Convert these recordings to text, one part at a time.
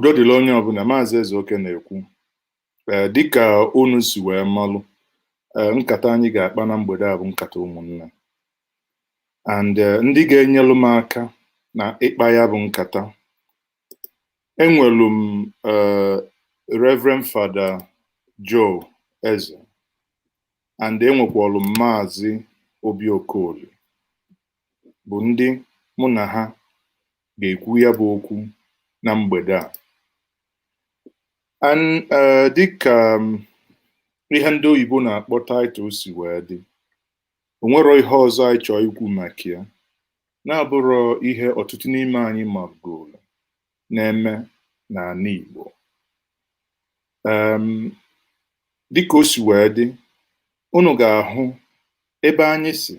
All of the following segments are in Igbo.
Udo dịrị onye ọbụla. Maazị Ezeoke na-ekwu. Dịka unu si wee malụ, nkata anyị ga-akpa na mgbede a bụ nkata ụmụnne, and ndị ga-enyelụ m aka na ịkpa ya bụ nkata. Enwelu m Reverend Father Joe Eze, and enwekwalụ m Maazị Obi Okoli, bụ ndị mụ na ha ga-ekwu ya bụ okwu na mgbede a. Dịka ihe ndị oyibo na-akpọ title si wee dị, o nwero ihe ọzọ anyị chọọ ikwu maka ya na-abụrụ ihe ọtụtụ n'ime anyị magoro na-eme n'ala Igbo. Dịka o si wee dị, unu ga-ahụ ebe anyị si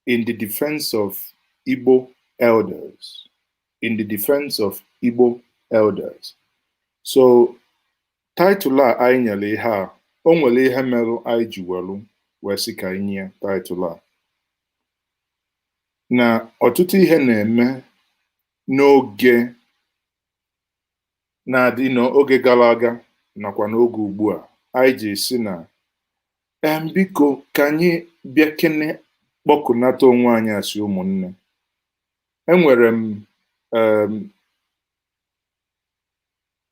in the defense of Igbo elders, in the defense of Igbo elders. So title a anyị nyere ihe a, o nwere ihe merụ anyị ji welu wee sị ka anyị nye title a. Na ọtụtụ ihe na-eme n'oge na-adị n'oge gara aga nakwa n'oge ugbu a, anyị ji si na biko ka anyị bịa kene kpọkụnata onwe anyị asị ụmụnne. Enwere m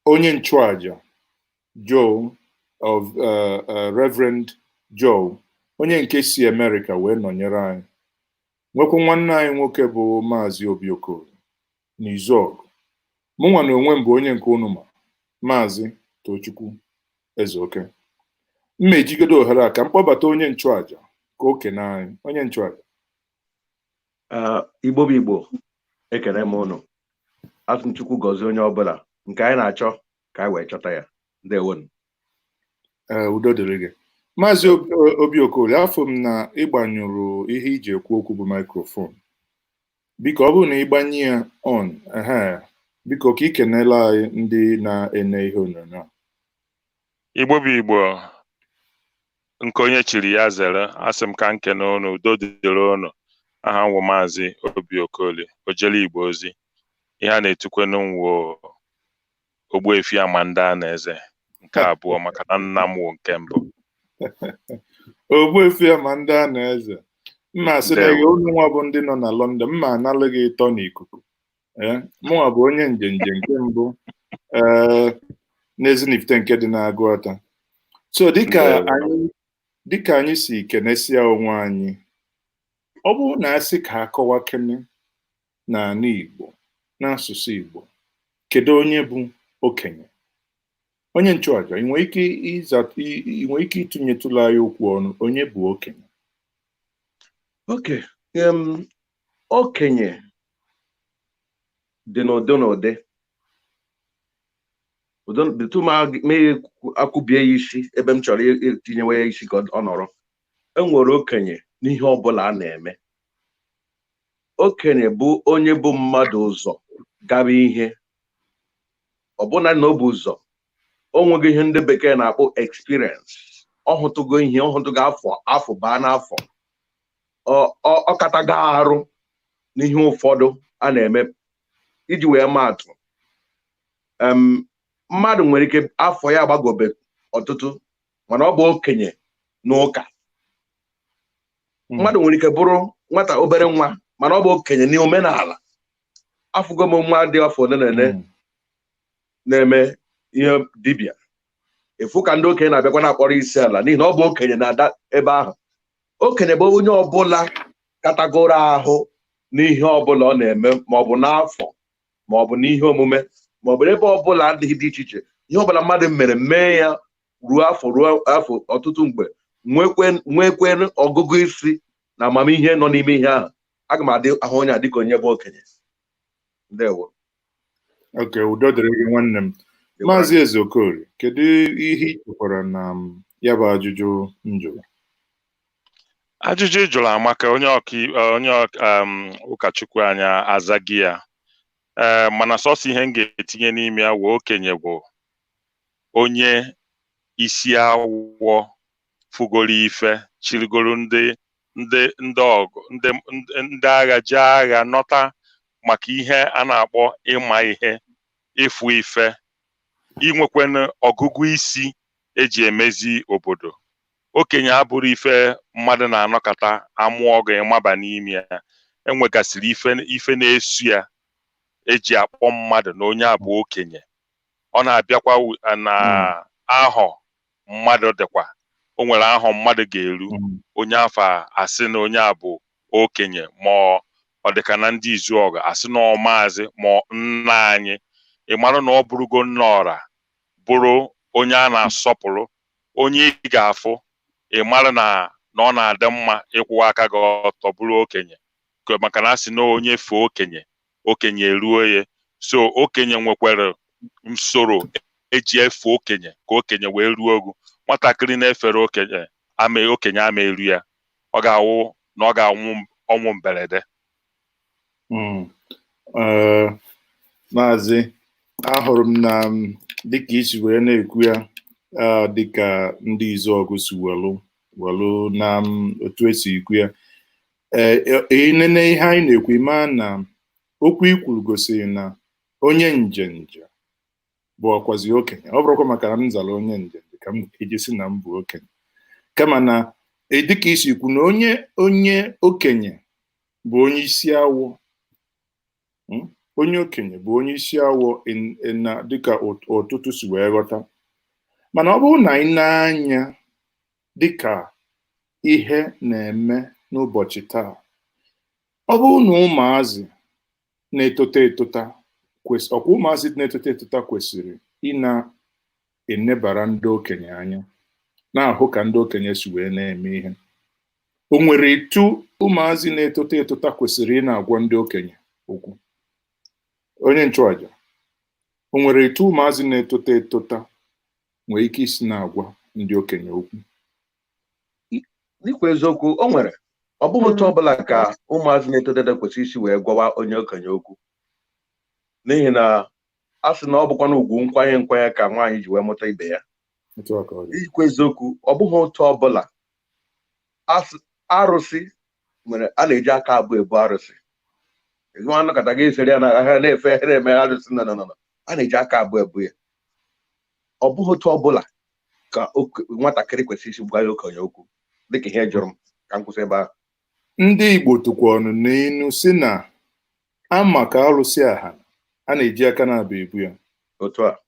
onye nchụaja Joe of Reverend Joe, onye nke si America wee nọnyere anyị. Nwekwa nwanne anyị nwoke bụ Maazị Obi Okoli n'Izọgụ. Mụnwa na onwe m bụ onye nke unu ma, Maazị Tochukwu Ezeoke. Mma ejigodo ohere a ka m kpọbata onye nchụaja ka o kene anyị. Onye nchụaja. Igbo bụ Igbo, ekene m unu. Asị m Chukwu gọzie onye ọbụla nke anyị na-achọ ka anyị wee chọta ya. Ndewonu. Udo dịrị gị. Maazị Obi Okoli, afọ m na ịgbanyụrụ ihe iji ekwu okwu bụ microphone. Biko ọ bụrụ na ịgbanye ya on, biko ka ị kenela anyị ndị na-ene ihe onyonyo. Igbo bụ Igbo, nke onye chiri ya zere. Asị m ka nkene unu, udo dịrị unu. Aha m bụ Maazị Obi Okoli, ojele Igbo ozi. Ihe a na-etukwenu nwo Ogbuefi Amanda Anaeze nke abụọ, maka na nna m wụ nke mbụ. Ogbuefi Amanda Anaeze. Mma asị na gị onye nwa bụ ndị nọ na London, mma analụ gị ịtọ n'ikuku. Mụnwa bụ onye njenje nke mbụ n'Ezinifite nke dị n'Agụata. So dịka anyị si kenesia onwe anyị, ọ bụrụ na asị ka akọwa kene n'ala Igbo, n'asụsụ Igbo, kedu onye bụ okenye? Onye nchụaja, ị nwere ike ịtụnyetụla anyị okwu ọnụ, onye bụ okenye? Okenye dị n'ụdị n'ụdị. Akwụbie ya isi ebe m chọrọ itinyewe ya isi ka ọ nọrọ. Enwere okenye n'ihe ọbụla a na-eme. Okenye bụ onye bụ mmadụ ụzọ gaba ihe, ọbụna na ọ bụ ụzọ o nweghị ihe ndị bekee na-akpọ experience. Ọ hụtụgo ihe, ọ hụtụgo afọ baa n'afọ. Ọ kataga arụ n'ihe ụfọdụ a na-eme. Iji wee maatụ, mmadụ nwere ike afọ ya agbagobe ọtụtụ, mana ọ bụ okenye n'ụka. Mmadụ nwere ike bụrụ nwata obere nwa, mana ọ bụ okenye n'omenala. Afụgo m nwa dị afọ ole na ole na-eme ihe dibịa. Efu ka ndị okenye na-abịakwa na-akpọrọ isi ala n'ihi na ọ bụ okenye na-ada ebe ahụ. Okenye bụ onye ọbụla katagoro ahụ n'ihe ọbụla ọ na-eme, maọbụ n'afọ, maọbụ n'ihe omume, maọbụ ebe ọbụla adịghị dị iche iche. Ihe ọbụla mmadụ mere mee ya ruo afọ ọtụtụ mgbe, nwekwe ọgụgụ isi na amamihe nọ n'ime ihe ahụ. Aga m ahụ onye a dịka onye bụ okenye. Ndewo. Okay, udo dịrị gị nwanne m. Maazị Ezeokoli, kedu ihe ị chekwara na ya bụ ajụjụ m jụrụ? Ajụjụ ị jụrụ amaka. Onye ụkọchukwu anyị azaghị ya. Mana sọsọ ihe m ga-etinye n'ime ya wee okenye bụ onye isi awọ fugoro ife, chirigoro ndị agha jee agha nọta maka ihe a na-akpọ ịma ihe ịfụ ife inwekwana ọgụgụ isi eji emezi obodo. Okenye abụrụ ife mmadụ na-anọkọta amụọ gị maba n'ime ya. Enwegasịrị ife na-esu ya eji akpọ mmadụ na onye a bụ okenye. Ọ na-abịakwa na ahọ mmadụ dịkwa. O nwere ahọ mmadụ ga-eru onye afọ asị na onye a bụ okenye, ma ọ dịka na ndị Izuọgụ asị na ọ maazị ma nna anyị. Ị mara na ọ bụrụgo nna ọra, bụrụ onye a na-asọpụrụ, onye ị ga-afụ ị mara na ọ na-adị mma ịkwụwa aka gị ọtọ bụrụ okenye, maka na asị na onye fee okenye eruo ya. So okenye nwekwara usoro eji efe okenye ka okenye wee ruo ogu. Nwatakịrị na-efere okenye ama eru ya, ọ ga-awụ na ọ ga-anwụ ọnwụ mberede. Maazị, ahụrụ m na dịka isi wee na-ekwu ya, dịka ndị Izuọgụ si welu na otu esi ikwu ya, nene ihe anyị na-ekwu maa na okwu ikwuru gosiri na onye njenje bụ ọkwazi okenye. Ọ bụrụkwa maka na m zara onye njenje ka m eji si na m bụ okenye, kama na dịka isi ikwu na onye okenye bụ onye isi awọ. Onye okenye bụ onye isi awọ na dịka ọtụtụ si wee ghọta. Mana ọ bụrụ na anyị na-anya dịka ihe na-eme n'ụbọchị taa, ọ bụrụ na ụmụazị na-etota kwesịrị ị na-enebara ndị okenye anya, na-ahụ ka ndị okenye si wee na-eme ihe. O nwere etu ụmụazị na-etota kwesịrị ị na-agwa ndị okenye okwu? Onye nchụaja, o nwere etu ụmụazị na-etota nwee ike isi na-agwa ndị okenye okwu? Dịkwa eziokwu, o nwere. Ọ bụghị otu ọbụla ka ụmụazị na-etota kwesịrị isi wee gwawa onye okenye okwu, n'ihi na a sị na ọ bụkwa na ugwu nkwanye ka nwaanyị ji wee mụta ibe ya. Dịkwa eziokwu, ọ bụghị otu ọbụla. Arụsị nwere, a na-eji aka abụọ ebu arụsị. Anụkọta gị esere ya na ha na-efe eme arụsị, a na-eji aka abụọ ebu ya. Ọ bụghị otu ọbụla ka nwatakịrị kwesịrị isi gwa ya okenye okwu, dịka ihe jụrụ m ka m kwụsị ebe ahụ. Ndị Igbo tụkwa ọnụ n'inu si na ama ka arụsị ahana a na-eji aka na-abụ ebu ya. Otu a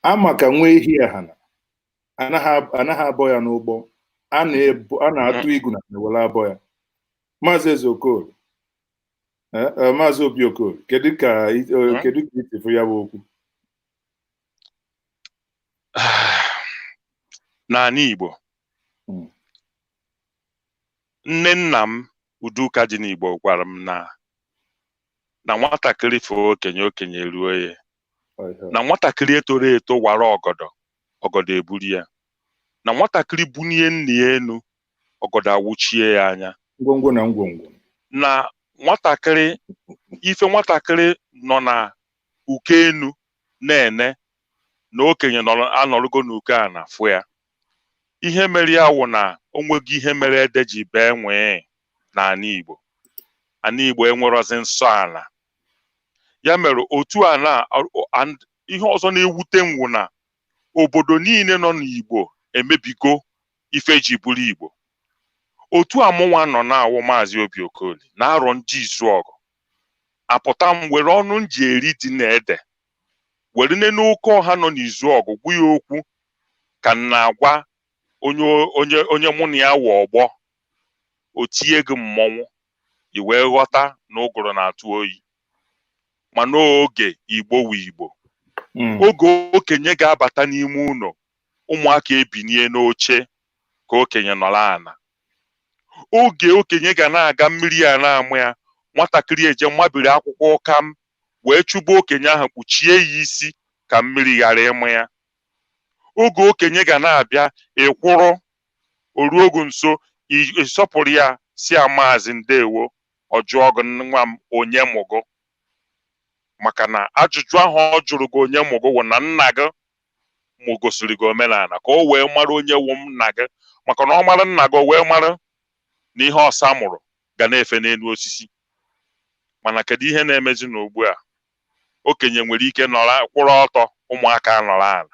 ama ka nwa ehi ahana anaghị abọ ya n'ụgbọ, a na-atụ igu na were abọ ya. Maazị Ezeokolie, Maazị Obi Okolie, kedu ka itifu ya bụ okwu? N'ala Igbo, nne nna m Uduka dị n'Igbo gwara m na nwatakịrị fee okenye ruo ya, na nwatakịrị etoro eto wara ọgọdọ eburu ya, na nwatakịrị bunie nna ya enu ọgọdọ awụchie ya anya. Ngwongwo na ngwongwo. Na nwatakịrị nọ na uko enu na-ene na okenye anọrụgo n'uko a na afụ ya. Ihe mere ya wụ na onwego ihe mere ede ji bee nwee n'ala Igbo. Ala Igbo enwerozi nsọ ala. Ya mere otu a na ihe ọzọ na-ewute m na obodo niile nọ n'Igbo emebigo ife ji bụrụ Igbo. Otu amụnwa nọ na-awụ Maazị Obi Okolie na arọ ndị Izuọgụ apụta m were ọnụ m ji eri dị na ede were n'oke ọha nọ n'Izuọgụ gwu ya okwu ka m na-agwa onye mụ na ya wụ ọgbọ, o tie gị mmọnwụ, i wee ghọta na ụgụrụ na-atụ oyi. Ma n'oge Igbo wụ Igbo, oge okenye ga-abata n'ime ụlọ, ụmụaka ebinie n'oche ka okenye nọrọ ana. Oge okenye ga na-aga mmiri ya na-amụ ya, nwatakịrị eje mmabiri akwụkwọ ụka m wee chụba okenye ahụ kpuchie ya isi ka mmiri ghara ịmụ ya. Oge okenye ga na-abịa ịkwụrụ oruogu nso, ịsọpụrụ ya si ya maazị ndewo, ọjụọgụ nwa m onye mụgo. Maka na ajụjụ ahụ ọ jụrụ gị onye mụgo wụ na nna gị mụgosiri gị omenala ka o wee mara onye wụ nna gị. Maka na ọ mara nna gị o wee mara na ihe ọsa mụrụ ga na-efe n'elu osisi. Mana kedu ihe na-emezi n'ugbu a? okenye nwere ike kwụrụ ọtọ, ụmụaka nọrọ ala.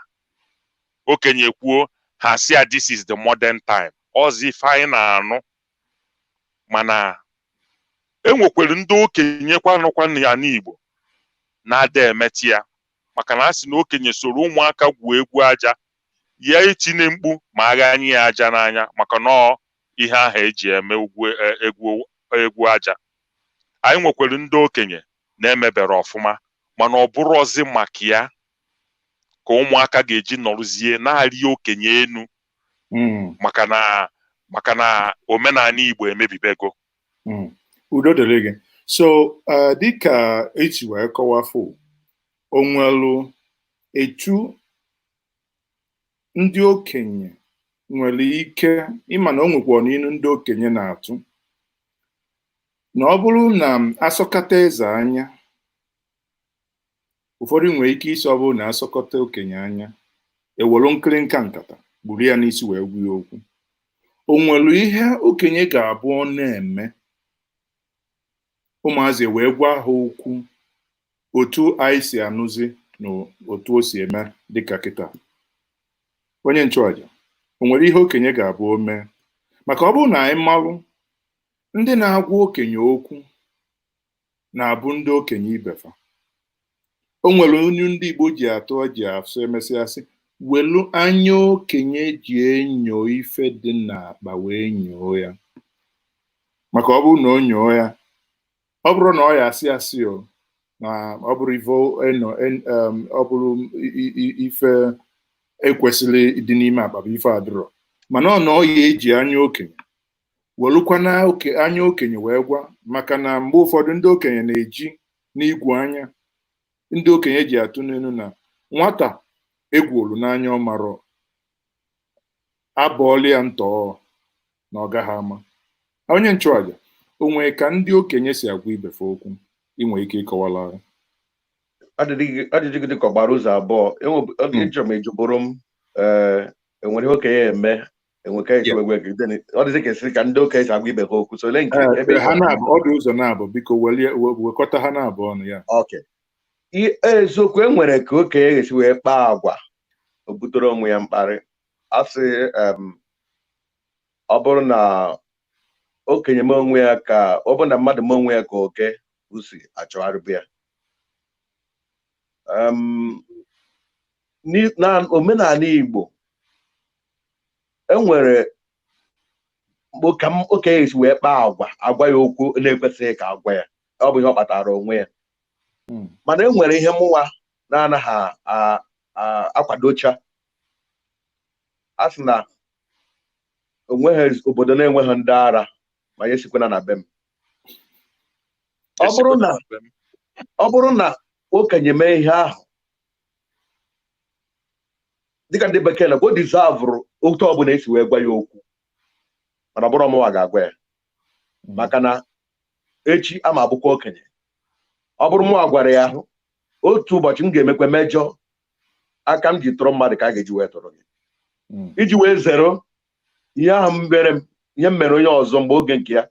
Okenye kwuo, ha si ya this is the modern time. Ọzi ife anyị na-anụ. Mana enwekwere ndị okenye kwanụkwa n'ala Igbo na-ada emeti ya, maka na a sị na okenye soro ụmụaka gwuo egwu aja, ya itinye mkpu ma agha anyị ya aja n'anya, maka na ihe ahụ eji eme egwu aja. Anyị nwekwere ndị okenye na-emebere ọfụma, mana ọ bụrụzi maka ya ka ụmụaka ga-eji nọrụzie na-arị okenye enu, maka na omenala Igbo emebibego. Udo dịrị gị. So dịka echi wee kọwafụ, onwelu etu ndị okenye nwere ike ịma na o nwekwa ọnịnu ndị okenye na-atụ, na ọ bụrụ na asọkata eze anya, ụfọdụ nwere ike isi ọ bụrụ na asọkọta okenye anya, ewelu nkịrịnka nkata gburu ya n'isi wee gwa ya okwu. O nwere ihe okenye ga-abụ ọ na-eme ụmụazị wee gwa ha okwu otu anyị si anụzi na otu o si eme dịka kịta. Onye nchụaja, o nwere ihe okenye ga-abụ o mee? Maka ọ bụrụ na anyị malụ ndị na-agwa okenye okwu na-abụ ndị okenye ibefa. O nwere onye ndị Igbo ji atụ ji asụ emesịasị, welu anya okenye ji enyo ife dị n'akpa wee nyoo ya. Maka ọ bụrụ na o nyoo ya, ọ bụrụ na ọ ya asị asị o, na ọ bụrụ ife ekwesịrị dị n'ime akpa bụ ife adịrọ, mana ọ na ọ ya eji anya okenye welukwa na anya okenye wee gwa. Maka na mgbe ụfọdụ ndị okenye na-eji n'igwu anya, ndị okenye ji atụ n'elu na nwata egwuru n'anya ọmarọ abọọlụ ya ntọ na ọ gaghị ama. Onye nchụaja, o nwere ka ndị okenye si agwa ibefe okwu? Inwe ike ịkọwala. Ajụjụ gị dịka ọgbara ụzọ abụọ. Ịchọrọ m ejuburu m enwere ihe okenye eme, enweka esi ọ dịzị ka esi ka ndị okenye si agwa ibe ha okwu. So ole nke ebe ha na-abụ ọ dị ụzọ na-abụ, biko wekọta ha na-abụ ọnụ ya. Okay. Eziokwu, enwere ka okenye ga-esi wee kpaa agwa o butere onwe ya mkparị. Asị ọ bụrụ na okenye m onwe ya ka ọ bụrụ na mmadụ m onwe ya ka oke usi achọgharịbụ ya. Na omenala Igbo enwere ka okenye esi wee kpaa agwa ya okwu na-ekwesịghị ka agwa ya. Ọ bụ ihe ọ kpatara onwe ya. Mana enwere ihe mụnwa na-anaghị akwadocha. A sị na onweghị obodo na-enweghị ndị ara, ma ya esikwana na be m. Ọ bụrụ na okenye mee ihe ahụ dịka ndị bekee na o dizavụrụ otu ọbụla esi wee gwa ya okwu, mana ọ bụrụ ọmụnwa ga-agwa ya. Maka na echi ama abụkwa okenye. Ọ bụrụ mụnwa gwara ya ahụ, otu ụbọchị m ga-emekwa mejọ aka m ji tụrụ mmadụ ka a ga-eji wee tụrụ gị, iji wee zere ihe ahụ ihe m mere onye ọzọ mgbe oge nke ya.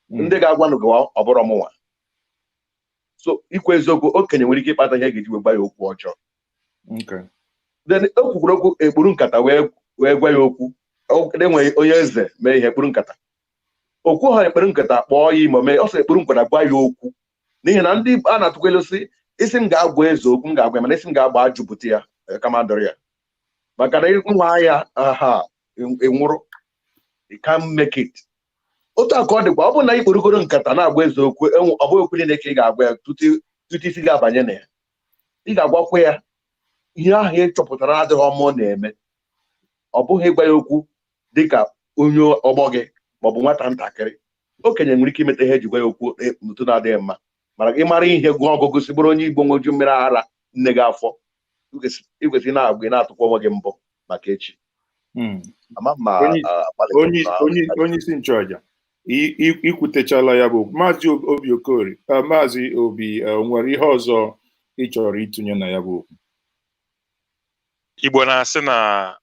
Ndị ga-agwa n'oge ọ bụrụ ọmụnwa. So ikwu eziokwu, okenye nwere ike ịkpata ihe ga-eji wee gwa ya okwu ọjọọ. Then ekwukwuru okwu ekpuru nkata wee gwa ya okwu. Enweghị onye eze mee ihe ekpuru nkata. Okwu ha ekpuru nkata kpọọ ya ime mee ọsọ ekpuru nkata gwa ya okwu. N'ihi na ndị a na-atụkwa elu sị, isi m ga-agwa eze okwu m ga-agwa ya, mana isi m ga-agba ajụpụta ya kama dọrọ ya. Maka na nwa ya enwụrụ, you can't make it. Otu aka ọ dịkwa, ọ bụrụ na ị kpurugoro nkata na-agwa eze okwu, ọ bụghị okwu niile ka ị ga-agwa ya tutu isi ga-abanye na ya. Ị ga-agwakwa ya ihe ahụ ị chọpụtara adịghị ọma ọ na-eme. Ọ bụghị ịgwa ya okwu dịka onye ọgbọ gị maọbụ nwata ntakịrị. Okenye nwere ike imeta ihe eji gwa ya okwu n'otu na-adịghị mma. Mara ị mara ihe gụọ ọgụgụ si bụrụ onye Igbo nweju mmiri ara nne gị afọ, ikwesị na-agba na-atụkwa onwe gị mbụ maka echi. Onye isi nchụaja, ikwutechala ya bụ Maazị Obi Okorie. Maazị Obi, nwere ihe ọzọ ị chọrọ ịtụnye na ya bụ okwu? Igbo na-asị na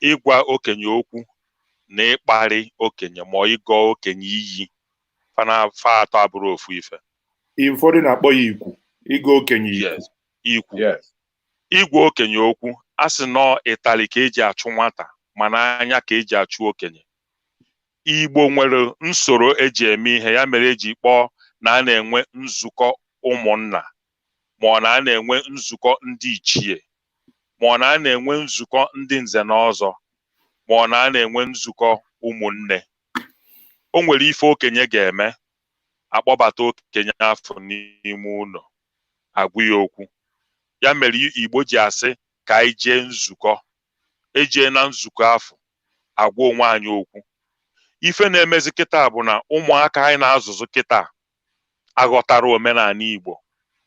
ịgwa okenye okwu na ịkparị okenye ma ịgọ okenye iyi fa atọ abụrụ ofu ife. Ụfọdụ na-akpọ ya ikwu. Igwe okenye ikwu. yes ikwu Yes. igwe okenye okwu a sị nọ ịtalị ka eji achụ nwata mana anya ka eji achụ okenye. Igbo nwere nsoro eji eme ihe, ya mere eji kpọọ na a na-enwe nzukọ ụmụnna, ma ọ na a na-enwe nzukọ ndị ichie, ma ọ na a na-enwe nzukọ ndị nze na ọzọ, ma ọ na a na-enwe nzukọ ụmụnne. O nwere ife okenye ga-eme, akpọbata okenye afọ n'ime ụlọ, agwa ya okwu. Ya mere Igbo ji asị ka anyị jee nzukọ. Ejee na nzukọ afọ, agwa onwe anyị okwu. Ife na-emezi kịta bụ na ụmụaka anyị na-azụzụ kịta aghọtara omenala Igbo,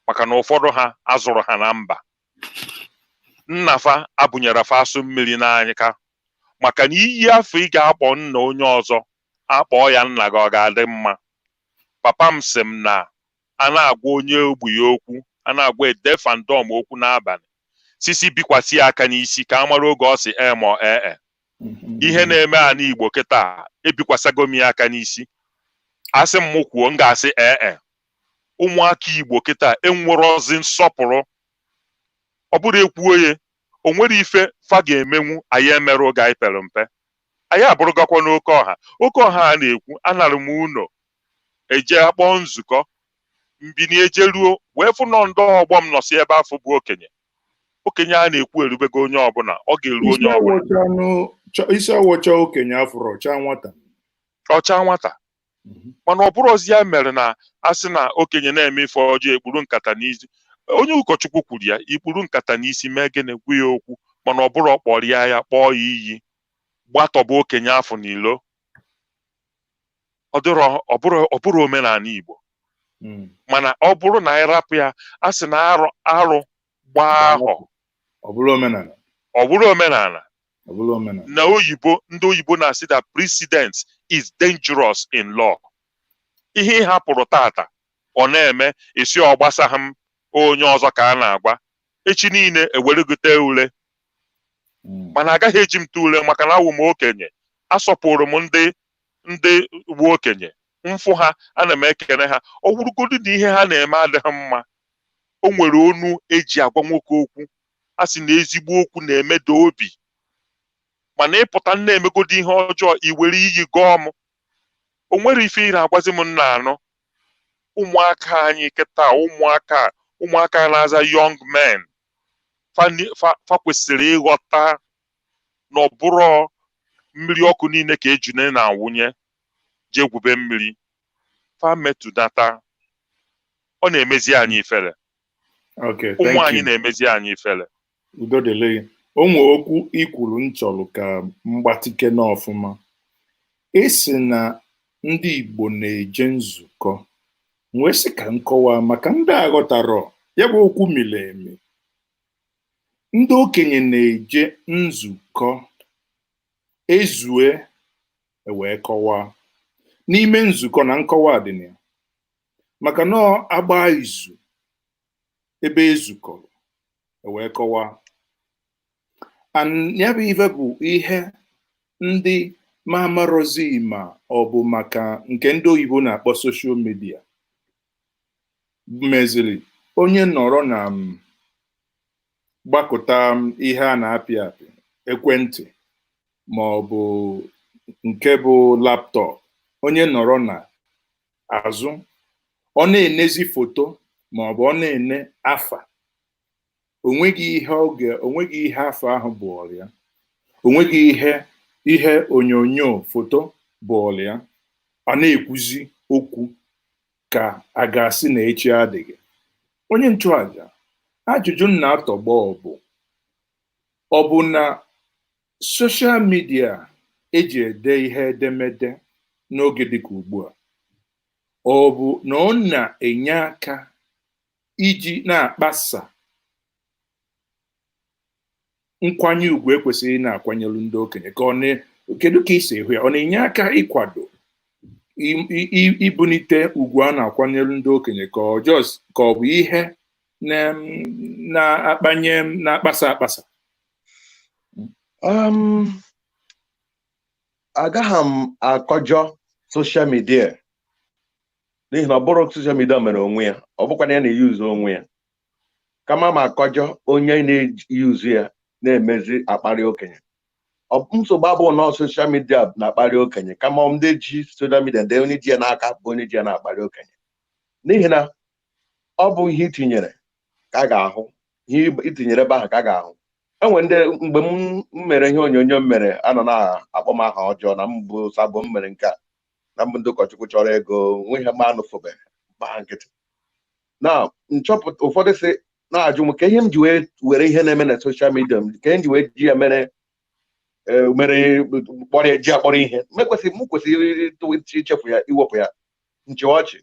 maka na ụfọdụ ha azụrụ ha na mba. Nna fa abụnyere fa asụ mmiri n'anyịka, maka na iyi afọ ị ga-akpọ nna onye ọzọ akpọọ ya nna gị, ọ ga-adị mma. Papa m sị m na a na-agwa onye ogbi ya okwu, a na-agwa deaf and dumb okwu n'abalị, sisi bikwasị ya aka n'isi ka a mara oge ọ sị ma ọ ee. Ihe na-eme a n'Igbo kịta ebikwasago m ya aka n'isi, asị m kwuo m ga-asị ee. Ụmụaka Igbo kịta enwerozi nsọpụrụ. Ọ bụrụ ekwuo ya, o nwere ife fa ga-emenwu anyị emere oge anyị pere mpe. Anyị abụrụgakwa n'oke ọha. Oke ọha a na-ekwu, anara m ụlọ eje akpọ nzukọ, mbini ejeruo wee fụ nọ ndị ọgbọ m nọsi ebe afọ bụ okenye. Okenye a na-ekwu erubego onye ọbụla, ọ ga-eru onye ọbụla. Isi ọwụcha okenye afụrụ ọcha nwata. Ọcha nwata. Mana ọ bụrụzi ya mere na asị na okenye na-eme ife ọjọọ ekpuru nkata n'isi. Onye ụkọchukwu kwuru ya, ikpuru nkata n'isi mee gịnị, gwa ya okwu. Mana ọ bụrụ ọkpọrọ ya kpọọ ya iyi, gbatọba okenye afọ n'ilo. Ọ bụrụ omenala Igbo. Mana ọ bụrụ na anyị rapụ ya, a sị na arụ gbaa ahọ, ọ bụrụ omenala. ọ bụrụ omenala. Ọ bụrụ omenala. Na ndị oyibo na-asị that precedence is dangerous in law. Ihe ị hapụrụ tata ọ na-eme isi ọ gbasaghị m onye ọzọ ka a na-agwa, echi niile eweregote ule. Mana agaghị eji m ule maka na awụ m okenye. Asọpụrụ m ndị uwe okenye, mfụ ha ana m ekene ha. Ọ wụrụgodu na ihe ha na-eme adịghị mma, o nwere onu eji agwa nwoke okwu. A sị na ezigbo okwu na-emeda obi. Mana ịpụta na-emegodo ihe ọjọọ, iwere iyi gọọ m. O nwere ife ị na-agwazi m nna anọ. Ụmụaka anyị kịta, ụmụaka na-aza young men, fa kwesịrị ịghọta na ọ bụrụ mmiri ọkụ niile ka ejune na-awụnye jee gwube mmiri. Fa metụdata, ọ na-emezi anyị ifere. Ụmụ anyị na-emezi anyị ifere. Udo dịle. O nwere okwu ikwuru nchọrọ ka mgbatike n'ọfụma. Esi na ndị Igbo na-eje nzukọ. Nwee sị ka nkọwa maka ndị aghọtarọ ya bụ okwu miri emi. Ndị okenye na-eje nzukọ, ezue wee kọwaa. N'ime nzukọ na nkọwa dị na ya, maka na agba izu ebe ezukọrọ wee kọwaa. Ya bụ ife bụ ihe ndị mamarozi ma ọ bụ maka nke ndị oyibo na-akpọ soshal midia meziri onye nọrọ na gbakọta ihe a na-apị apị, ekwentị ma ọ bụ nke bụ laptọp, onye nọrọ na azụ ọ na-enezi foto ma ọ bụ ọ na-ene afa. Onweghị ihe afọ ahụ bụ ọrịa. Onweghị ihe onyonyo foto bụ ọrịa. A na-ekwuzi okwu ka a ga-asị na echi adịghị. Onye nchụaja, ajụjụ na-atọgbọ ọ bụ na soshal midia eji ede ihe edemede n'oge dịka ugbu a, ọ bụ na ọ na-enye aka iji na-akpasa nkwanye ugwu ekwesịghị na-akwanyelu ndị okenye? Kedu ka isi hụ ya? Ọ na-enye aka ịkwado ibunite ugwu a na-akwanyelu ndị okenye ka ọ bụ ihe na-akpasa akpasa? Agaghị m akọjọ soshal midia n'ihi na ọ bụrụ soshal midia mere onwe ya, ọ bụkwa na ya na-eyuzu onwe ya. kama ma akọjọ onye na-eyuzu ya na-emezi akparị okenye. Nsogbu abụọ na soshal midia na-akparị okenye kama ndị ji soshal midia ndị onye ji ya n'aka bụ onye ji ya na-akparị okenye, n'ihi na ọ bụ ihe itinyere ka a ga-ahụ, ihe itinyere ebe ahụ ka a ga-ahụ. Enwe ndị mgbe m mere ihe onyonyo m mere anọ na-akpọ m aha ọjọọ na mbụ sabụ m mere nke a na mbụ ndị ụkọchukwu chọrọ ego nwe ihe m anụfụbeghị gbaa nkịtị. Na nchọpụta ụfọdụ si na-ajụ m ka ihe m ji wee were ihe na-eme na soshal midia ka ihe m ji wee ji ya mere kpọrọ ihe m kwesịrị ichefu ya, iwepụ ya nchewa ọchị.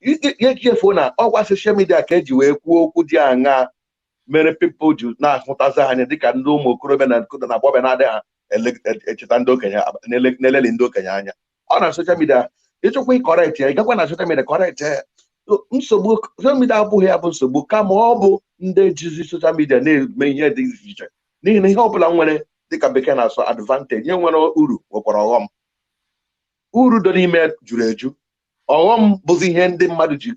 Ihe chefuo na ọgwa soshal midia ka eji wee kwuo okwu dị aṅa mere pipụl ji na-ahụtazi anya dịka ndị ụmụ okorobịa na agbọghọbịa na-adịghị echeta ndị okenye, na-eleli ndị okenye anya. Ọ na soshal midia ịchọkwa ịkọrekt ya, ịgakwa na soshal midia kọrekt ya. Nsogbu soshal midia abụghị ya bụ nsogbu, kama ọ bụ ndị jizi soshal midia na-eme ihe dị iche iche, n'ihi na ihe ọbụla nwere dịka bekee na-asọ advantage, ihe nwere uru nwekwara ọghọm. Uru dị n'ime juru eju, ọghọm bụzi ihe ndị mmadụ ji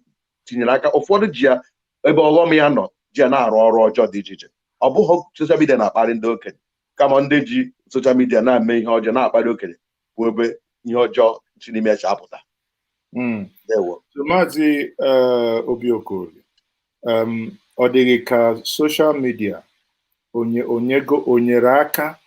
tinyere aka. Ụfọdụ ji ya ebe ọghọm ya nọ ji ya na-arụ ọrụ ọjọọ dị iche iche. Ọ bụghị soshal midia na-akparị ndị okenye, kama ndị ji soshal midia na-eme ihe ọjọọ na-akparị okenye bụ ebe ihe ọjọọ si n'ime echi apụta. Maazị Obi-Okoli, ọ dịghị ka soshal midia o nyere aka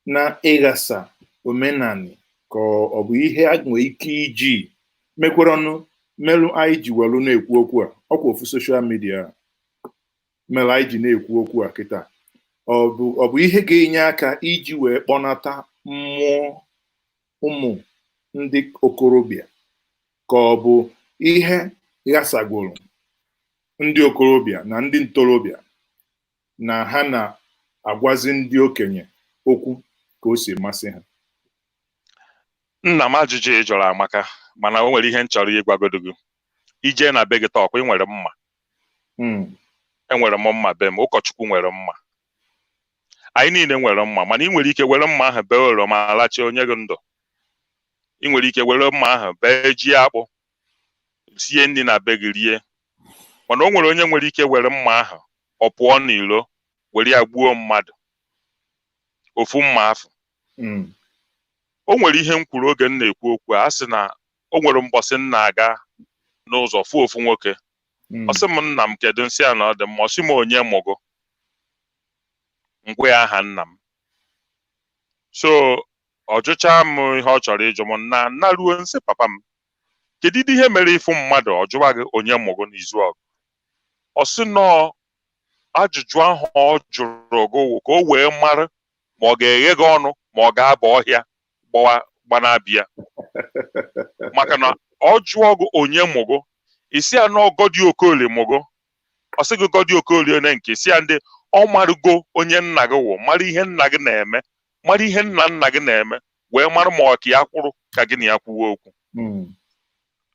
na ịghasa omenani ka ọ bụ ihe a nwee ike iji mekwaranụ merụ anyị ji welu na-ekwu okwu a? Ọkwa ofu soshal midia mere anyị ji na-ekwu okwu a kịta. Ọ bụ ihe ga-enye aka iji wee kpọnata mmụọ ụmụ ndị okorobịa, ka ọ bụ ihe ghasagworo ndị okorobịa na ndị ntorobịa na ha na-agwazi ndị okenye okwu ka o si masị ha? Nna m ajụjụ ị jụrụ amaka, mana o nwere ihe m chọrọ ịgwagodo gị. Ije na be gị taa, ọkwa ị nwere mma. Enwere m mma be m, ụkọchukwu nwere mma, anyị niile nwere mma, mana ị nwere ike were mma ahụ bee oroma alachi onye gị ndụ. Ị nwere ike were mma ahụ bee ji akpụ sie nri na be gị rie, mana o nwere onye nwere ike were mma ahụ ọ pụọ n'ilo were ya gbuo mmadụ, ofu mma afọ. O nwere ihe m kwuru oge m na-ekwu okwu a sị na o nwere mbọsị m na-aga n'ụzọ fụ ofu nwoke, ọ sị m nna m kedu, nsị a na ọ dị mma, ọ sị m onye mụgo, ngwe aha nna m. So ọ jụchaa m ihe ọ chọrọ ịjụ m, na ruo nsị papa m kedu ihe mere ịfụ mmadụ ọ jụwa gị onye mụgo n'izu ọgụ? Ọ sị nọọ ajụjụ ahụ ọ jụrụ gị ka o wee mara ma ọ ga-eghe gị ọnụ ma ọ ga-aba ọhịa gbanabịa. Maka na ọ jụọ gị onye mụgo, isi ya na Godi Okoli mụgo, ọ sị gị Godi Okoli onye nke, si ya ndị ọ marụgo onye nna gị wụ, mara ihe nna gị na-eme, mara ihe nna nna gị na-eme, wee mara ma ọ ka ya kwụrụ ka gị na ya kwuwe okwu.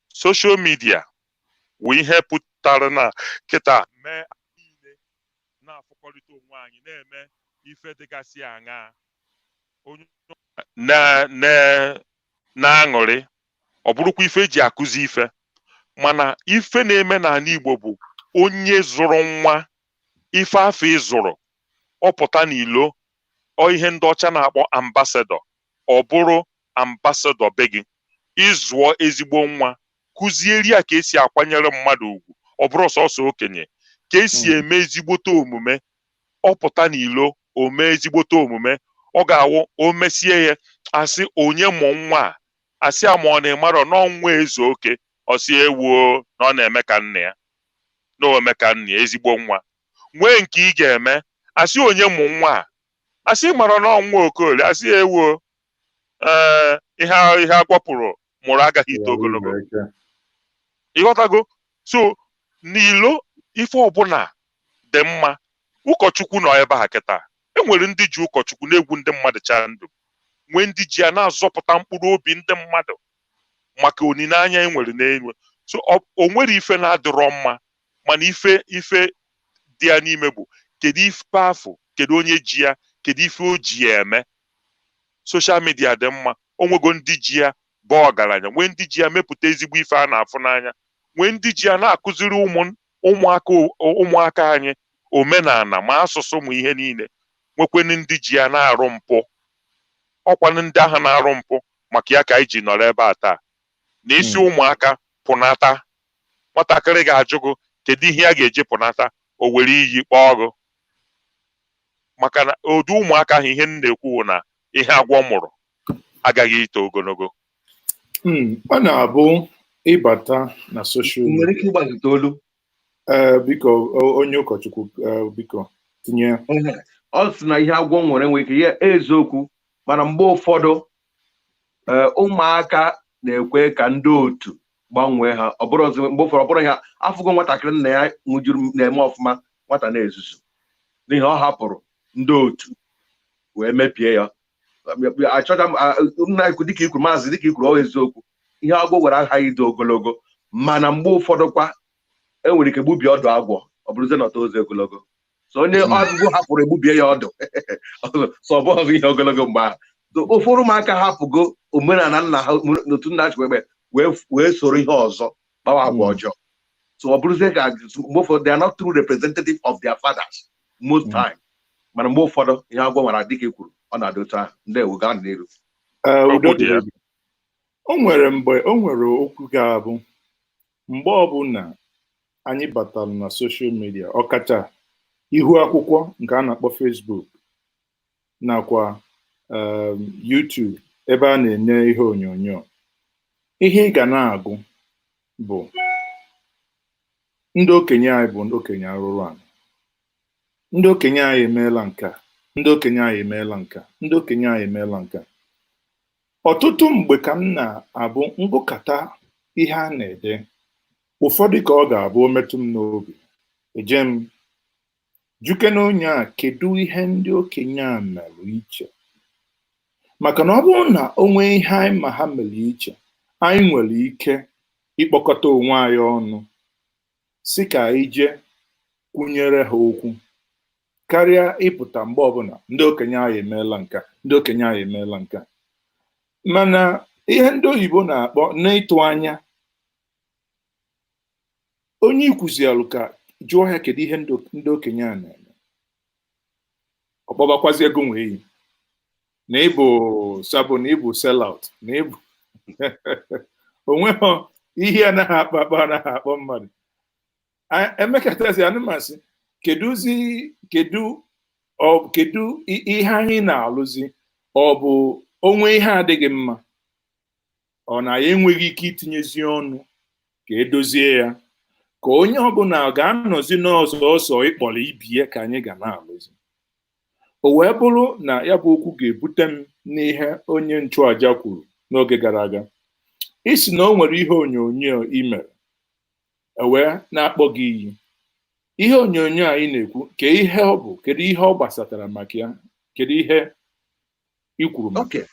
Soshal midia wụ ihe pụtara na kịta mee niile na-afụkọrịta onwe anyị, na-eme ife dịgasị aṅa, onye na-aṅụrị, ọ bụrụkwa ife eji akụzi ife. Mana ife na-eme n'ala Igbo bụ onye zụrụ nwa, ife afọ ịzụrụ ọ pụta n'ilo, ọ ihe ndị ọcha na-akpọ ambasadọ, ọ bụrụ ambasadọ be gị, ịzụọ ezigbo nwa, kụzieri ya ka esi akwanyere mmadụ ugwu, ọ bụrụ sọsọ okenye, ka esi eme ezigbote omume. Ọ pụta n'ilo, o mee ezigbote omume, ọ ga-awụ o mesie ya asị onye mụ nwa a, asị a ma ọ na-emarọ n'ọnwa ezu oke, ọ sị ewuo na ọ na-eme ka nna ya, na o eme ka nna ya, ezigbo nwa. Nwee nke ị ga-eme asị onye mụ nwa a, asị marọ n'ọnwa Okoli, asị ewuo ihe agwapụrụ mụrụ agaghị ito ogologo. Ịghọtago? So n'ilo ife ọbụla dị mma. Ụkọchukwu nọ ebe a kịta, enwere ndị ji ụkọchukwu na-egwu ndị mmadụ chaa ndụ, nwee ndị ji ya na-azọpụta mkpụrụ obi ndị mmadụ maka onineanya enwere n'elu. So o nwere ife na-adịrọ mma, mana ife dị ya n'ime bụ kedu ife afọ, kedu onye ji ya, kedu ife o ji ya eme. Soshal midia dị mma, o nwego ndị ji ya bụ ọgaranya, nwee ndị ji ya mepụta ezigbo ife a na-afụ n'anya, nwee ndị ji ya na-akụziri ụmụaka anyị omenala ma asụsụ ma ihe niile nwekwenụ ndị ji ya na-arụ mpụ. Ọkwanụ ndị ahụ na-arụ mpụ maka ya ka anyị ji nọrọ ebe a taa. N'isi ụmụaka pụnata, nwatakịrị ga-ajụ gị kedu ihe a ga-eji pụnata, o were iyi kpọọ gụ. Maka na ụdị ụmụaka ahụ ihe m na-ekwu na ihe agwọ mụrụ agaghị ito ogologo. Ọ na-abụ ịbata na social media. Nwere ike ịgbazite olu. Biko onye ụkọchukwu biko tinye. Ọ sị na ihe agwọ nwere nwere ike ya eziokwu, mana mgbe ụfọdụ ụmụaka na-ekwe ka ndị otu gbanwee ha. Ọ bụrụ mgbe ụfọdụ ọ bụrụ ya afụgo nwatakịrị nna ya nwụjuru na-eme ọfụma, nwata na-ezuzu n'ihi ọ hapụrụ ndị otu wee mepie ya. Achọta nna ikwu dịka ikwuru maazị dịka ikwuru ọ eziokwu, ihe agwọ gwara aghaghị ịdị ogologo, mana mgbe ụfọdụ kwa enwere ike gbubie ọdụ agwọ ọ bụrụzie na ọtọ ozi ogologo. So onye agwọ hapụrụ egbubie ya ọdụ so ọ bụghị ihe ogologo mgbe ahụ. Ụfọdụ ụmụaka hapụgo omenala nna ha n'otu nna chi wee soro ihe ọzọ gbawa agwa ọjọọ. So ọ bụrụzie ka mgbe ụfọdụ they are not true representative of their fathers most time, mana mgbe ụfọdụ ihe agwọ nwara dịka kwuru ọ na-adị otu ahụ. Ndewo gaa n'iru. O nwere okwu ga-abụ mgbe ọbụla anyị batara na social media, ọkacha ihu akwụkwọ nke a na-akpọ Facebook nakwa YouTube ebe a na-enye ihe onyonyo, ihe ị ga na-agụ bụ ndị okenye anyị bụ ndị okenye arụrụ ala, ndị okenye anyị emeela nka, ndị okenye anyị emeela nka, ndị okenye anyị emeela nka. Ọtụtụ mgbe ka m na-abụ ngụkọta ihe a na-ede, ụfọdụ ka ọ ga-abụ o metụ m n'obi, eje m juke na onye a kedu ihe ndị okenye a mere iche. Maka na ọ bụrụ na o nwee ihe anyị ma ha mere iche, anyị nwere ike ịkpọkọta onwe anyị ọnụ si ka anyị jee kwunyere ha okwu karịa ịpụta mgbe ọbụla ndị okenye anyị emeela nka, ndị okenye anyị emeela nka. Mana ihe ndị oyibo na-akpọ n'ịtụ anya, onye ikwuzialụ ka jụọ ya kedu ihe ndị okenye a na-eme, ọ kpọbakwazi ego nwee na ịbụ sabo na ịbụ sellout na ịbụ onweghị ihe anaghị akpa akpa anaghị akpọ mmadụ. Emekatazi anụmasị kedu ihe anyị na-alụzi, ọ bụ onwe ihe adịghị mma, ọ na ya enweghị ike itinyezi ọnụ ka edozie ya, ka onye ọbụla ga-anọzi n'ọzọ ọsọ ịkpọrọ ibie ka anyị ga na-alụzi. O wee bụrụ na ya bụ okwu ga-ebute m n'ihe onye nchụaja kwuru n'oge gara aga, isi na o nwere ihe onyonyo imere wee na-akpọ gị iyi. Ihe onyonyo anyị na-ekwu ka ihe ọ bụ, kedu ihe ọ gbasatara maka ya, kedu ihe i kwuru maka ya?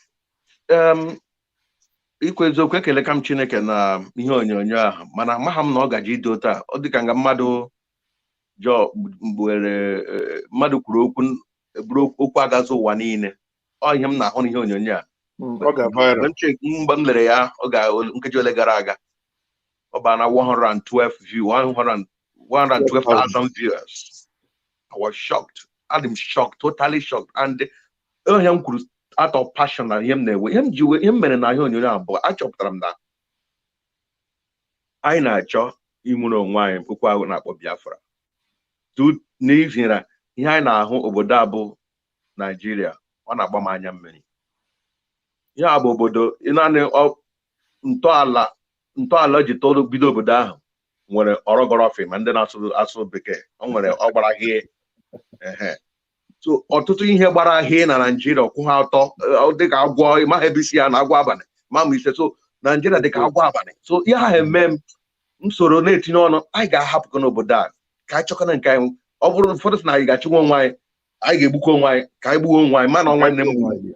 Ikwu eziokwu, ekele ka m Chineke na ihe onyonyo ahụ, mana amaghị m na ọ gaji ido taa. Ọ dịka nga mmadụ kwuru okwu agazi ụwa niile. Ọ ihe m na-ahụ n'ihe onyonyo a. Mgbe m lere ya nkeji ole gara aga, ọ bara na 112,000 viewers. I was shocked. I'm shocked, totally shocked. And onye m kwuru out of passion na ihe m na-ewe, ihe m mere na ihe onyonyo abụọ, achọpụtara m na anyị na-achọ imere onwe anyị okwu ahụ na-akpọ Biafra. N'ihi na ihe anyị na-ahụ obodo a bụ Naijiria, ọ na-agba m anya mmiri. Ihe a bụ obodo naanị ntọala ji tọrọ bido obodo ahụ nwere ọrọgọrọfị ma ndị na-asụ bekee, ọ nwere ọgbara hie. So ọtụtụ ihe gbara ahịa na Naijiria ọkwụ ha atọ dịka agwọ, ịmaghị ebe isi ya na agwọ abalị ma ise. So Naijiria dịka agwọ abalị. So ihe ha eme m soro na-etinye ọnụ, anyị ga-ahapụkọ n'obodo a ka anyị chọkọna nke anyị. Ọ bụrụ ụfọdụ sị na anyị ga-achịkwa onwe anyị, anyị ga-egbukwa onwe anyị ka anyị gbuo onwe anyị, mana nwanne m anyị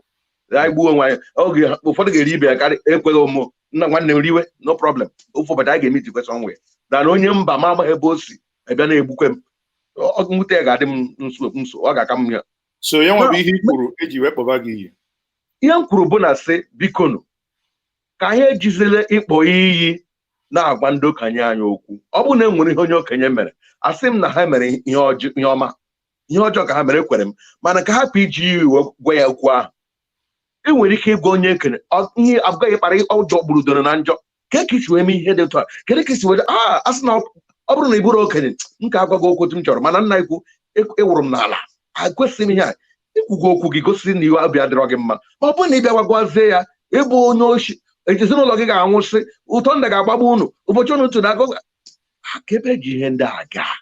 gbuo onwe anyị. Oge ụfọdụ ga-eri ibe ya karị ekweghị omume nna nwanne m riwe, no problem. Ofe obodo anyị ga-eme itikwe somewhere na onye mba ma amaghị ebe o si ebe na-egbukwe m, mwute ya ga-adị m nso, ọ ga-aka m ya. So ya nwere ihe i kwuru eji wekpọba gị iyi. Ihe m kwuru bụ na sị bikonu ka anyị ejizile ịkpọ iyi na-agwa ndị okenye anyị okwu. Ọ bụ na enwere ihe onye okenye mere, asị m na ha mere ihe ọma, ihe ọjọọ ka ha mere, ekwere m, mana ka hapụ iji iwe gwa ya okwu ahụ. E nwere ike ịgwa onye okenye ihe agaghị kpara ọjọọ gburudoro na njọ, ka esi wee mee ihe dị otu a, kedu ka esi wee asị na ọ bụrụ na ị bụrụ okenye m ka agwa gị okwu m chọrọ, mana nna ikwu ịwụrụ m n'ala, akwesịghị m ihe a. Ikwugo okwu gị gosiri na iwe abịa dịrọ gị mma, ma ọ bụrụ na ị bịa gwagwazie ya ịbụ onye ochi, ezinụlọ gị ga-anwụsị, ụtọ ndị ga-agbagbu unu, ụbọchị unu otu na-agụ ka ebe ji ihe ndị a gaa.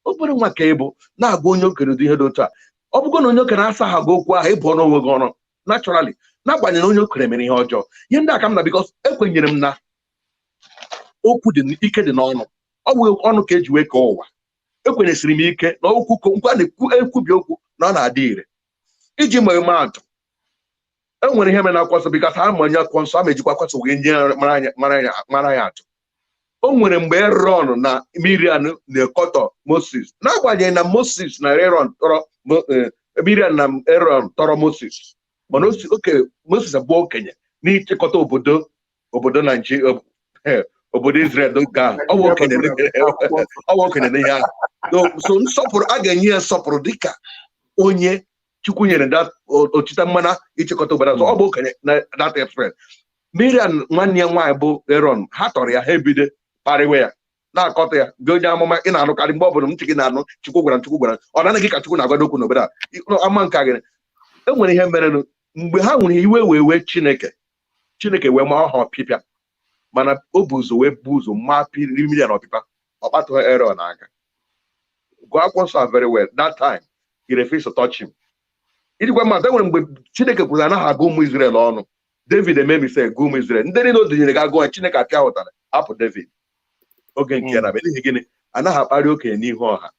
Obere nwa ka ịbụ na-agwa onye okenye ụdị ihe dị otu a. Ọ bụgo na onye okenye asa ha gị okwu ahụ, ịbụ n'onwe gị ọrụ naturally, n'agbanyeghị na onye okenye mere ihe ọjọọ. Ihe ndị a ka m na bikos ekwenyere m na okwu dị ike dị n'ọnụ. Ọ bụ ọnụ ka eji wee kee ụwa. Ekwenyesiri m ike na okwu nkwa na-ekwubi okwu na ọ na-adị ire. Iji mee atụ, e nwere ihe mere na akwụkwọ nsọ bikos ha ma onye akwụkwọ nsọ a ma-ejikwa akwụkwọ nsọ wee nye mara ya atụ. O nwere mgbe Erọn na Miriam na-ekọtọ Moses, n'agbanyeghị na Moses na Erọn tọrọ Miriam na Erọn tọrọ Moses, mana oke Moses bụ okenye n'ịchịkọta obodo Naijiria, obodo Israel ga ọ bụ okenye n'ihe ahụ. So nsọpụrụ a ga-enye ya nsọpụrụ dịka onye Chukwu nyere otite mmana ịchịkọta obodo ọzọ. Ọ bụ okenye na that experience. Miriam nwanne ya nwaanyị bụ Erọn, ha tọrọ ya, ha ebido kparịwa ya, na-akọta ya, gị onye amụma ị na-anụkarị mgbe ọ bụla ntị gị na-anụ Chukwu gwara ọ naghị ka Chukwu na-agwado okwu n'obodo a ama nke gị. E nwere ihe mere mgbe ha nwere iwe wee Chineke wee maa ha ọpịpịa, mana o bụ ụzọ maa Miriam ọpịpịa, ọ kpatụghị Erọn aka. Gụọ akwụkwọ nsọ very well. That time he refused to touch him. Ijikwa mmadụ, e nwere mgbe Chineke kwuru anaghị agụ ụmụ Izrel ọnụ. David ememise gụ ụmụ Izrel, ndị niile o dinyere ga-agụ, Chineke apịa hụtara hapụ David. Oge nke ya na n'ihi gịnị? Anaghị akparị okenye n'ihu ọha.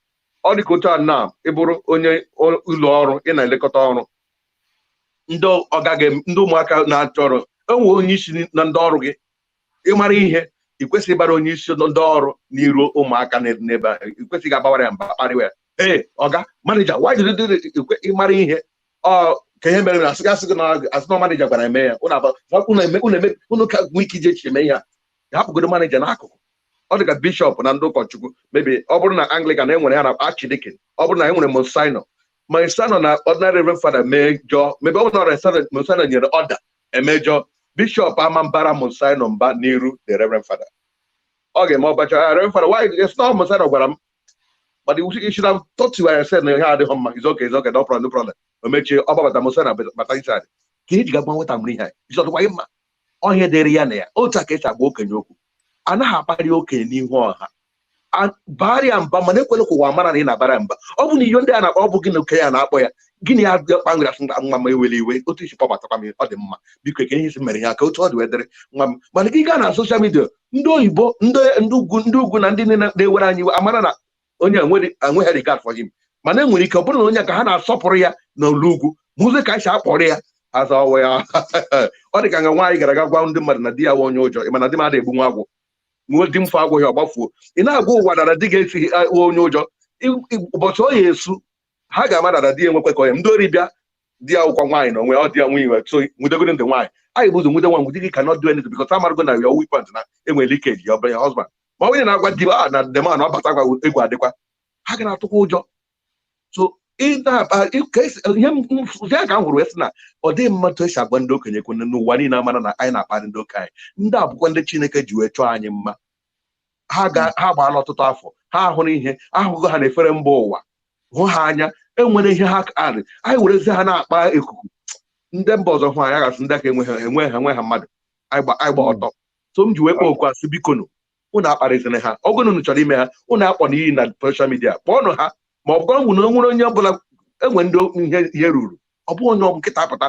Ọ dị ka otu a na ịbụrụ onye ụlọ ọrụ, ị na-elekọta ọrụ, ndị ụmụaka na-achọrọ, enwe onye isi na ndị ọrụ gị, ịmara ihe, ị kwesịghị ịbara onye isi ndị ọrụ n'iru ụmụaka n'ebe a, ị kwesịghị agbawara ya mba kparịwa ya. Ọga manija, why did you do it? Ịmara ihe ka ihe mere na asị gị na asịnọ manija gwara eme ya, unu ka nwee ike ije echi eme ihe a, hapụgodo manija n'akụkụ. Ọ dị ka bishọp na ndị ụkọchukwu, mebi ọ bụrụ na Anglican enwere ha na Archdeacon, ọ bụrụ na enwere Monsignor na ordinary Reverend Father mejọ, mebi ọ bụrụ na Monsignor nyere ọda emejọ, bishọp ama mbara Monsignor mba n'iru the Reverend Father. Ọ ga-eme ọbacha, Reverend Father, why it's not Monsignor gwara m, but you should have thought to yourself na ihe adịghị mma. It's okay, no problem. O mechie ọgbabata Monsignor bata inside, ka iji ga-agba nweta mụrụ ihe a ịzọtụkwa mma. Ọhịa dịrị ya na ya, otu a ka esi agba okenye okwu. Anaghị akparị okenye n'ihu ọha, baara ya mba, mana ekwela ka ụwa mara na ị na-abara mba. Ọ bụ na ihe ndị a na-akpọ, ọ bụ gị na okenye a na-akpọ ya, gịnị ya kpangara asị nwa m ewele iwe, otu isi kpọbatakwa m, ọ dị mma, biko eke ihe isi mere ya ka otu ọ dị wedere nwa m. Mana gị gaa na soshal midia, ndị oyibo, ndị ugwu na ndị na-ewere anyị iwe, amara na onye enweghị regard for him. Mana e nwere ike ọ bụrụ na onye ka ha na-asọpụrụ ya n'ụlọ ugwu, mụzie ka esi akpọrọ ya aza ọwa ya. Ọ dị ka nga nwaanyị gara aga gwa ndị mmadụ na di ya nwe onye ụjọ, mana di m ada egbu nwa agwụ, nwe di mfe agwụghị ọgbafuo. Ị na-agwa ụwa dara di ga-esi onye ụjọ, ụbọchị ọ ya esu ha ga-ama dara di ya enwekwekọ ya. Ndị ori bịa di ya akwụkwọ nwaanyị na onwe ọ dị ya nwe iwe, so nwudegoro ndị nwaanyị anyị bụ ụzọ nwude nwa nwudi gị cannot do anything because amargo na your weapons na enwere leakage ya ọbụla ya husband. Ma onye na-agwa di na the man ọ bata gwa egwu adịkwa, ha ga na-atụkwa ụjọ. So ihe ka m hụrụ esi na ọ dịghị mmadụ esi agwa ndị okenye kwene n'ụwa niile amara na anyị na-akparị ndị okenye. Ndị abụkwa ndị Chineke ji wee chọọ anyị mma. Ha gbaala ọtụtụ afọ, ha hụrụ ihe, ahụghị ha na-efere mba ụwa, hụ ha anya, enwere ihe ha karị, anyị werezi ha na-akpa ekuku. Ndị mba ọzọ hụ anyị gasị ndị aka enwe ha mmadụ, anyị gba ọtọ. So m ji wee kpọọ okwu asị, biko nụ unu akparịzịrị ha, ọgụnụ unu chọrọ ime ha, unu akpọ n'iyi na social media, kpọọnụ ha. Ma ọ bụkwa na onwere onye ọbụla enwe ndị ihe ruru, ọ bụ onye ọbụ nkịta apụta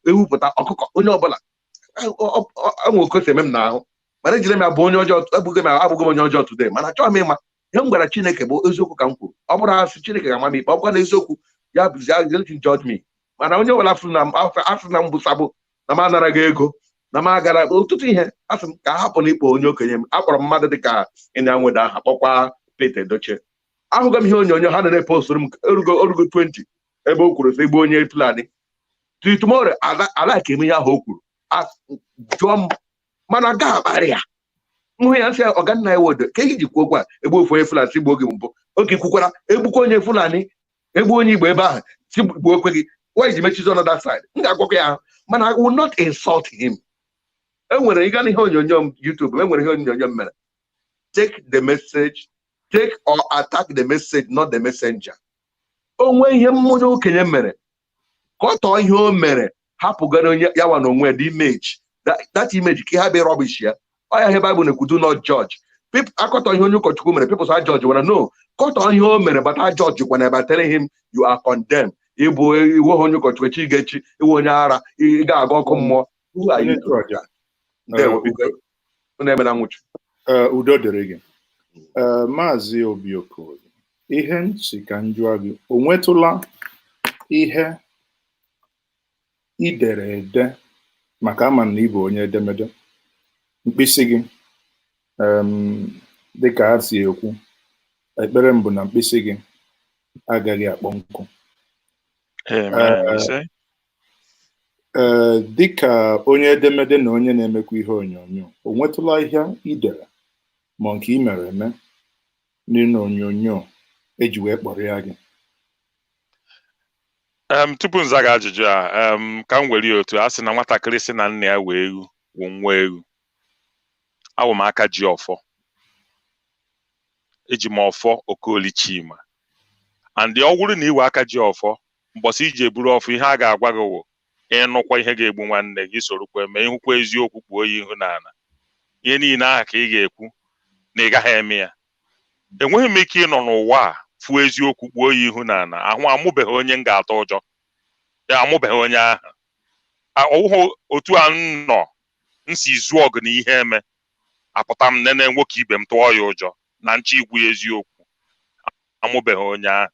ewupụta ọkụkọ, onye ọbụla enwe okosi eme m n'ahụ, mana ejire m ya bụ onye ọjọọ, abụghị m onye ọjọọ today, mana chọọ m ịma ihe m gwara Chineke bụ eziokwu ka m kwuru. Ọ bụrụ asị Chineke ga-ama m ikpe, ọ bụkwa na eziokwu ya bụzi ya judge me. Mana onye ọbụla asị na mbụ sabụ na m anara gị ego na m agara ọtụtụ ihe, asị m ka hapụ na ikpo onye okenye m. Akpọrọ mmadụ dịka ịnya nweda aha kpọkwa Peter Edochie. Ahụga m ihe onyonyo ha na-epostụrụ m orugo 20 ebe o kwuru sị igbo onye Fulani tomorrow ala ka eme ihe ahụ o kwuru jụọ m, mana ga akparị ya nhụ ya nsị ọganna ya wodo ka iji kwuo okwu a egbu ofu onye Fulani si gbuo gị mbụ oge kwukwara egbukwa onye Fulani egbu onye Igbo ebe ahụ si gbuo okwe gị why ji mechizi on that side m ga-agwakọ ya ahụ mana I will not insult him. Enwere ịga n'ihe onyonyo YouTube enwere ihe onyonyo mere take the message take or attack the message not the messenger. Onwe ihe mmụọ okenye mere ka ọ tọọ ihe o mere hapụgara onye ya nwa n'onwe the image that image ka ha be rubbish ya ọ ya ihe Bible na-ekwu do not judge. People akọtọ ihe onye ụkọchukwu mere people say judge wana no kọtọ ihe o mere but I judge kwana by telling him you are condemned. Ịbụ iwe onye ụkọchukwu chi ga-echi iwe onye ara ị ga-aga ọkụ mmụọ udo dịrị gị Maazị Obiokoli ihe ntị ka njụa gị o nwetụla ihe idere ede maka ama na ịbụ onye edemede mkpịsị gị dịka ha si ekwu ekpere mbụ na mkpịsị gị agaghị akpọ nkụ dịka onye edemede na onye na-emekwa ihe onyonyo o nwetụla ihe idere ma nke ị mere eme n'ịnụ onyonyo eji wee kpọrọ ya gị tupu nzaga ajụjụ a ka m were otu a sị na nwatakịrị sị na nna ya wee ewu wụ nwa ewu awụ m aka ji ọfọ eji m ọfọ Okoli Chima and ọ wụrụ na iwe aka ji ọfọ mbọsị iji eburu ọfọ ihe a ga-agwa gị wụ ịnụkwa ihe ga-egbu nwanne gị sorokwa eme ịhụkwa eziokwu kpuo ya ihu n'ala ihe niile aha ka ị ga-ekwu na ị gaghị eme ya enweghị m ike ịnọ n'ụwa a fụ eziokwu kpuo ya ihu n'ala ahụ amụbeghị onye m ga-atọ ụjọ ya amụbeghị onye ahụ ọwụhụ otu a nọ nsi zuo ọgụ na ihe eme apụta m nene nwoke ibe m tụọ ya ụjọ na nchi ikwu eziokwu amụbeghị onye ahụ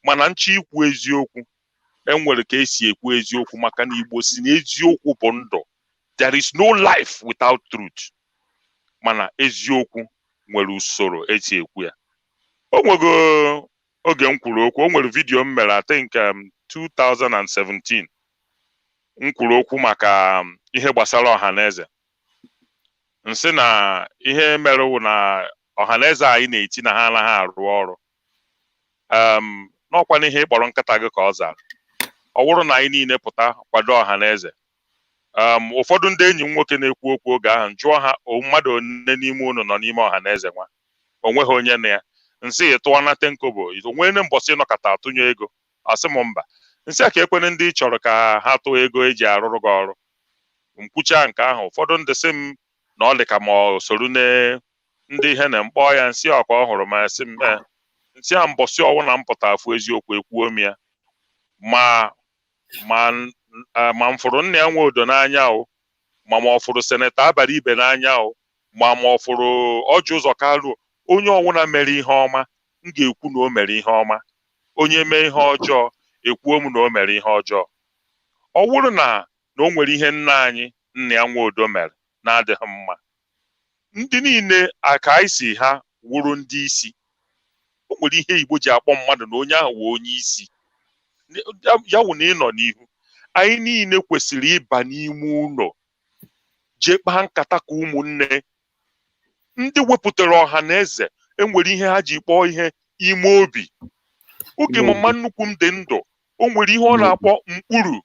mana nchi ikwu eziokwu enwere ka esi ekwu eziokwu maka na Igbo si na eziokwu bụ ndụ there is no life without truth mana eziokwu nwere usoro esi ekwu ya o nwego oge m kwuru okwu o nwere vidiyo m mere I think 2017 m kwuru okwu maka ihe gbasara ọhaneze nsị na ihe mere wụ na ọhaneze anyị na-eti na ha anaghị arụ ọrụ n'ọkwa n'ihe ịkpọrọ nkata gị ka ọ zara ọ wụrụ na anyị niile pụta kwado ọhaneze ụfọdụ ndị enyi m nwoke na-ekwu okwu oge ahụ jụọ ha mmadụ one n'ime unu nọ n'ime ọhaneze nwa onweghị onye na ya nsị ịtụwa na tenkobo onwere mbọsị nọkọta atụnye ego asị m mba nsị a ka ekwene ndị chọrọ ka ha tụọ ego eji arụrụ gị ọrụ mkwucha nke ahụ ụfọdụ ndị sị m na ọ dị ka ma ọ soro ndị ihe na mkpọ ya nsị ọkwa ọ hụrụ ma sị m nsị a mbọsị ọwụ na mpụta afụ eziokwu ekwuo m ya ma m fụrụ nna ya nwe odo n'anya o ma ọ fụrụ seneta abalị ibe n'anya o ma ọ fụrụ ọjị ụzọ kalụ onye ọwụna mere ihe ọma m ga-ekwu na o mere ihe ọma onye mee ihe ọjọọ ekwuo m na o mere ihe ọjọọ ọ wụrụ na o nwere ihe nna anyị nna ya nwe odo mere na-adịghị mma ndị niile aka anyị si ha wụrụ ndị isi o nwere ihe Igbo ji akpọ mmadụ na onye ahụ wee onye isi ya wụ na ịnọ n'ihu anyị niile kwesịrị ịba n'ime ụlọ jee kpaa nkata ka ụmụnne ndị wepụtara ọha na eze enwere ihe ha ji kpọọ ihe ime obi oge mama nnukwu m dị ndụ o nwere ihe ọ na-akpọ mkpụrụ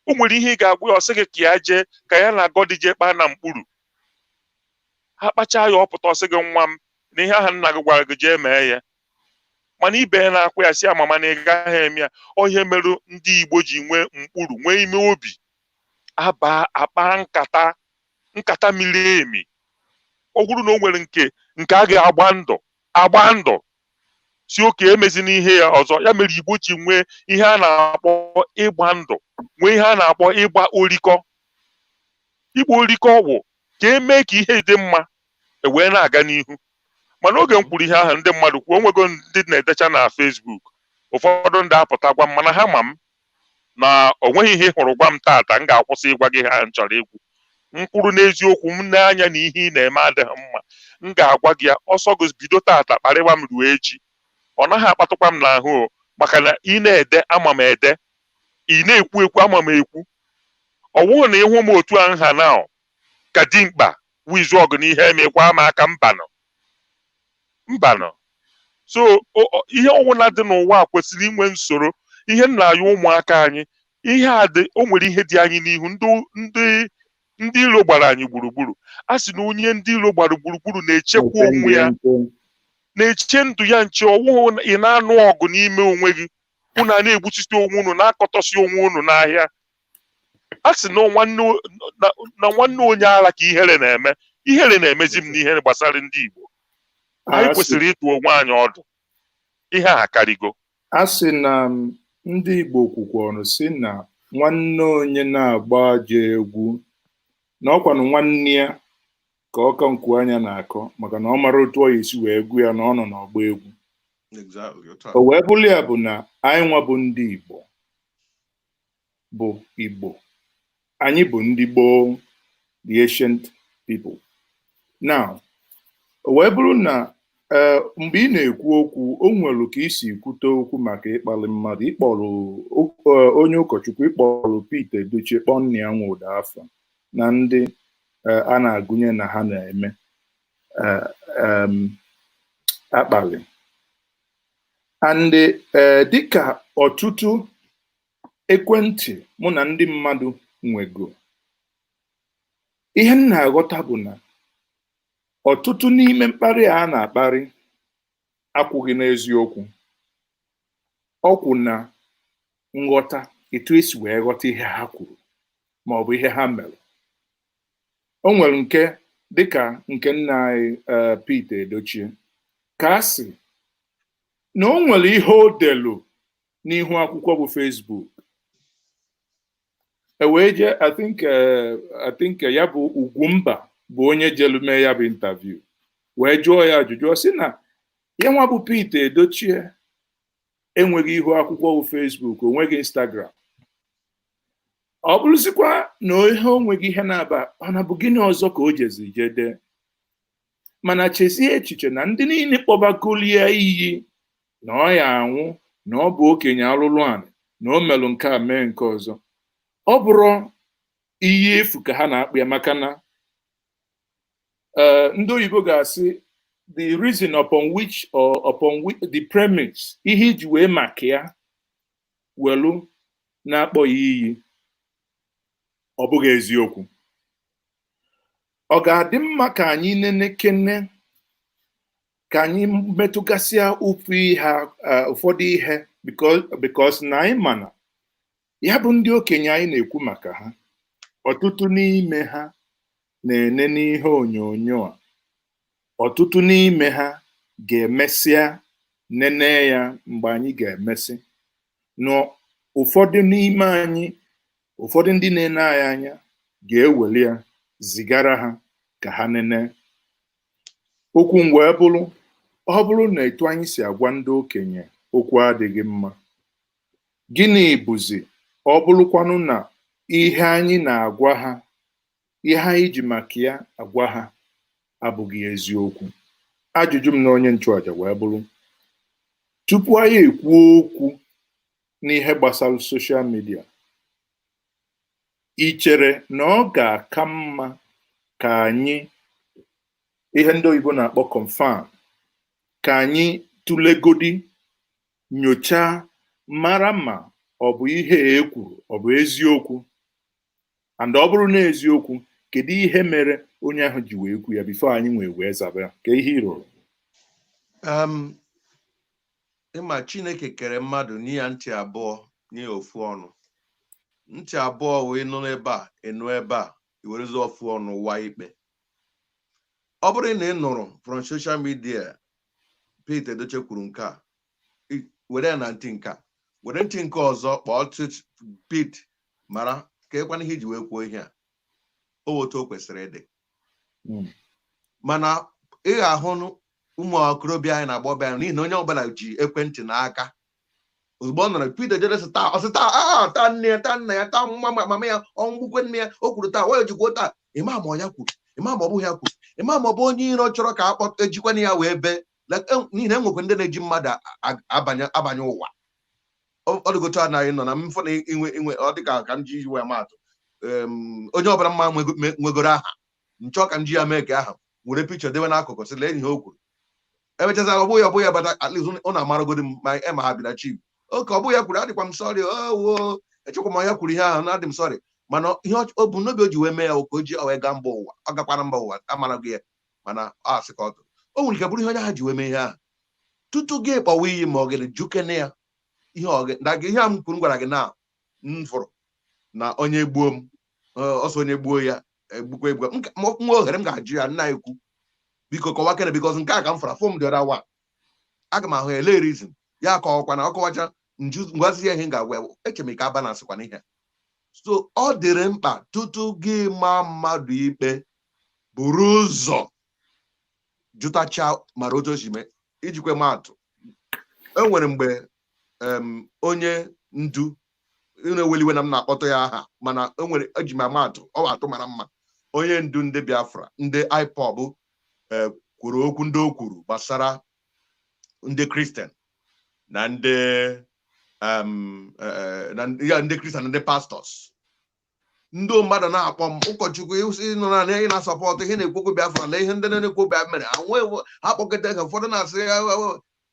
o nwere ihe ị ga-agwa ya ọsị gị ka ya jee ka ya na agọdị jee kpaa na mkpụrụ ha kpachaa ya ọpụta ọsị gị nwa m na ihe aha nna gị gwara gị jee mee ya mana ibe ya na-akwa ya si amama na ị gaghị eme ya ọ ihe merụ ndị Igbo ji nwee mkpụrụ nwee ime obi akpa nkata miri emi ọ bụrụ na o nwere nke a ga-agba ndụ si oke emezi n'ihe ya ọzọ ya mere Igbo ji nwee ihe a na-akpọ ịgba ndụ nwee ihe a na-akpọ ịgba orikọ ịgba orikọ ọgwụ ka emee ka ihe dị mma wee na-aga n'ihu mana oge m kwuru ihe ahụ ndị mmadụ kwuo onwego ndị na-edecha na Facebook ụfọdụ ndị apụta gwa m mana ha ma m na o nweghị ihe hụrụ gwa m tata m ga-akwụsị ịgwa gị ha m chọrọ ikwu mkpụrụ n'eziokwu m n'anya na ihe ị na-eme adịghị mma m ga-agwa gị ya ọsọ gị bido tata kparịwa m ruo echi ọ naghị akpatụkwa m n'ahụ maka na ị na-ede ama m ede ị na-ekwu ama m ekwu ọ wụrụ na ịhụ m otu a nha na ka dimkpa wizu ọgụ n'ihe emekwa ma aka mbanọ so ihe ọwụla dị n'ụwa kwesịrị inwe nsoro. Ihe nna ya ụmụaka anyị ihe a dị o nwere ihe dị anyị n'ihu ndị ilo gbara anyị gburugburu. A sị na onye ndị ilo gbara gburugburu na-echekwa onwe ya na-eche ndụ ya nche. Ọwụghụ ị na-anụ ọgụ n'ime onwe gị unu a na-egbusisi onwe unu na-akọtọsi onwe unu n'ahịa. A sị na nwanne onye ara ka ihere na-eme. Ihere na-emezi m n'ihe gbasara ndị Igbo. Anyị kwesịrị ịtụ onwe anyị ọdụ. Ihe a karịgo. A sị na ndị Igbo kwukwọrọ sị na nwanne onye na-agba aja egwu na ọkwanụ nwanne ya ka ọka nku anya na-akọ maka na ọ mara otu ọ esi wee egwu ya na ọ nọ n'ọgba egwu. O wee bụrụ ya bụ na anyị nwa bụ ndị Igbo anyị bụ ndị gboo, the ancient people. Now o wee bụrụ na mgbe ị na-ekwu okwu o nwere ka isi kwute okwu maka ịkpali mmadụ, ịkpọrọ onye ụkọchukwu, ịkpọrọ Pete Edochie, kpọọ nna ya nwe ụda afọ na ndị a na-agụnye na ha na-eme akpali. And dịka ọtụtụ ekwentị mụ na ndị mmadụ nwego, ihe m na-aghọta bụ na ọtụtụ n'ime mkparị a na-akparị akwụghị n'eziokwu. Ọkwụ na nghọta etu esi wee ghọta ihe ha kwuru ma ọ bụ ihe ha mere. O nwere nke dịka nke nna anyị Pete Edochie ka a sị na o nwere ihe o delu n'ihu akwụkwọ bụ Facebook. Wee jee I think ya bụ Ugwumba bụ onye jelu mee ya bụ interview wee jụọ ya ajụjụ sị na ya nwa bụ Pete Edochie enweghị ihu akwụkwọ bụ Facebook, onweghị Instagram. Ọ bụrụzikwa na ihe onweghị ihe na-aba ọ na bụ gịnị ọzọ ka o jezi jede. Mana chezie echiche na ndị niile kpọbakolie iyi na ọ ya anwụ na ọ bụ okenye alụlụ anị na o melụ nke a mee nke ọzọ. Ọ bụrụ iyi efu ka ha na-akpụ ya maka na ndị oyibo ga-asị the reason upon which the premise ihe iji wee maka ya welu na-akpọ ya iyi ọ bụghị eziokwu. Ọ ga-adị mma ka anyị nenekene ka anyị metụgasịa ụfọdụ ihe because na anyị mana ya bụ ndị okenye anyị na-ekwu maka ha, ọtụtụ n'ime ha na-ene n'ihe onyonyo a, ọtụtụ n'ime ha ga-emesịa nene ya mgbe anyị ga-emesị. Na ụfọdụ n'ime anyị, ụfọdụ ndị na-ene anyị anya ga-eweli ya zigara ha ka ha nene. Okwu wee bụrụ ọ bụrụ na etu anyị si agwa ndị okenye okwu adịghị mma, gịnị bụzi ọ bụrụkwanụ na ihe anyị na-agwa ha, ihe anyị ji maka ya agwa ha abụghị eziokwu? Ajụjụ m na onye nchụaja wee bụrụ tupu anyị ekwu okwu n'ihe gbasara soshal midia, ị chere na ọ ga-aka mma ka anyị ihe ndị oyibo na-akpọ confirm, ka anyị tụlegodi nyochaa mara ma ọ bụ ihe e kwuru ọ bụ eziokwu, and ọ bụrụ na eziokwu kedu ihe mere onye ahụ ji wee kwu ya before anyị wee zaba ka ihe ịrụrụ? Ịma Chineke kere mmadụ n'iya ntị abụọ nye ofu ọnụ. Ntị abụọ wee nọ n'ebe a enu ebe a iwerezi ofu ọnụ wa ikpe. Ọ bụrụ na ị nụrụ from social media Pete Edochie kwuru nke a, were ya na ntị nke a, were ntị nke ọzọ kpọọ Pete mara ka ekwana ihe iji wee kwuo ihe a, o otu o kwesịrị ịdị. Mana ị ga-ahụ ụmụ okorobịa anyị na-agbọbịa anyị n'ihi na onye ọbụla ji ekwentị n'aka. Ozugbo ọ nọrọ Pete Edochie taa nne ya, taa nna ya, taa mama ya, ọnwụgbukwe nne ya, o kwuru taa, o ejikwa taa, ịma ma ọ ya kwuru, ịma ma ọ bụghị ya kwuru, ịma ma ọ bụ onye iro chọrọ ka akpọta ejikwana ya wee bee, n'ihi na enwekwa ndị na-eji mmadụ abanye ụwa. Ọ dịgotu a na anyị nọ na mfọ na inwe ọ dịka ka m ji wee maatụ onye ọbụla mma nwegoro aha nchọ ka m ji ya mee ka ahụ were picture debe n'akụkụ sị lee ihe o kwuru emechaza ọ bụghị ya bata at least ọ na-amaragodi m ma ema ha bi na chief oke ọ bụghị ya kwuru adịkwa m sorry echekwa m ya kwuru ihe ahụ na adị m sorry mana ihe ọ bụ n'obi o ji wee mee ya ka o ji wee gaa mba ụwa ọ gakwana mba ụwa amaraghị ya mana asị ka ọ tụrụ o nwere ike bụrụ ihe onye ha ji wee mee ihe ahụ tutu gị kpọwa iyi ma ọ gịrị jukene ya ihe a m kwuru gwara gị na m fụrụ na onye gbuo m ọsọ onye gbuo ya egbukwa nwa ohere m ga-ajụ ya nna ekwu biko kọwa kene bikọz nke a ka m fara fom dị ọra wa aga m ahụ ele reason ya kọwakwa na ọkọwacha ngwazi ya ihe ga-agwa eche m ka aba na asịkwa n'ihe so ọ dịrị mkpa tutu gị ma mmadụ ikpe buru ụzọ jụtacha mara otu o si mee ijikwe maatụ enwere mgbe onye ndu na-eweliwe na m na-akpọtụ ya aha mana enwere eji m maatụ ọ atụ mara mma onye ndu ndị Biafra ndị IPOB kwuru okwu ndị o kwuru gbasara ndị Kristian na ndị Kristian na ndị pastọs ndị mmadụ na-akpọ m ụkọchukwu nọ na ị na-asọpọtụ ihe na-ekwokwu Biafra na ihe ndị na-ekwu Biafra mere ha kpọkọta ka ụfọdụ na-asị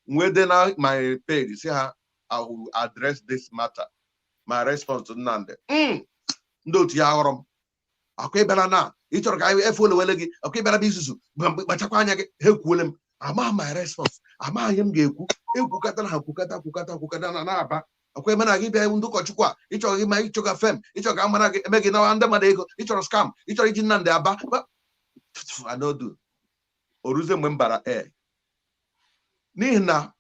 nwee dị na my page si ha I will address this matter my response to Nnamdi ndị otu ya ghọrọ m akwa ịbịara na ị chọrọ ka efe olewele gị akwa ịbịara bụ isusu kpachakwa anya gị ha ekwuole m ama my response amaghị m ga-ekwu ekwukata ha kwukata na-aba akwa ebe na gị bịa ndị ụkọchukwu a ịchọrọ gị ma ịchọga fem ịchọrọ ka amara gị eme gị nawa ndị mmadụ ego ịchọrọ skam ịchọrọ iji Nnamdi aba anodu oruzie mgbe m bara n'ihi na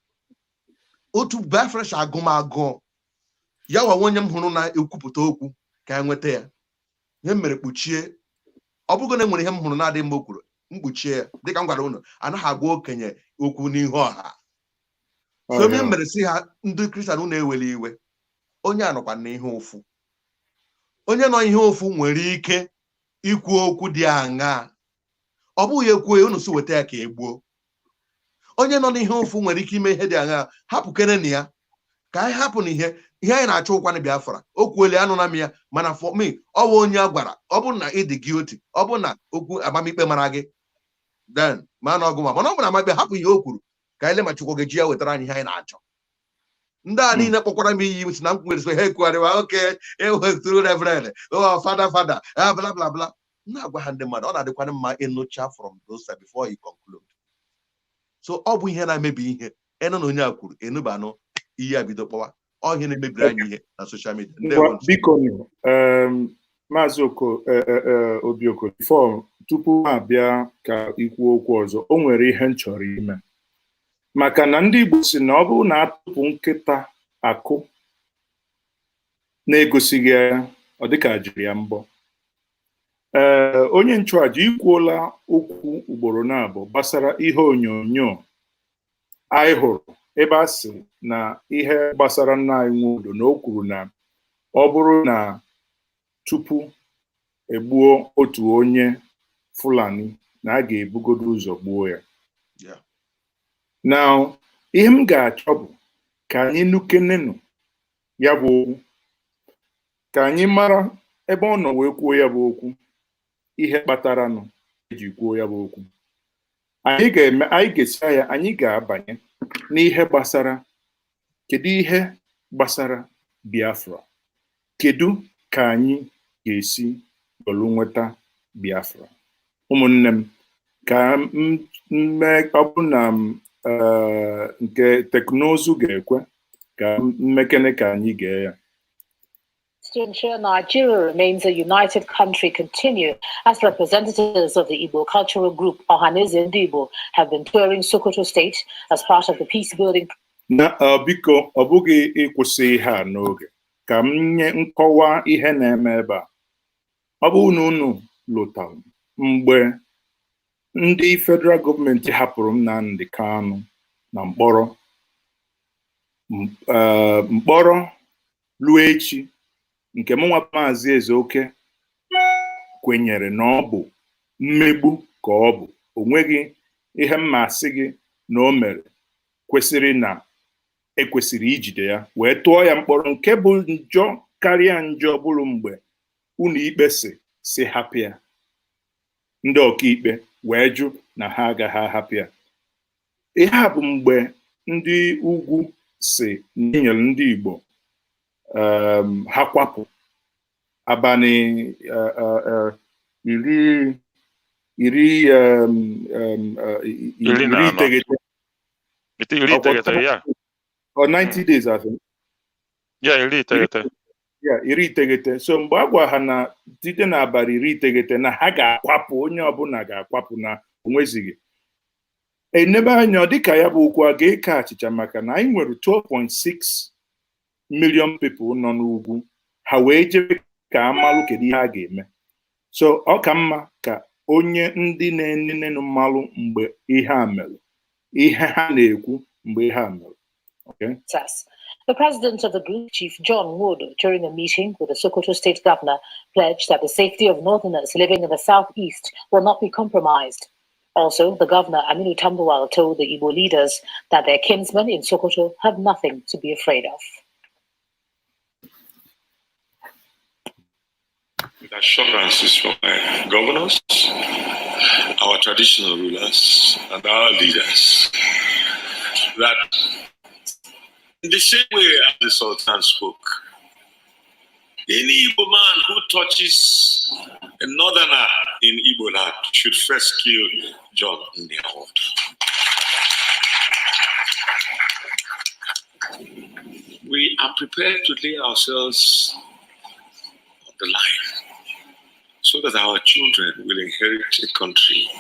otu bafresh agụmagụ ya nwa onye m hụrụ na-ekwupụta okwu ka ya nweta ya ihe m mere kpuchie ọ bụgo na enwere ihe m hụrụ na-adị mma o kwuru mkpuchie ya dịka m gwara unu anaghị agwa okenye okwu n'ihu ọha so onye mere si ha ndị Kristian na-eweli iwe onye anọkwa na ihe ụfụ onye nọ ihe ụfụ nwere ike ikwu okwu dị aṅaa ọ bụghị ekwuo ya unu si weta ya ka egbuo onye nọ n'ihe ụfụ nwere ike ime ihe dị aṅaa hapụkere na ya ka anyị hapụ na ihe anyị na-achọ ụkwanụ Biafra o kwuole anụ na m ya mana for me ọ bụ onye a gwara ọ bụ na ịdị guilty ọ bụ na okwu amamikpe mara gị then ma na ọgụma mana ọ bụ na amamikpe hapụ ihe o kwuru ka anyị lemachukwu gị ji ya wetara anyị ihe anyị na-achọ ndị a niile kpọkwara m iyi si na m kwere ha ekwugharịwa oke ewetụrụ reverend fada bla bla bla na-agwa ha ndị mmadụ ọ na-adịkwana mma ịnụcha from those side before you conclude so ọ bụ ihe na-emebi ihe ịnụ na onye a kwuru enubanụ ihe a bido kpọwa ọ ihe na-emebiri anyị ihe na soshal midia biko maazị Obioko before tupu ha abịa ka ikwu okwu ọzọ o nwere ihe m chọrọ ime maka na ndị Igbo si na ọ bụrụ na atụpụ nkịta akụ na-egosighị ya ọ dịka jiri ya mbọ onye nchụaja ikwuola okwu ugboro na-abụ gbasara ihe onyonyo anyị hụrụ ebe a sị na ihe gbasara nna anyị Nwodo na o kwuru na ọ bụrụ na tupu egbuo otu onye Fulani na a ga-ebugodo ụzọ gbuo ya na ihe m ga-achọ bụ ka anyị nukenenu ya bụ okwu ka anyị mara ebe ọ nọ wee kwuo ya bụ okwu ihe kpatara nụ eji kwuo ya bụ okwu anyị ga-esi ya anyị ga-abanye n'ihe gbasara kedu ihe gbasara Biafra kedu ka anyị ga-esi olu nweta Biafra ụmụnne m ka ọ bụ na nke teknụzụ ga-ekwe ka mmekene ka anyị gee ya. To ensure Nigeria remains a united country continue as representatives of the Igbo cultural group Ohaneze Ndị Igbo have been touring Sokoto State as part of the peace building. Biko ọ bụghị ịkwụsị ihe a n'oge ka m nye nkọwa ihe na-eme ebe a. Ọ bụrụ na unu lụtara mgbe ndị federal gọọmenti hapụrụ Nnamdi Kanu na mkpọrọ ruo echi nke mụnwa Maazị Ezeoke kwenyere na ọ bụ mmegbu ka ọ bụ o nweghị ihe mmasị gị na o mere kwesịrị na ekwesịrị ijide ya wee tụọ ya mkpọrọ nke bụ njọ karịa njọ bụrụ mgbe unu ikpe si hapụ ya ndị ọkaikpe wee jụ na ha agaghị ahapụ ya. Ihe a bụ mgbe ndị ugwu si nyere ndị Igbo ha kwapụ abalị iri iteghete ya. Or 90 days, I think. Yeah, iri iteghete. Yeah, iri iteghete. So mgbe a gwa ha na site n'abalị iri iteghete na ha ga-akwapụ, onye ọbụla ga-akwapụ na onwezighị. Enebe anya dịka ya bụ okwu a ga-eke achịcha maka na anyị nwere 12.6 million people nọ n'ugwu. Ha wee jebe ka amalụ kedu ihe a ga-eme. So ọ ka mma ka onye ndị na-enene mmalụ mgbe ihe a mere, ihe ha na-ekwu mgbe ihe a mere. Okay. The president of the group, Chief John Nwodo, during a meeting with the Sokoto state governor, pledged that the safety of northerners living in the southeast will not be compromised. Also, the governor, Aminu Tambuwal, told the Igbo leaders that their kinsmen in Sokoto have nothing to be afraid of. With assurances from my governors, our traditional rulers, and our leaders, that in the same way as the Sultan spoke, any Igbo man who touches a northerner in Igbo land should first kill John in their heart. We are prepared to lay ourselves on the line so that our children will inherit a country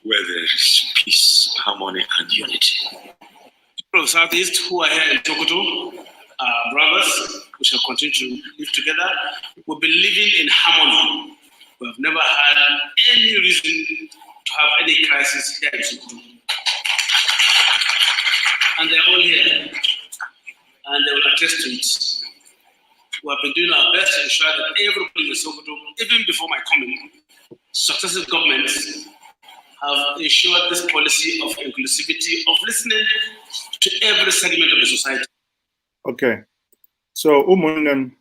where there is peace, harmony, and unity. People of the Southeast who are here in Sokoto, brothers, we shall continue to live together. We'll be living in harmony. We have never had any reason to have any crisis here in Sokoto. And they're all here, and they will attest to it. We have been doing our best to ensure that everybody in Sokoto, even before my coming, successive governments have ensured this policy of inclusivity, of listening to every segment of the society. Okay. So, ụmụnne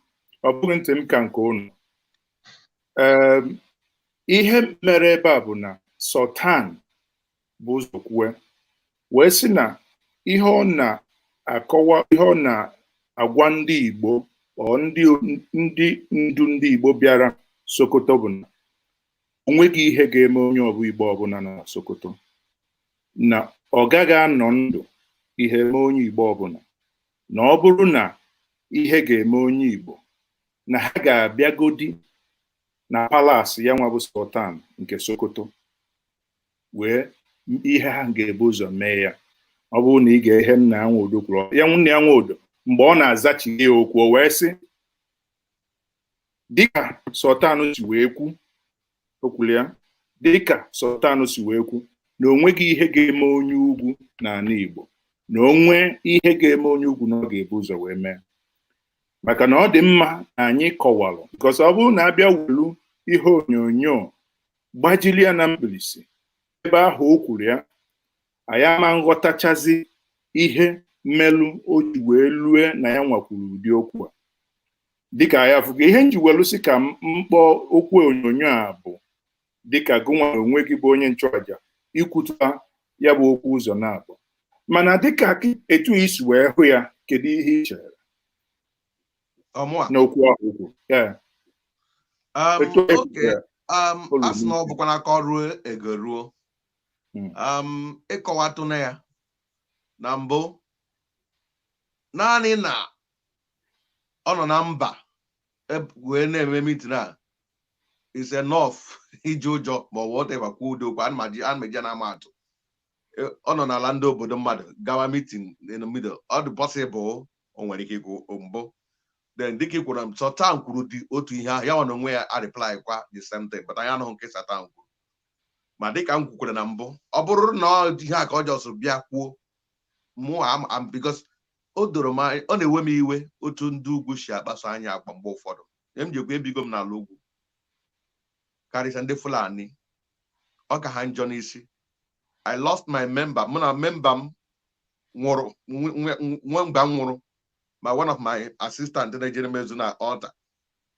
ọ bụghị ntị m ka nke unu. Ihe mere ebe a bụ na Sultan bụ ụzọ kwue wee sị na ihe ọ na-akọwa, ihe ọ na-agwa ndị Igbo ọ ndị ndu ndị Igbo bịara Sokoto bụ na onweghị ihe ga-eme onye ọbụ Igbo ọbụla na Sokoto, na ọ gaghị anọ ndụ ihe eme onye Igbo ọbụla, na ọ bụrụ na ihe ga-eme onye Igbo na ha ga-abịagodi na palasị ya nwa bụ Sultan nke Sokoto wee ihe ha ga-ebu ụzọ mee ya. Ọ bụrụ na ị ga-ehe nna ya Nwodo kwuru ya, nwanne ya Nwodo mgbe ọ na-azachi ya okwu o wee sị dịka Sultan si wee kwu okwulu ya, dịka Sultan si wee kwu na onweghị ihe ga-eme onye ugwu n'ala Igbo, na onwe ihe ga-eme onye ugwu na ọ ga-ebu ụzọ wee mee. Maka na ọ dị mma na anyị kọwalụ, because ọ bụrụ na abịa welu ihe onyonyo gbajili ya na mbilisi ebe ahụ o kwuru ya, anyị ama nghọtachazi ihe mmelụ o ji wee lue na ya nwakwuru ụdị okwu a. Dịka ya fụga ihe nji welu si ka mkpọ okwu onyonyo a bụ dịka gụnwa onwe gị bụ onye nchụaja ikwuta ya bụ okwu ụzọ na-abụ, mana dịka etu isi wee hụ ya, kedu ihe ị chere n'okwu ahụ okwu? Asị na ọ bụkwa n'aka ruo ego ruo ịkọwatụ na ya na mbụ naanị na ọ nọ na mba wee na-eme mitin a is enough iji ụjọ ma ọ bụ whatever kwuo udo kwa anmeji na amatụ. Ọ nọ n'ala ndị obodo mmadụ gawa mitin in the middle, ọ dị possible o nwere ike ikwu mbụ. Then dịka ikwuru m Sultan kwuru dị otu ihe ahụ, ya nwa na onwe ya reply kwa the same thing, but anyị anụghị nke Sultan kwuru. Ma dịka m kwukwere na mbụ, ọ bụrụ na ihe a ka ọ jọsụ bịa kwuo mụ because o doro m, ọ na-ewe m iwe otu ndị ugwu si akpaso anya agba mgbe ụfọdụ. M ji ekwu ebigo m n'ala ugwu karịsịa ndị Fulani, ọ ka ha njọ n'isi. I lost my member, mụ na member m nwụrụ nwe mgbe m nwụrụ, ma one of my assistant na-ejere mezu na altar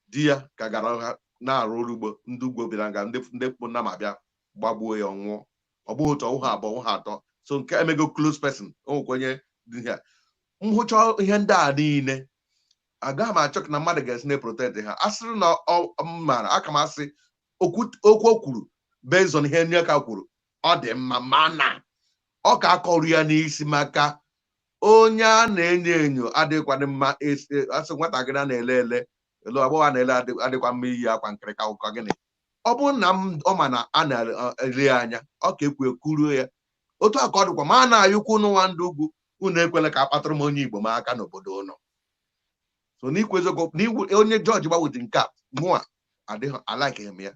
di ya ka gara na-arụ ọrụ ugbo ndị ugbo bịara nga ndị kpụ nna ma bịa gbagbuo ya ọnwụọ ọ bụghị otu ọnwụ ha abụọ ọnwụ ha atọ so nke emego close person onwekwenye dị ha nhụcha ihe ndị a niile agaghị m achọ na mmadụ ga-esi na-protect ha a sịrị na mara aka m asị okwu o kwuru based on ihe nye ka kwuru ọ dị mma mana ọ ka akọrọ ya n'isi maka onye a na-enyo enyo adịkwadị mma asị nwatakịrị a na-ele ele elu agbọghọ a na-ele adịkwa mma iyi akwa nkịrịka ụkọ gịnị ọ bụrụ na ọ ma na a na-ele ya anya ọ ka ekwu ekwuruo ya otu aka ọ dịkwa ma a na-ayụkwa ụnụ nwa ndị ugwu unu ekwela ka akpatụrụ m onye Igbo m aka n'obodo ụnọ so n'ikweziokwu onye jọji gbawụdị nke a mụa adịghị alaikeghị m ya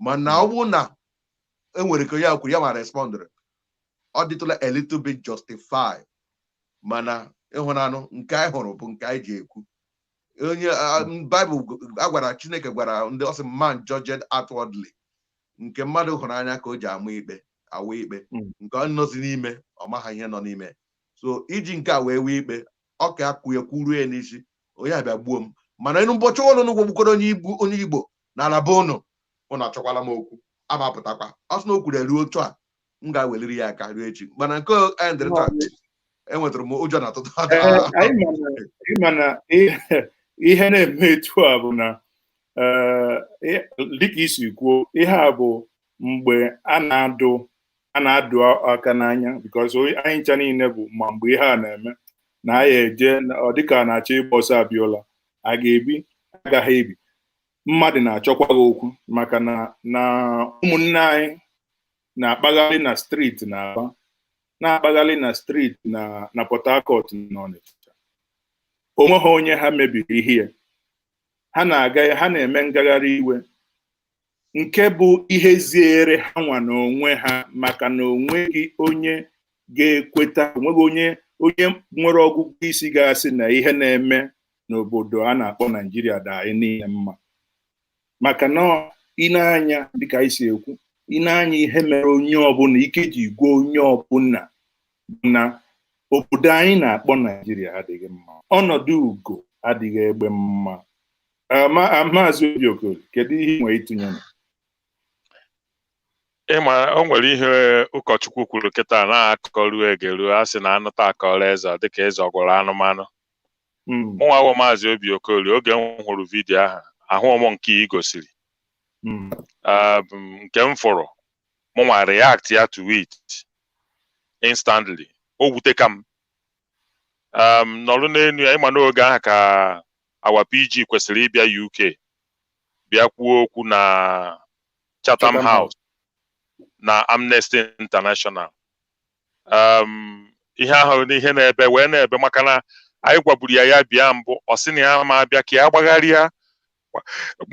mana ọ bụrụ na enwere ka ya kwuru ya ma respondịrị ọ dịtụla a little bit justified mana ịhụnanụ nke anyị hụrụ bụ nke anyị ji ekwu onye Bible agwara Chineke gwara ndị ọsị man judged outwardly nke mmadụ hụrụ anya ka o ji ama ikpe awa ikpe nke ọ nọzi n'ime ọ maha ihe nọ n'ime so iji nke a wee wee ikpe ọ ka akwụ ya kwuru ya n'isi onye abịa gbuo m mana ịnụ mbọchị ụlọ n'ụgwọ gbukwara onye Igbo na ala be ụnụ achọkwala m okwu amapụtakwa ọ sị na o kwuru elu otu a m ga-eweliri ya aka ruo echi mana nke enwetara m ụjọ na atụtụ mana ihe na-eme etu a bụ na dịka isi kwuo ihe a bụ mgbe a na-adụ aka n'anya because anyị ncha niile bụ ma mgbe ihe a na-eme na anyị eje ọ dịka a na-achọ ịgba ọsọ abịọla a ga-ebi agaghị ebi mmadụ na-achọkwa gị okwu maka na ụmụnne anyị na-akpagharị na streeti na Aba na-akpagharị na streeti na Port Harcourt na Ọnịcha onwe ha onye ha mebiri ihe ya ha na-aga ha na-eme ngagharị iwe nke bụ ihe ziere ha nwa n'onwe ha maka na onweghị onye ga-ekweta onweghị onye nwere ọgụgụ isi ga-asị na ihe na-eme n'obodo a na-akpọ Naijiria da anyị niile mma maka na ịna-anya dịka anyị si ekwu ịna-anya ihe mere onye ọbụla ike ji gwa onye ọbụla na obodo anyị na-akpọ Naijiria adịghị mma ọnọdụ ugo adịghị egbe mma Maazị Obiokoli kedu ihe nwere itinye na ịma o nwere ihe ụkọchukwu kwuru kịta na-akọrụ egeru a sị na anụta akọrọ eze dịka eze ọgwụrụ anụmanụ mụnwa bụ Maazị Obiokoli oge m hụrụ vidiyo ahụ m nke ị gosiri nke m fụrụ mụnwa react ya to it instantly o wute ka m nọrụ n'elu ya ịma n'oge ahụ ka awa PG kwesịrị ịbịa UK bịa kwuo okwu na Chatham House na Amnesty International ihe ahụ n'ihe na-ebe wee na-ebe maka na anyị gwaburu ya bịa mbụ ọ sị na ya ma abịa ka ya gbagharịa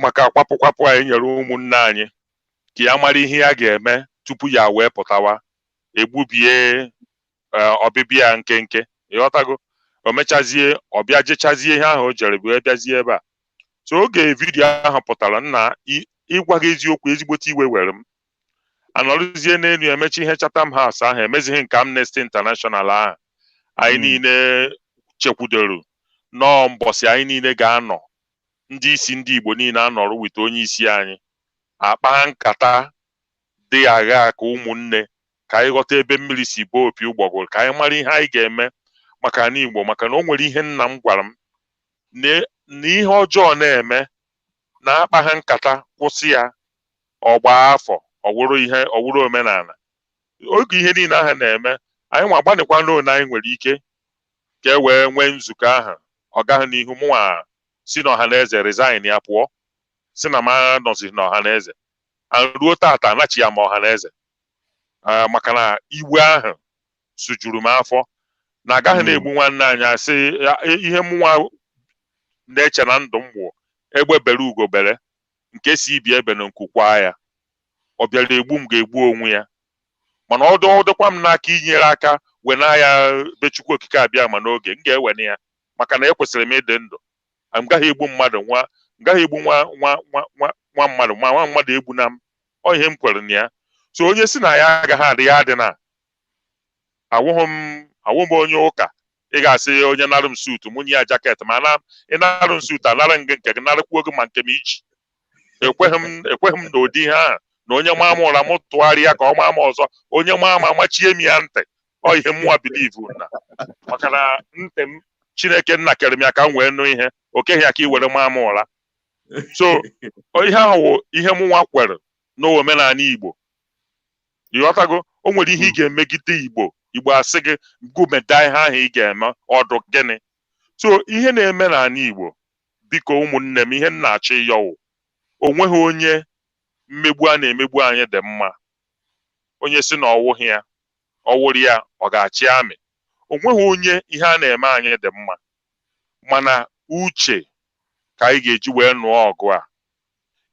maka akwapụ anyị nyere ụmụnne anyị ka ya mara ihe ya ga-eme tupu ya wee pụtawa egbubie ọbịbịa nkenke ịghọtago o mechazie ọbịa jechazie ihe ahụ o jere wee bịazie ebe a so oge vidiyo ahụ pụtara nna ịgwa gị eziokwu ezigbote iwe were m anọrụzie n'elu emechi ihe Chatham House ahụ emezighị nke Amnesty International ahụ anyị niile chekwudoro nọọ mbọsị anyị niile ga-anọ ndị isi ndị Igbo niile anọrọ wite onye isi anyị akpa nkata dị agha ka ụmụnne ka anyị ghọta ebe mmiri si boo opi ụgbọgụrụ ka anyị mara ihe anyị ga-eme maka na Igbo maka na o nwere ihe nna m gwara m na ihe ọjọọ na-eme na-akpa ha nkata kwụsị ya ọgba afọ ọwụrụ omenala oge ihe niile ahụ na-eme anyị nwa agbanịkwa n'one anyị nwere ike ka e wee nwee nzukọ ahụ ọ gaghị n'ihu mụnwa si n'ọhaneze resign ya pụọ si na ma nọzi n'ọhaneze ruo tata anachi ya ma ọhaneze maka na iwe ahụ sujuru m afọ na agaghị na-egbu nwanne anyị asị ihe mụnwa na-eche na ndụ mgbu egbe bere ugo bere nke si ibi ebe na nkwukwa ya ọ bịara egbu m ga-egbu onwe ya mana ọ dịkwa m n'aka inyere aka wena ya be Chukwu okike abịa ma n'oge m ga-ewene ya maka na ekwesịrị m ịdị ndụ m gaghị egbu mmadụ m gaghị egbu nwa mmadụ ma nwa mmadụ egbu na m ọ ihe m kwere na ya so onye si na ya agaghị adị ya adị na awụghị m onye ụka ị ga-asị onye narụ m suutu mụnye ya jaket ma ị narụ m suutu anara nke gị narakwuo gị ma nke m iji ekweghị m n'ụdị ihe ahụ na onye maa m ụra m tụgharịa ka ọ maa m ọzọ onye maa ma machie m ya ntị ọ ihe mụnwa bilivu na maka na ntị m Chineke nna kere m ya ka m wee nụ ihe o keghị ya ka i were maa m ụra so ihe ahụ wụ ihe mụnwa kwere n'omenala Igbo ịghọtago o nwere ihe ị ga-emegide Igbo asị gị gụmeda ihe ahụ ị ga-eme ọdụ gịnị so ihe na-eme n'ala Igbo biko ụmụnne m ihe m na-achọ ịyọwụ o nweghị onye mmegbu a na-emegbu anyị dị mma onye si na ọwụghị ya ọwụrụ ya ọ ga-achị amị o nweghị onye ihe a na-eme anyị dị mma mana uche ka anyị ga-eji wee nụọ ọgụ a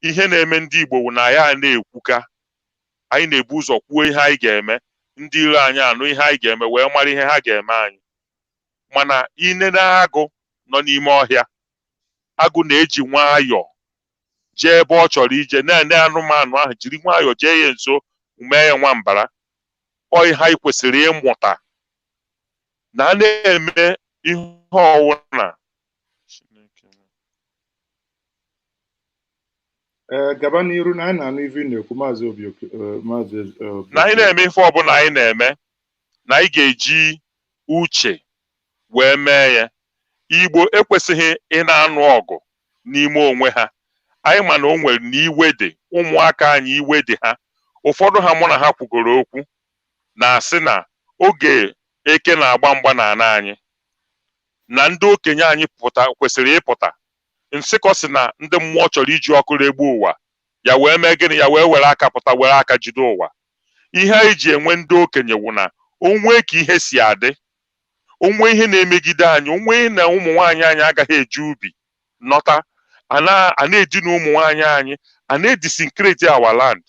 ihe na-eme ndị Igbo wụ na ya na-ekwuka anyị na-ebu ụzọ kwuo ihe anyị ga-eme ndị iro anyị anụ ihe anyị ga-eme wee mara ihe ha ga-eme anyị mana inene agụ nọ n'ime ọhịa agụ na-eji nwayọọ jee ebe ọ chọrọ ije na-ene anụmanụ ahụ jiri nwayọọ jee ya nso mee ya nwambara ọ ihe anyị kwesịrị ịmụta na a na-eme ihe ọwụna gaba n'iru na anyị na-anụ ife na-ekwu Maazị Obi na anyị na-eme ife ọbụla anyị na-eme na anyị ga-eji uche wee mee ya Igbo ekwesịghị ị na-anụ ọgụ n'ime onwe ha anyị ma na o nwere na iwe dị ụmụaka anyị iwe dị ha ụfọdụ ha mụ na ha kwugoro okwu na-asị na oge eke na-agba mgba n'ala anyị na ndị okenye anyị kwesịrị ịpụta nsịkọ si na ndị mmụọ chọrọ iji ọkụ regbu ụwa ya wee mee gịnị ya wee were aka pụta were aka jide ụwa ihe anyị ji enwe ndị okenye wụ na onwe ka ihe si adị onwe ihe na-emegide anyị onwe ihe na ụmụ nwaanyị anyị agaghị eji ubi nọta a na-edina ụmụ nwaanyị anyị a na-edisinkreti our land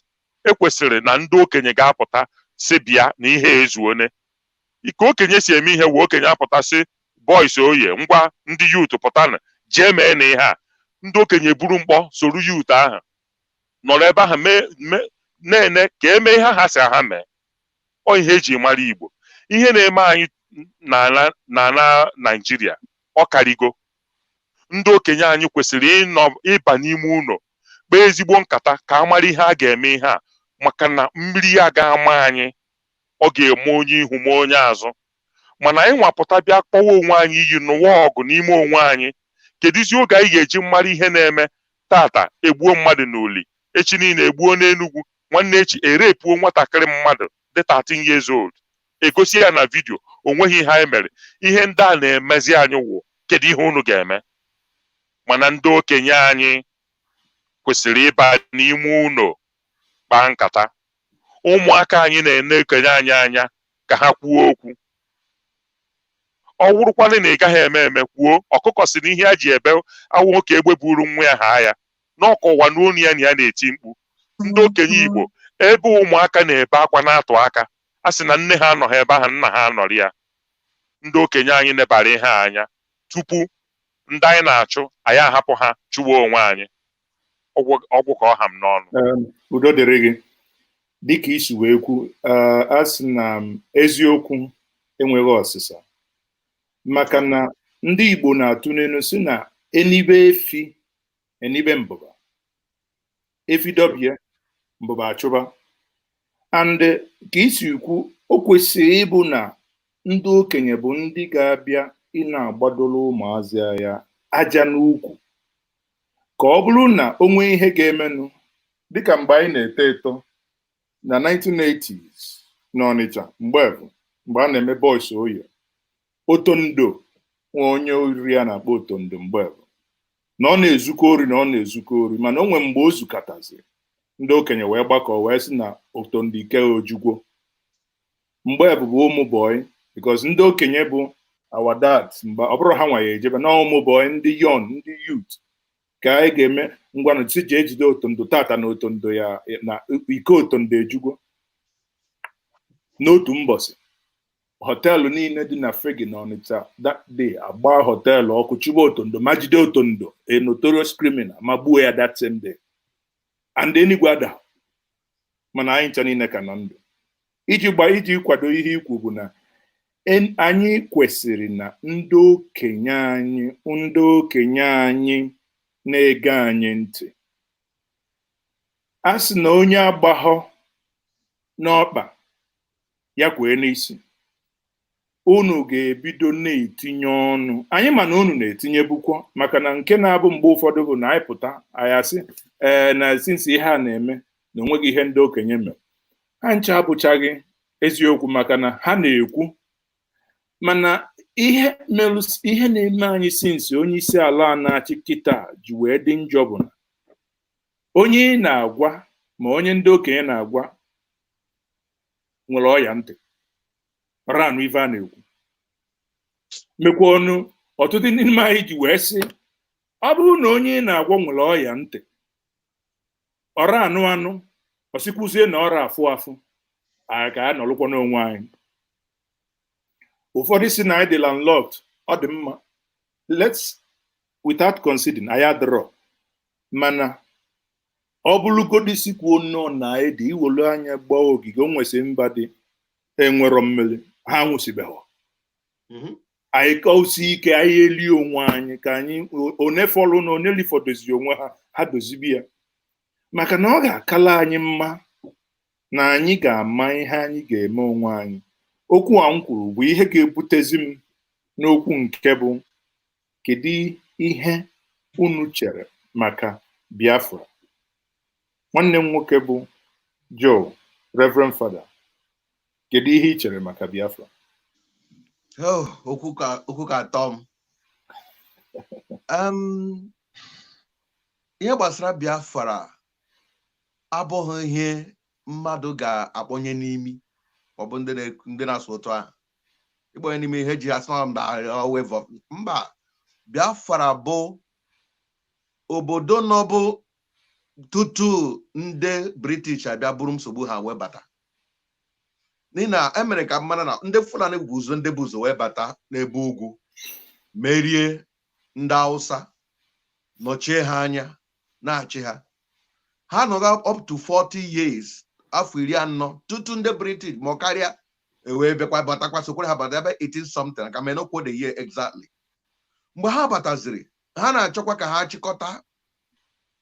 ekwesịrị na ndị okenye ga-apụta si bịa na ihe ezuone ike okenye si eme ihe wee okenye apụta si boys oye ngwa ndị yut pụtana jee mee na ihe a ndị okenye buru mkpọ soro yut ahụ nọrọ ebe ahụ na-ene ka eme ihe ha si ha mee ọ ihe eji mara Igbo ihe na-eme anyị na Naịjirịa ọ karigo ndị okenye anyị kwesịrị ịba n'ime ụlọ kpee ezigbo nkata ka a mara ihe a ga-eme ihe a maka na mmiri ya ga-ama anyị ọ ga-eme onye ihu ma onye azụ mana anyị nwapụta bịa kpọwa onwe anyị iyi n'ụwa ọgụ n'ime onwe anyị kedụzi oge anyị ga-eji mara ihe na-eme tata egbuo mmadụ n'oli echi niile egbuo n'Enugu nwanne echi erepuo nwatakịrị mmadụ dị 13 years old egosi ya na vidio o nweghị ihe anyị mere ihe ndị a na-emezi anyị wụ kedu ihe unu ga-eme mana ndị okenye anyị kwesịrị ịba n'ime ụlọ kpaa nkata ụmụaka anyị na-ene okenye anyị anya ka ha kwuo okwu ọ wụrụkwana na ị gaghị eme kwuo ọkụkọ si na ihe a ji ebe awụ nwoke egbe buru nwa ya ha ya n'ọkọwa n'onu ya na ya na-eti mkpu ndị okenye Igbo ebe ụmụaka na-ebe akwa na-atụ aka a sị na nne ha anọghị ebe ahụ nna ha anọrị ya ndị okenye anyị nebara ihe anya tupu ndị anyị na-achụ anyị ahapụ ha chụwa onwe anyị ọgwụ ka ọha m n'ọnụ udo dịrị gị dịka isi wee kwu a sị na eziokwu enweghị ọsịsa maka na ndị Igbo na-atụ n'elu si na enibe efi enibe mbụba efi dọbie mbụba achụba and ka isi kwu o kwesịrị ịbụ na ndị okenye bụ ndị ga-abịa ị na-agbadoro ụmụazị ya aja n'ukwu ka ọ bụrụ na o nwee ihe ga-emenụ dịka mgbe anyị na-eto eto na 1980s n'Ọnịcha mgbe a na-eme Boys Oye Otondo nwe onye oriri a na-akpọ Otondo mgbe na ọ na-ezukọ ori mana o nwee mgbe o zukọtaziri ndị okenye wee gbakọ wee sị na Otondo ike ojugwo mgbe bụ ụmụ boy because ndị okenye bụ our dads mgbe ọ bụrụ ha nwa ya ejebe na ụmụ boy ndị young ndị youth ka anyị ga-eme ngwanụ si ji ejide Otondo tata na Otondo ya na ike Otondo ejugwo n'otu mbọsị họteelụ niile dị na Fegi na Ọnịcha that day agba họteelụ ọkụ chụba Otondo ma jide Otondo a notorious criminal ma gbuo ya that same day and enigwe ada mana anyị ncha niile ka na ndụ iji kwado ihe ikwu bụ na anyị kwesịrị na ndị okenye anyị na-ege anyị ntị a sị na onye agbahọ n'ọkpa ya kwee n'isi, unu ga-ebido na-etinye ọnụ. Anyị ma na unu na-etinye bukwa, maka na nke na-abụ mgbe ụfọdụ bụ na anyị pụta anyị asị na sinsi ihe a na-eme na onweghị ihe ndị okenye mere. Ha ncha abụchaghị eziokwu, maka na ha na-ekwu, mana ihe na-eme anyị sinsi onye isi ala na-achị kịta ji wee dị njọ bụ na onye ị na-agwa ma onye ndị okenye na-agwa nwere ọya ntị, ọra anụ ife a na-ekwu, mekwa ọnụ. Ọtụtụ ndị n'ime anyị ji wee sị, ọ bụrụ na onye ị na-agwa nwere ọya ntị, ọra anụ ọsikwuzie na ọra afụ anyị ka a nọrụkwa n'onwe anyị. Ụfọdụ si na anyị dị landlocked, ọ dị mma, let's without conceding anyị adịrọ, mana ọ bụrụgodị sikwuo nnọọ na anyị dị iwelu anya gbaa ogige o nwesị mba dị enwero mmiri, ha nwụsibeghị. Anyị kausi ike anyị elie onwe anyị ka anyị one fọlụ na onye lifodozi onwe ha dozibi ya, maka na ọ ga-akala anyị mma na anyị ga-ama ihe anyị ga-eme onwe anyị. Okwu a m kwuru bụ ihe ga-ebutezi m n'okwu nke bụ, kedu ihe unu chere maka Biafra? Nwanne m nwoke bụ Joe, Reverend Father, kedu ihe ị chere maka Biafra? Okwu ka atọ m. Ihe gbasara Biafra abụghị ihe mmadụ ga-akpọnye n'imi, ọ bụ ndị na-asụ ụtọ ahụ ịkpọnye n'ime ihe ji asị mba. Biafra bụ obodo nọbụ tutu ndị British abịa bụrụ nsogbu ha wee bata. N'ihi na emere ka mmadụ na ndị Fulani guzo ndị buzo wee bata n'ebe ugwu, merie ndị Hausa, nọchie ha anya, na-achị ha. Ha nọga up to 40 years, afọ 40 tutu ndị British ma ọ karịa ewee bịakwa batakwa sokwere ha bata ebe 18 something ka menokwo the year exactly. Mgbe ha bataziri, ha na-achọkwa ka ha chịkọta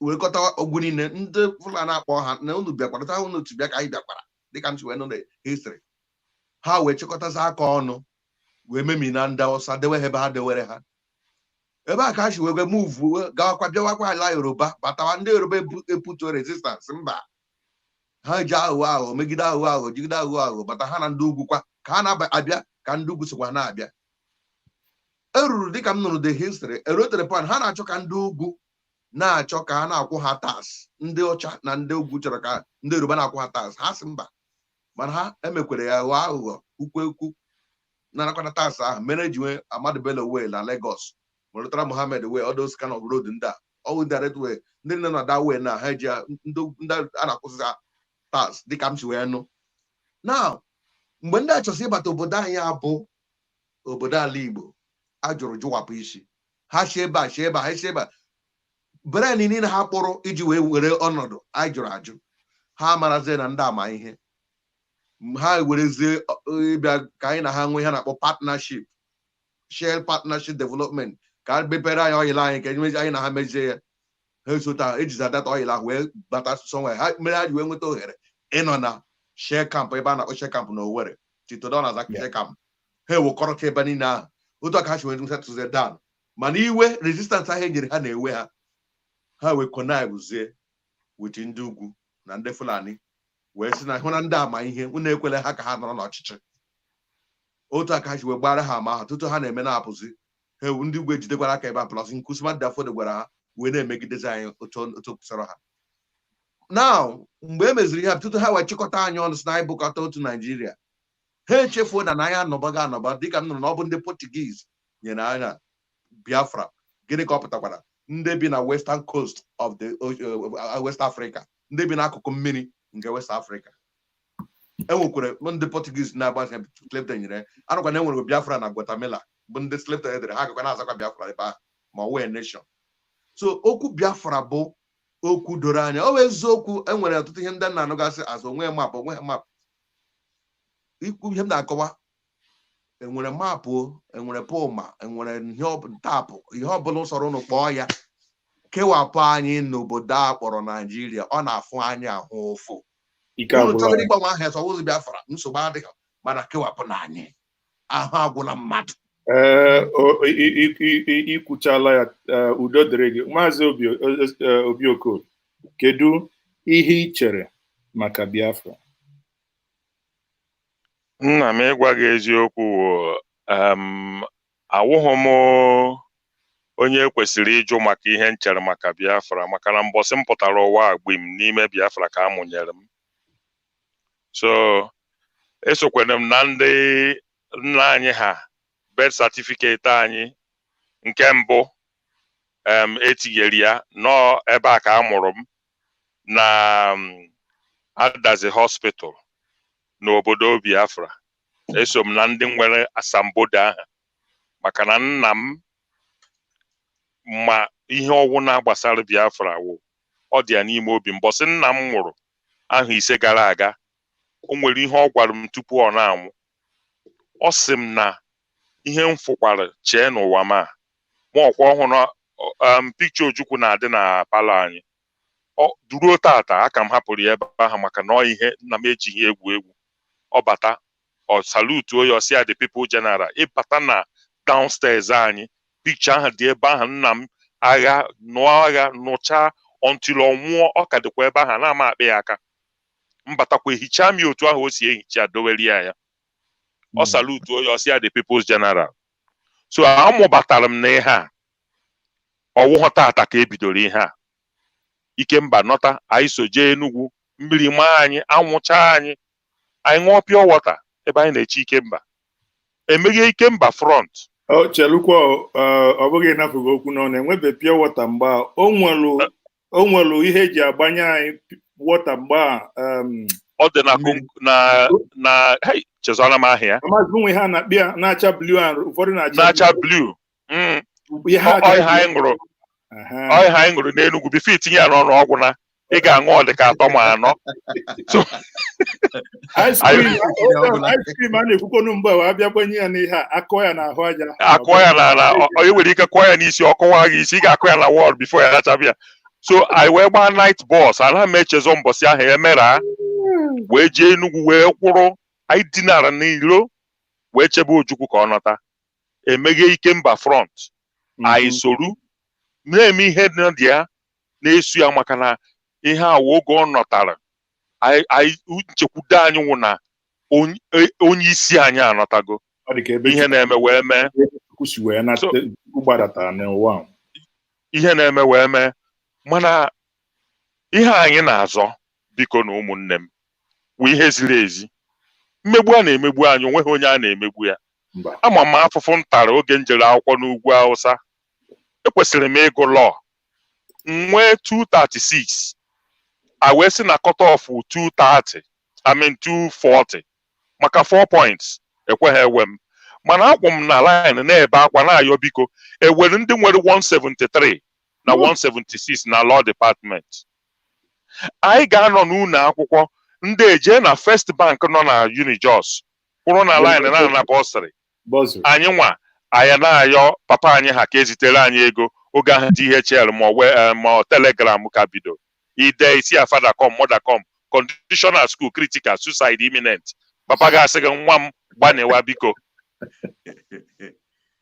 wekọta ogwu niile. Ndị Fulani akpọ ha na unu bịakwara ta unu otu bịa ka anyị bịakwara dịka m si wee nụ na history. Ha wee chịkọtazi aka ọnụ wee memina ndị Hausa dewe ebe ha dewere ha. Ebe a ka ha si wee move gawakwa bịawakwa ala Yoruba, batawa ndị Yoruba eputo resistance. Mba, ha ji aghụghọ megide aghụghọ jigide aghụghọ bata ha na ndị ugwu kwa ka ha na-abịa ka ndị ugwu sokwa na-abịa. Eruru dịka m nụrụ the history, erotere point ha na-achọ ka ndị ugwu na-achọ ka ha na-akwụ ha tax. Ndị ọcha na ndị ugwu chọrọ ka ndị Yoruba na-akwụ ha tax. Ha sị mba, mana ha emekwere ya aghụghọ ukwu na-anakwata tax ahụ mere ji nwee Ahmadu Bello Way na Lagos, Murtala Muhammed Way, all those kind of road ndị a ọwụ direct way. Ndị nọ na that way na ha ji ndị a na-akwụsị tax dịka m si wee nụ. Now mgbe ndị a chọsị ịbata obodo anyị abụ obodo ala Igbo, a jụrụ jụwapụ isi. Ha si ebe a si ebe a ha si ebe a bere niile ha kpụrụ iji wee were ọnọdụ anyị jụrụ ajụ. Ha marazie na ndị ama ihe, ha werezie ịbịa ka anyị na ha nwee ha na-akpọ partnership, share partnership development, ka mepere anyị ọyịla anyị ka anyị na ha mezie ya. Ha esota ejiza data ọyịla ahụ wee bata somewhere. Ha mere ha ji wee nweta ohere ịnọ na share camp ebe a na-akpọ share camp na Owerri, Chitodo na Zaki share camp. Ha ewekọrọta ebe niile ahụ otu aka ha si wee setụzie down, mana iwe resistance ahụ enyere ha na-ewe ha. Ha wee connivezie with ndị ugwu na ndị Fulani wee sị na hụ na ndị ama ihe unu ekwele ha ka ha nọrọ n'ọchịchị. Otu aka ha si wee gbara ha ama ha tutu ha na-eme na-apụzi. Ha ewu ndị ugwu ejidekwara aka ebe a plus Nkrumah Dafode gwara ha wee na-emegidezi anyị otu kwụsịrị ha. Now mgbe e meziri ha tutu ha wee chịkọta anyị ọnụ si na anyị bụkọta otu Naijiria, ha echefuo na anyị anọbaga anọba dịka m nụrụ na ọ bụ ndị Portuguese nyere anya Biafra. Gịnị ka ọ pụtakwara? Ndị bi na western coast of the West Africa, ndị bi n'akụkụ mmiri nke West Africa. Enwekwara ndị Portuguese na-agbazi slave nyere anụkwa na enwere Biafra na Guatemala bụ ndị slave edere ha gakwa na-azakwa Biafra ebe ahụ ma wee nation. So okwu Biafra bụ okwu doro anya. Ọ bụ eziokwu enwere ọtụtụ ihe ndị na-anụgasị azụ onwe map ikwu ihe m na-akọwa. Enwere maapụ, enwere pụma, enwere tapụ, ihe ọbụla usoro ụnụ kpọọ ya kewapụ anyị n'obodo a kpọrọ Naijiria, ọ na-afụ anyị ahụ ụfụ. ike Unu agwụla chọrọ ịgbanwe aha ese ọwụzụ Biafra, nsogbu adịghị, mana kewapụ na anyị, ahụ agwụla mmadụ. ikwuchala ya. Udo dịrị gị Maazị Obi Okoli, kedu ihe ị chere maka Biafra? Nna m ịgwa gị eziokwu, awụghị m onye kwesịrị ịjụ maka ihe nchere maka Biafra, maka na mbọsị m pụtara ụwa agbi m n'ime Biafra ka a mụnyere m. So esokwere m na ndị nna anyị ha birth certificate anyị nke mbụ etinyere ya nọ ebe a ka a mụrụ m na Adazi Hospital n'obodo Biafra. Eso m na ndị nwere asambodo aha, maka na nna m ma ihe ọwụna gbasara Biafra wụ ọ dị ya n'ime obi. Mbọsị nna m nwụrụ ahụ ise gara aga, o nwere ihe ọ gwara m tupu ọ na-anwụ. Ọ sị m na ihe m fụkwara chee n'ụwa ma ọkwa ọhụrụ pikcha Ojukwu na-adị na palọ anyị. Duruo tata aka m hapụrụ ya ebe ahụ maka na ihe nna m ejighị egwu. Ọ bata ọ salutuo ya, ọsịa the people general. Ịbata na downstairs anyị, pikcha ahụ dị ebe ahụ. Nna m agha nụcha until ọ nwụọ, ọ ka dịkwa ebe ahụ, na-ama akpa ya aka. Mbatakwa ehicha m otu ahụ o si ehicha dowere ya. Ọ salutuo ya, ọsịa the people's general. So amụbatara m na ihe a ọwụghọ tata ka ebidoro ihe a. Ikemba nọta, anyị so jee Enugu, mmiri maa anyị, anwụcha anyị ṅụọ pure water ebe anyị na-eche Ikemba. Emeghe Ikemba front. Chelukwa, ọ bụghị ịnafụghị okwu n'ọnụ, enwebe pure water mgbe o nwelu ihe eji agbanye anyị water mgbe ọ dị na chezọla m ahịa. Nwe ha na-acha blue, ụfọdụ na-acha blue. Ọha anyị ṅụrụ n'Enugu bifo itinye ya n'ọnụ ọgwụ na ị ga-aṅụ ọ dị ka 3 ma 4. ice cream a na-ekwukonu mgbe abịa gbanye ya n'ihe a, akụọ ya n'ahụ aja, akụọ ya n'ala. Onye nwere ike kụọ ya n'isi, ọkụwa gị isi, ị ga-akụ ya na wọl bifo ya nachabịa. So anyị wee gbaa night bus. Ana m echezọ mbọsị ahụ emera wee jee Enugu wee kwụrụ. Anyị dinara n'iro wee chebe Ojukwu ka ọ nọta. Emeghe Ikemba front. Anyị soru na-eme ihe dị ya na-esu ya, maka na ihe awa oge ọ nọtara anyị nchekwudo anyị nwụ na onye isi anyị anọtago. Ihe na-eme wee mee ihe na-eme wee mee mana ihe anyị na-azọ biko na ụmụnne m wụ ihe ziri ezi. Mmegbu a na-emegbu anyị, onweghị onye a na-emegbu ya. Ama m afụfụ ntara oge njere akwụkwọ n'ugwu Hausa. Ekwesịrị m ịgụ lọọ nwee 236, a wee sị na cut off 240 maka 4 points. Ekweghị ewe m, mana akwụ m na line na-ebe akwa na-ayọ biko ewere ndị nwere 173 na 176 na law department. Anyị ga-anọ n'ụlọ akwụkwọ ndị eje na First Bank nọ na Unijos kwụrụ na line na bọsịrị. Anyị nwa anyị na-ayọ papa anyị ha ka ezitere anyị ego oge ahụ DHL ma Telegram ka bido. Ide isi a father come, mother come, conditional school, critical, suicide imminent. Papa ga-asị gị nwa m gbanewa biko.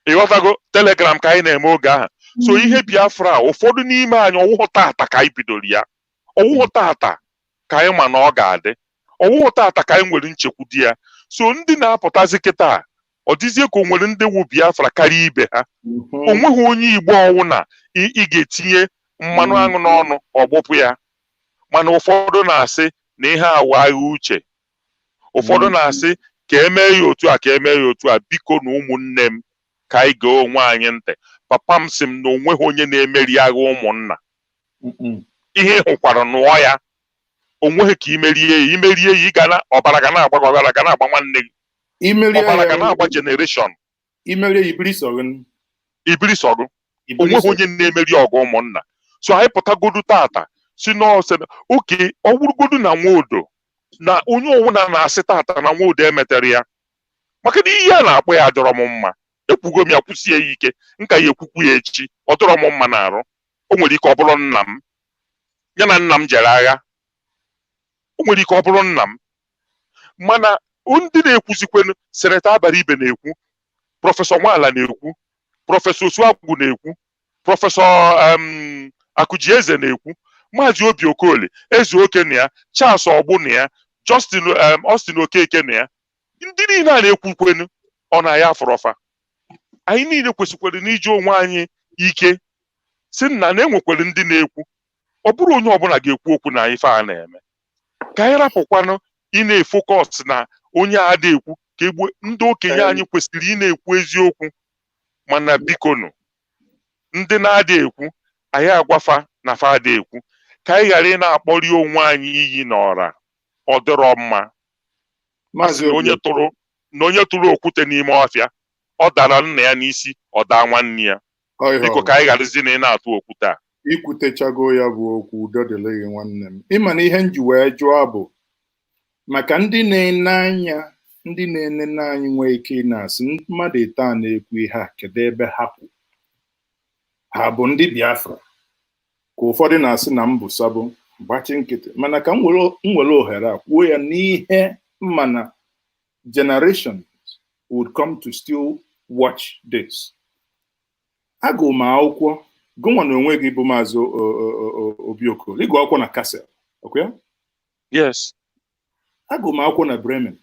Ịghọtago? Telegram ka anyị na-eme oge ahụ. So ihe Biafra ụfọdụ n'ime anyị ọwụghụ tata ka anyị bidoro ya, ọwụghụ tata ka anyị ma na ọ ga-adị, ọwụghụ tata ka anyị nwere nchekwu di ya. So ndị na-apụtazi kịta ọ dịzie ka o nwere ndị wu Biafra karịa ibe ha. O nweghị onye Igbo ọwụ na ị ga-etinye mmanụ aṅụ n'ọnụ ọgbụpụ ya. Mana ụfọdụ na-asị na ihe awa agha uche, ụfọdụ na-asị ka emee ya otu a, ka emee ya otu a. Biko na ụmụnne m ka anyị gee onwe anyị ntị. Papa m sị m na onweghị onye na-emeri agha ụmụnna. Ihe hụkwara nụọ ya, onweghị ka imerie ya ịga na ọbara ga na-agba ọbara ga na-agba nwanne gị, ọbara ga na-agba generation. Imerie Ibris ọgụ, onweghị onye na-emeri ọgụ ụmụnna. So anyị pụtagodu tata si n'ọsị oke ọ wụrụgodu na Nwodo na onye ọwụna na-asị tata na Nwodo emetere ya, maka na ihe a na-akpọ ya adọrọ m mma. Ekwugo m ya, kwụsie ya ike, nka ya ekwukwu ya echi, ọ dọrọ m mma na-arụ. o nwere ike ọ bụrụ nna m ya na nna m jere agha, o nwere ike ọ bụrụ nna m. Mana ndị na-ekwuzikwenu Seneta Abaribe na-ekwu, Prọfesọ Nwala na-ekwu, Prọfesọ Osuagwu na-ekwu, Prọfesọ Akụjieze na-ekwu, Maazị Obi Okoli, Ezeoke na ya, Charles Ogbu na ya, Austin Okeke na ya. Ndị niile a na-ekwukwenu ọ na ya afọrọfa. Anyị niile kwesịkwara n'iji onwe anyị ike si na enwekwara ndị na-ekwu, ọ bụrụ onye ọbụla ga-ekwu okwu na ife a na-eme. Ka anyị rapụkwanụ ị na-efokọs na onye a na-ekwu, ka egbu ndị okenye anyị kwesịrị ị na-ekwu eziokwu. Mana bikonu ndị na-adị ekwu anyị agwafa na fa adị ekwu, ka anyị ghara ị na-akpọrị onwe anyị iyi n'ọra. Ọ dịrọ mma. Masị na onye tụrụ okwute n'ime ọfịa, ọ dara nna ya n'isi, ọ daa nwanne ya. Biko ka anyị gharazi na ị na-atụ okwute a. Ikwutechago ya bụ okwu, udo dịrị gị nwanne m. Ịma na ihe nji wee jụọ bụ maka ndị na-ene anya, ndị na-enene anyị nwee ike ị na-asị mmadụ ite a na-ekwu ihe a, kedu ebe ha kwụ? Ha bụ ndị Biafra ka ụfọdụ na-asị na m bụ Sabo, gbachi nkịtị. Mana ka m were ohere a kwuo ya n'ihe mma na generations would come to still watch this. Agụ m akwụkwọ, gụnwa na onwe gị bụ Maazị Obi Okoli, ịgụ akwụkwọ na Kassel, okay? Yes. Agụ m akwụkwọ na Bremen.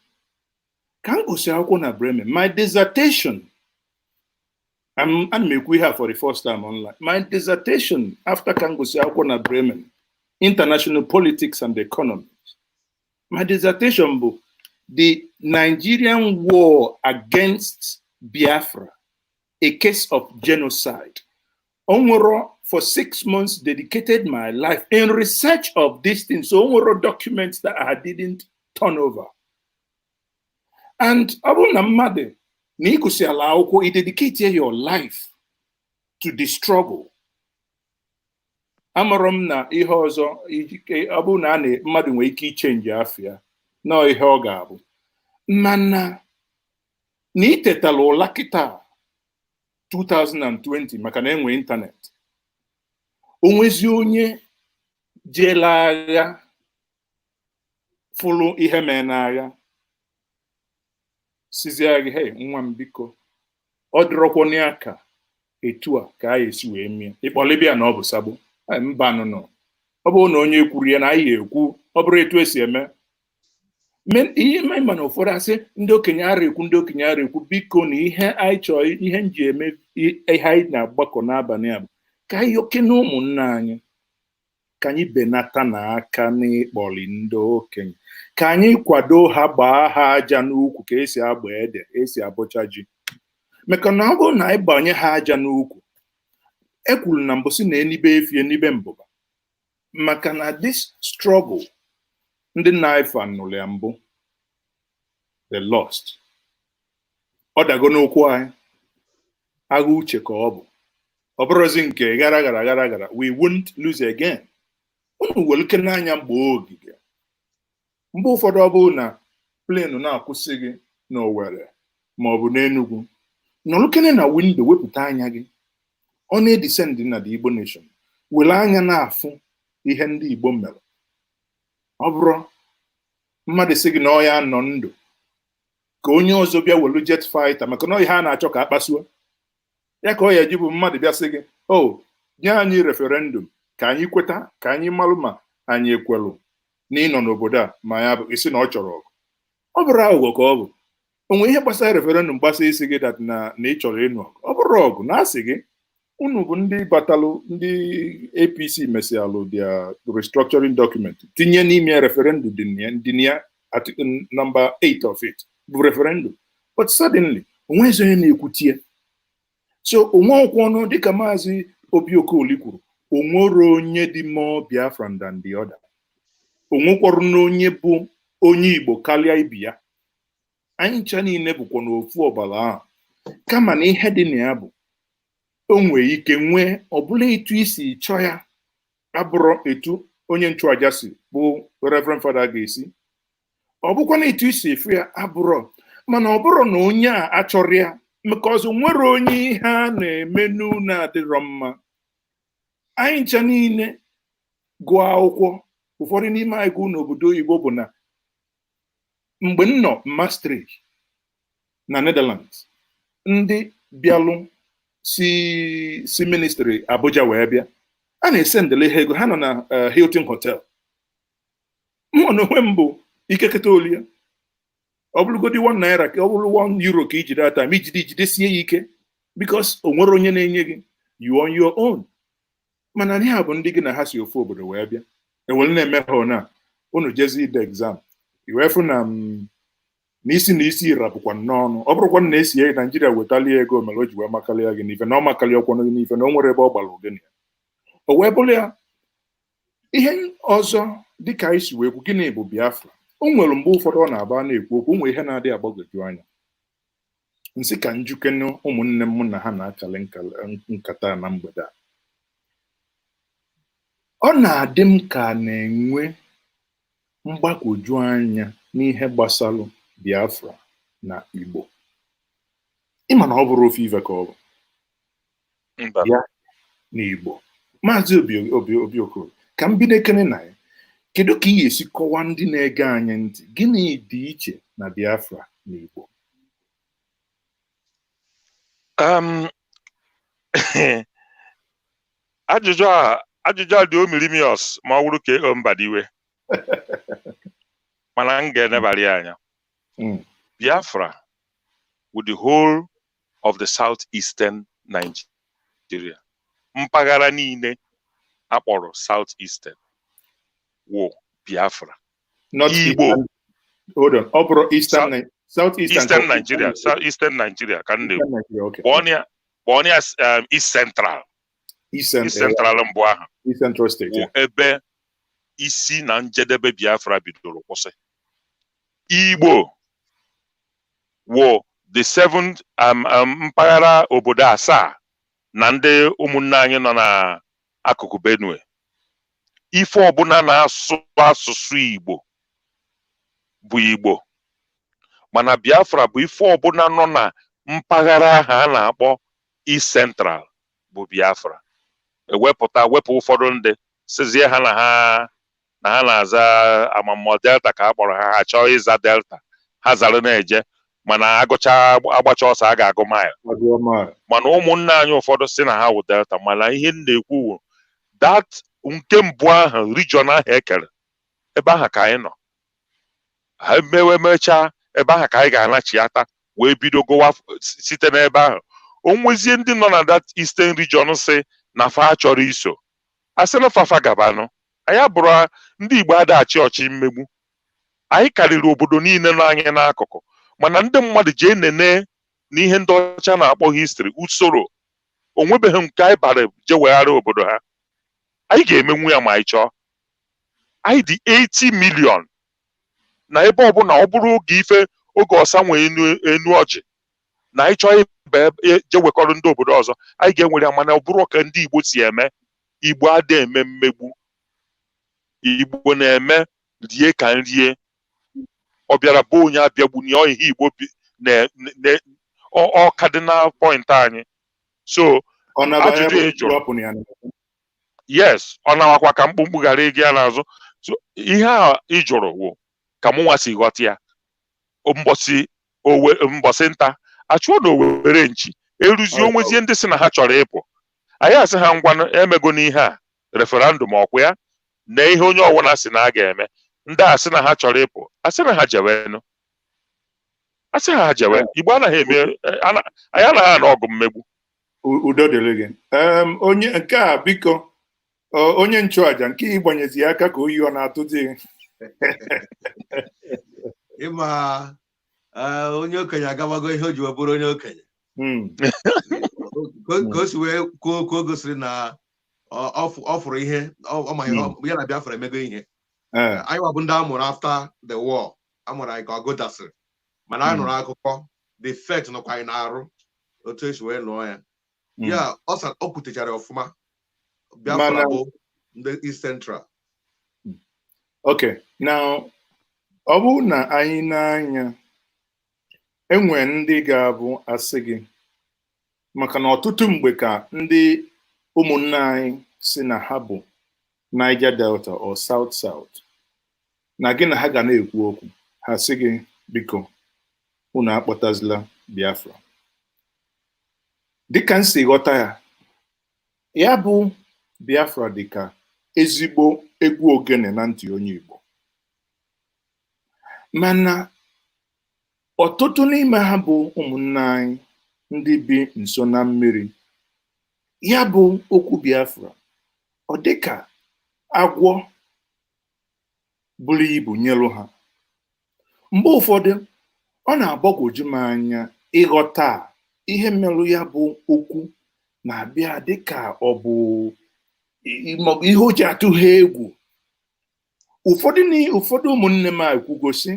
Ka m gụsị akwụkwọ na Bremen, my dissertation, ana m ekwu ihe a for the first time online, my dissertation after ka m gụsị akwụkwọ na Bremen, International Politics and Economy. My dissertation bụ The Nigerian War Against Biafra, a Case of Genocide. Onwero, for 6 months, dedicated my life in research of these things. So Onwero documents that I didn't turn over. And Abu Namade, Nikusi Alaoko, you dedicate your life to the struggle. Amarom na ihe ọzọ Abu na mmadụ nwere ike change afia. No ihe ọ ga-abụ. Mana na itetala ụla kịta 2020 maka na enwe internet. Onwezi onye jela agha fụlụ ihe mee n'agha sizi agha, hey nwa m biko ọ dịrọkwa n'aka etu a ka anyị esi wee mie ịkpọlịbịa na ọ bụ Sabo. Mba nọ ọ bụ na onye kwuru ya na anyị ekwu ọ bụrụ etu esi eme. Ihe ma na ụfọdụ asị ndị okenye ara ekwu biko na ihe anyị chọọ ihe nji eme ihe anyị na-agbakọ n'abalị a bụ ka anyị oke na ụmụnna anyị, ka anyị benata n'aka n'ịkpọli ndị okenye, ka anyị kwado ha, gbaa ha aja n'ukwu ka esi agba ede, esi abụcha ji. Maka na ọ bụrụ na anyị gbanye ha aja n'ukwu, ekwuru na mbụ si na enibe efi enibe mbụba. Maka na this struggle ndị na-efe anụrụ ya mbụ, they lost. Ọ dago n'okwu anyị, agha uche ka ọ bụ. Ọ bụrụzi nke gara, we won't lose again. Unu weluke n'anya mgbe ogige. Mgbe ụfọdụ ọ bụ na plane na-akwụsị gị n'Owerri ma ọ bụ n'Enugu, nọlụkene na window wepụta anya gị, ọ na-edescend na the Igbo nation, were anya na-afụ ihe ndị Igbo mere. Ọ bụrụ mmadụ sị gị na ọ ya nọ ndụ, ka onye ọzọ bịa welu jet fighter maka na ihe a na-achọ ka akpasuo ya, ka ọ ya ji bụ mmadụ bịa sị gị nye anyị referendum ka anyị kweta, ka anyị malụ ma anyị ekwelu na ịnọ n'obodo a, ma ya bụ isi na ọ chọrọ ọgụ. Ọ bụrụ aghụghọ ka ọ bụ. Onwe ihe gbasara referendum gbasa isi gị na ị chọrọ ịnụ ọgụ. Ọ bụrụ ọgụ na asị gị unu bụ ndị batalụ, ndị APC mesialụ dia restructuring document tinye n'ime referendum dị ya number 8 of it bụ referendum, but suddenly onwezi onye na-ekwutie. So onwe ọkwụ ọnụ dịka Maazị Obi Okoli kwuru, onwere onye dị more Biafran than the other. Onwekwara na onye bụ onye Igbo karịa ibi ya. Anyị ncha niile bụkwa n'ofu ọbara ahụ, kama na ihe dị na ya bụ o nwee ike nwee ọbụla etu isi chọọ ya, abụrụ etu onye nchụaja si bụ Reverend Father ga-esi, ọ bụkwa na etu isi efu ya abụrụ, mana ọ bụrụ na onye a achọrọ ya, maka ọzọ nwere onye ihe a na-eme n'ụlọ adịrọ mma anyị ncha niile gụọ akwụkwọ ụfọdụ n'ime anyị gụọ n'obodo oyibo bụ na mgbe m nọ Maastricht na Netherlands, ndị bịalụ si ministry Abuja wee bịa, a na-esendele ha ego, ha nọ na Hilton Hotel. Mụ na onwe m bụ ikeketa olu ya, ọ bụrụgodi 1 naira ka ọ bụrụ 1 euro ka ijide ata ma jidesie ya ike, because o nwere onye na-enye gị, you on your own. Mana ihe bụ ndị gị na ha si ofu obodo wee bịa, ewere na-eme ha na unu jezi ide exam, iwefu na n'isi rapụkwa n'ọnụ. Ọ bụrụkwa na esi ya Naijiria wetali ego mere o ji wee makalị ya gị n'ife na ọ makalị ọkwanụ gị n'ife na o nwere ebe ọ gbara ogene ya, o wee bụrụ ya. Ihe ọzọ dịka anyị si wee kwu, gịnị bụ Biafra? O nwere mgbe ụfọdụ ọ na-aba na-ekwu okwu, nwere ihe na-adị agbagwoju anya. Nsị ka njukene ụmụnne m na ha na-akali nkata na mgbede a. Ọ na-adị m ka na-enwe mgbagwoju anya n'ihe gbasara Biafra na Igbo. Ịma na ọ bụrụ ofe ife ka ọ bụ ya na Igbo. Maazị Obiokoro, ka m bido ekene na ya, kedu ka ị ga-esi kọwaa ndị na-ege anyị ntị gịnị dị iche na Biafra na Igbo? Ajụjụ a dị omirimios ma ọ bụrụ ka ego mba diwe, mana m ga-enebara ya anya. Biafra with the whole of the southeastern Nigeria, mpaghara niile akpọrọ southeastern wụ Biafra. Not Igbo. Hold on. Ọ bụrụ Eastern Nigeria, southeastern Nigeria ka nne. Kpọọ ya East Central. East Central mbụ ahụ. East Central State. Wụ ebe isi na njedebe Biafra bidoro kwụsị. Igbo wụ the 7 mpaghara obodo 7 na ndị ụmụnne anyị nọ n'akụkụ Benue. Ife ọbụla na-asụ asụsụ Igbo bụ Igbo, mana Biafra bụ ife ọbụla nọ na mpaghara ahụ a na-akpọ East Central bụ Biafra. Wepụ ụfọdụ ndị sizie ha na ha na-aza Amamọ Delta ka a kpọrọ ha chọọ ịza Delta, ha zara na-eje, mana agbacha ọsọ a ga-agụ mile. Mana ụmụnne anyị ụfọdụ si na ha wụ Delta, mana ihe m na-ekwu that nke mbụ ahụ region ahụ ekere, ebe ahụ ka anyị nọ. Ha mechaa ebe ahụ ka anyị ga-anachiata wee bido gowa site n'ebe ahụ. O nwezie ndị nọ na that eastern region si na fa chọrọ iso, a sị na fafa gabanụ. Anyị abụrụ ndị Igbo adachi ọchị mmegbu, anyị karịrị obodo niile nọ anyị n'akụkụ, mana ndị mmadụ jee nene n'ihe ndị ọcha na-akpọ history usoro, o nwebeghị nke anyị bara je wegharị obodo ha. Anyị ga-emenwu ya ma anyị chọọ. Anyị dị 80 million na ebe ọbụla ọ bụrụ oge ọsa nwee enu ọjị na anyị chọọ je wekọrọ ndị obodo ọzọ, anyị ga-enwere ya, mana ọ bụrụ ka ndị Igbo si eme. Igbo adị eme mmegbu. Igbo na-eme rie ka nrie. Ọ bịara bụ onye abịagbu na ihe Igbo cardinal point anyị. So ajụjụ ịjụrụ, yes, ọ na-awakwa ka mkpụmkpụ ghara ịga ya n'azụ. So ihe a ịjụrụ wụ ka mụnwa si ghọta ya. Mbọsị nta achụọ na Owere nchi eruzie onwezie ndị si na ha chọrọ ịpụ. Anyị asị ha ngwanụ emego n'ihe a referendum ọkwa ya na ihe onye ọwụna si na a ga-eme. Ndị a sị na ha chọrọ ịpụ, asị na ha jewenụ, asị ha jewe. Igbo anaghị eme, anyị anaghị anọ ọgụ mmegbu. Udo dịrị gị. Onye nke a biko, onye nchụaja nke ịgbanyezi aka ka oyi ọ na-atụ dị. Ịma onye okenye agabago ihe o ji bụrụ onye okenye. Ka o si wee kwuo ka o gosiri na ọ fụrụ ihe ya na Biafra emego ihe. Anyị wabụ ndị amụrụ after the war, amụrụ anyị ka ọ gotasịrị, mana anyị nụrụ akụkọ the effect nọkwa anyị na-arụ otu esi wee lụọ ya. Ya ọ kwutechara ọfụma. Biafra bụ ndị East Central. Okay, now ọ bụrụ na anyị n'anya enwe ndị ga-abụ asị gị, maka na ọtụtụ mgbe ka ndị ụmụnne anyị si na ha bụ Niger Delta or South South na gị na ha ga na-ekwu okwu ha sị gị biko unu akpọtazila Biafra. Dịka m si ghọta ya, ya bụ Biafra dịka ezigbo egwu ogene na ntị onye Igbo, mana ọtụtụ n'ime ha bụ ụmụnne anyị ndị bi nso na mmiri. Ya bụ okwu Biafra ọ dịka agwọ buru ibu nyelu ha. Mgbe ụfọdụ ọ na-agbagwoju m anya ịghọta ihe merụ ya bụ okwu na-abịa dịka ọ bụ ihe o ji atụ ha egwu. Ụfọdụ ụmụnne m ekwugosi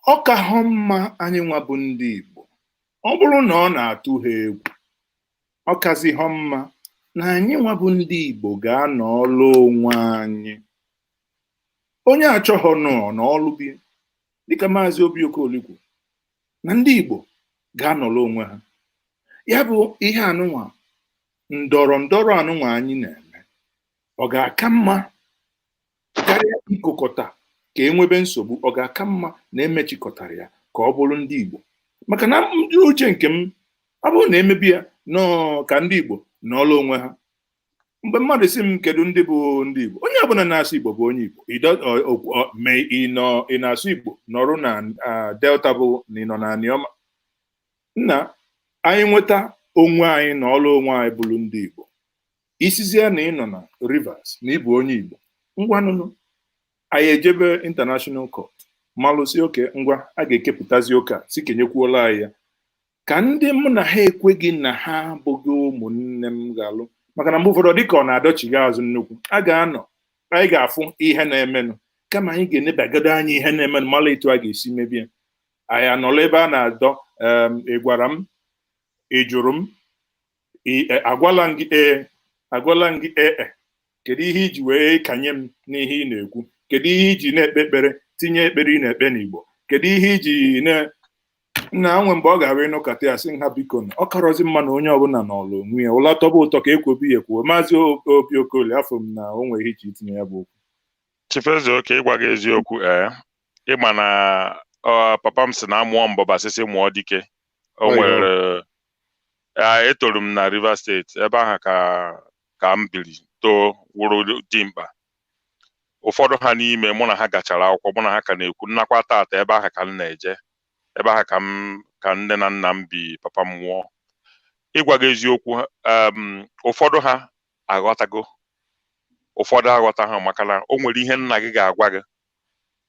ọ ka hụ mma anyị nwa bụ ndị Igbo, ọ bụrụ na ọ na-atụ ha egwu, ọ kazi hụ mma na anyị nwa bụ ndị Igbo ga-anọọlụ onwe anyị. Onye achọghọ nọ n'ọlụ bi dịka Maazị Obi Okoli kwuru na ndị Igbo ga-anọrọ onwe ha. Ya bụ ihe anụnwa ndọrọ anụnwa anyị na-eme ọ ga-aka mma karịa ịkụkọta ka enwebe nsogbu. Ọ ga-aka mma na emechikọtara ya ka ọ bụrụ ndị Igbo, maka na ndị uche nke m ọ bụrụ na emebi ya nọọ ka ndị Igbo n'ọlụ onwe ha. Mgbe mmadụ si m kedu ndị bụ ndị Igbo, onye ọbụla na-asụ Igbo bụ onye Igbo. Ị na-asụ Igbo nọrụ na Delta bụ na ị nọ na Anioma. Nna anyị nweta onwe anyị na ọlụ onwe anyị bụrụ ndị Igbo, isizie na ị nọ na Rivers na ịbụ onye Igbo, ngwanụnụ anyị ejebe International Court malụsi oke ngwa a ga-ekepụtazi ụka si kenyekwuola anyị ya ka ndị mụ na ha ekweghị na ha abụghị ụmụnne m ga-alụ. Maka na mgbe ụfọdụ dịka ọ na-adọchighị azụ nnukwu, a ga-anọ anyị ga-afụ ihe na-emenụ kama anyị ga-enebagado anya ihe na-emenụ mala etu a ga-esi mebie. Anyị anọrọ ebe a na-adọ ị gwara m, ị jụrụ m, agwala m gị kedu ihe iji wee kanye m n'ihe ị na-ekwu? Kedu ihe iji na-ekpe ekpere tinye ekpere ị na-ekpe n'Igbo? Kedu ihe iji na nwe mgbe ọ ga-arụ ịnụkọta ya sị ha biko na ọ karọzi mma na onye ọbụla n'ọlụ onwe ya ụla tọba ụtọ ka ekwobi ya kwuo. Maazị Obi Okoli, afọ m na o nwere ike itinye ya bụ okwu. Chief Ezeoke, ịgwa gị eziokwu, ịma na papa m si na amụọ mbọba sisi mụọ dike. O nwere etoro m na Rivers State, ebe ahụ ka m biri too wụrụ dimkpa. Ụfọdụ ha n'ime mụ na ha gachara akwụkwọ, mụ na ha ka na-ekwu nnakwa tata ebe ahụ ka m na-eje, ebe ahụ ka nne na nna m bi papa m nwụọ. Ịgwa gị eziokwu, ụfọdụ ha aghọtago, ụfọdụ aghọta ha, maka na o nwere ihe nna gị ga-agwa gị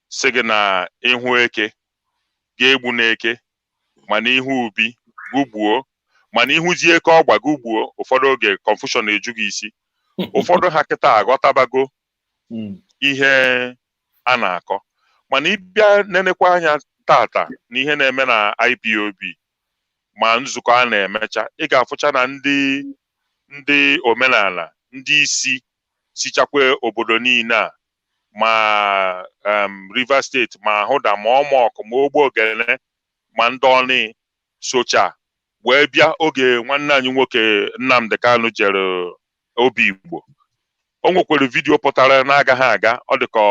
sị gị na ihu eke ga-egbu n'eke, mana ihu ubi gụgbuo, mana ihuzi eke ọgba gụgbuo. Ụfọdụ oge confusion eju gị isi. Ụfọdụ ha kịta aghọtabago ihe a na-akọ, mana ịbịa nenekwa anya tata na ihe na-eme na IPOB ma nzukọ a na-emecha, ị ga-afụcha na ndị omenala, ndị isi sichakwa obodo niile a ma Rivers State ma Hụda ma Ọmọkụ ma Ogbo Ogene ma ndị ọnị socha wee bịa oge nwanne anyị nwoke Nnamdi Kanu jere Obi Igbo. O nwekwara vidiyo pụtara na-agaghị aga, ọ dịka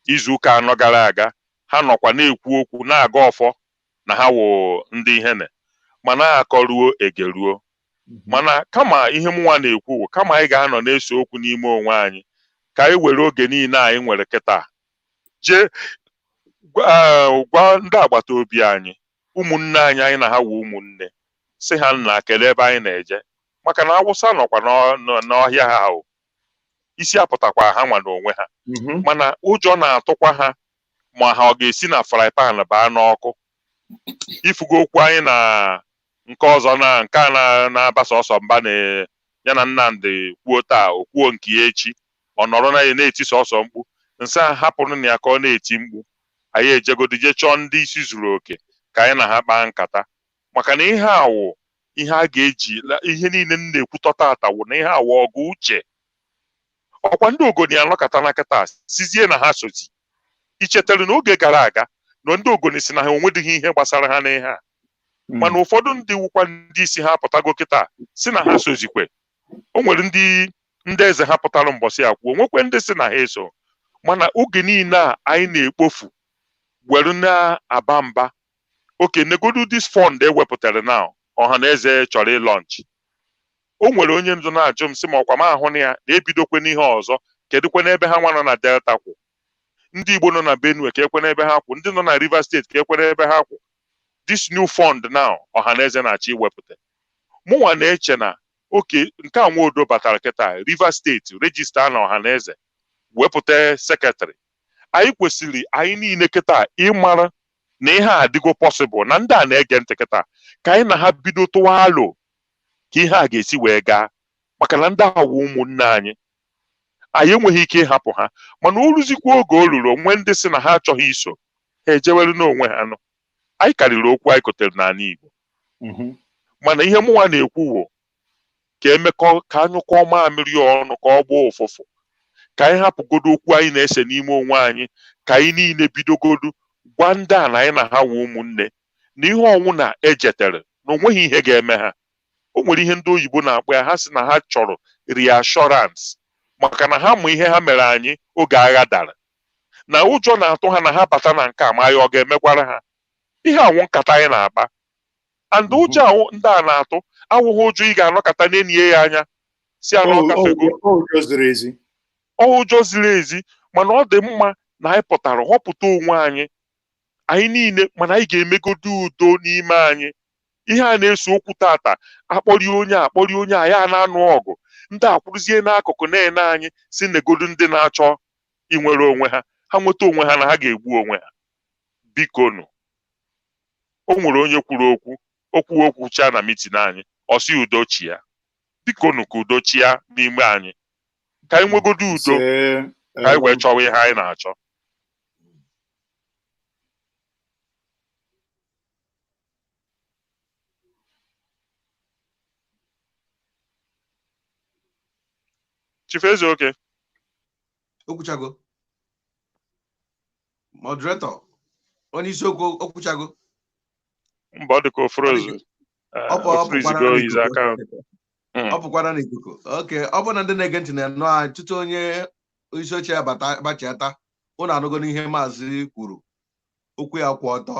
izu ụka anọ gara aga, ha nọkwa na-ekwu okwu na-aga ọfọ na ha wụ ndị ihene ma na-akọruo egeruo. Mana kama ihe mụnwa na-ekwu, kama anyị ga-anọ na-ese okwu n'ime onwe anyị, ka anyị were oge niile anyị nwere kịta jee gwa ndị agbata obi anyị, ụmụnne anyị na ha wụ ụmụnne, si ha nna kelee ebe anyị na-eje. Maka na Awụsa nọkwa n'ọhịa ha ahụ, isi apụtakwa ha nwa n'onwe ha, mana ụjọ na-atụkwa ha ma ha ọ ga-esi na fry pan baa n'ọkụ. Ifugo okwu anyị na nke ọzọ na nke a na-abasa ọsọ mba na ya na Nnamdi kwuo taa, o kwuo nke ya echi, ọ nọrọ na ya na-eti sọsọ mkpu. Nsị a hapụrụ na ya ka ọ na-eti mkpu, anyị ejegodo je chọọ ndị isi zuru oke ka anyị na ha kpaa nkata. Maka na ihe awụ ihe a ga-eji ihe niile m na-ekwutọ tata wụ na ihe awụ ọgụ uche. Ọkwa ndị Ogoni anọkọta na kịta sizie na ha sozi. Ichetara n'oge gara aga na ndị Ogoni si na ha onwedịghị ihe gbasara ha n'ihe a, mana ụfọdụ ndị wụkwa ndị isi ha apụtago kịta si na ha sozikwe. O nwere ndị ndị eze ha pụtara mbọsị a kwuo nwekwe ndị si na ha eso mana oge niile a anyị na-ekpofu were na-aba mba oke negodu this fund ewepụtara na ọha na eze chọrọ ịlọnch o nwere onye ndu na-ajụ m sị ma ọkwa m ahụ na ya na-ebidokwe n'ihe ọzọ kedụkwe n'ebe ha nwa nọ na Delta kwụ ndị Igbo nọ na Benue ka ekwe n'ebe ha kwụ ndị nọ na Rivers State ka ekwe n'ebe ha kwụ this new fund now ọha na eze na-achọ iwepụta mụnwa na-eche na oke nke a Nwodo batara kịta Rivers State regista na ọha na eze wepụta sekretarị anyị kwesịrị anyị niile kịta ịmara na ihe a adịgo possible na ndị a na-ege ntị kịta ka anyị na ha bido tụwa alo ka ihe a ga-esi wee gaa maka na ndị awa ụmụnne anyị enweghị ike ịhapụ ha mana o ruzikwa oge o ruru onwe ndị si na ha achọghị iso ha ejewere n'onwe ha nọ anyị karịrị okwu anyị kotere n'ala Igbo mana ihe mụnwa na-ekwuwo ka emekọ ka anyụkọ mamịrị ọnụ ka ọ gbaa ụfụfụ ka anyị hapụgodo okwu anyị na-ese n'ime onwe anyị ka anyị niile bidogodo gwa ndị a na anyị na ha wụ ụmụnne na ihe ọnwụ na ejetere na onweghị ihe ga-eme ha o nwere ihe ndị oyibo na-akpọ ya ha sị na ha chọrọ reassurance maka na ha mụ ihe ha mere anyị oge agha dara na ụjọ na-atụ ha na ha bata na nke a ma ya ọ ga-emekwara ha ihe anwụ nkata anyị na-akpa and ụjọ ahụ ndị a na-atụ awụghị ụjọ ị ga-anọkọta na-enye ya anya si anọkafego ụjọ ziri ezi mana ọ dị mma na anyị pụtara họpụta onwe anyị anyị niile mana anyị ga-emegodo udo n'ime anyị ihe a na-eso okwu tata akpọrị onye a ya na-anụ ọgụ ndị akwụrụzie n'akụkụ na-ene anyị si negodo ndị na-achọ inwere onwe ha ha nweta onwe ha na ha ga-egbu onwe ha biko nụ o nwere onye kwuru okwu cha na mitin anyị ọsị udochi ya biko nụ ka udochi ya n'ime anyị ka anyị nwegodo udo ka anyị wee chọwa ihe anyị na-achọ Chief Ezeoke okwuchago moderator onye isiokwu okwuchago mba ọ dị ka ofrozu ọ pụkwara n'ikuku oke ọ bụ na ndị na-ege ntị na-anụ anyị tutu onye isi oche ya bachiata ụnụ anụgo n'ihe maazị kwuru okwu ya kwụ ọtọ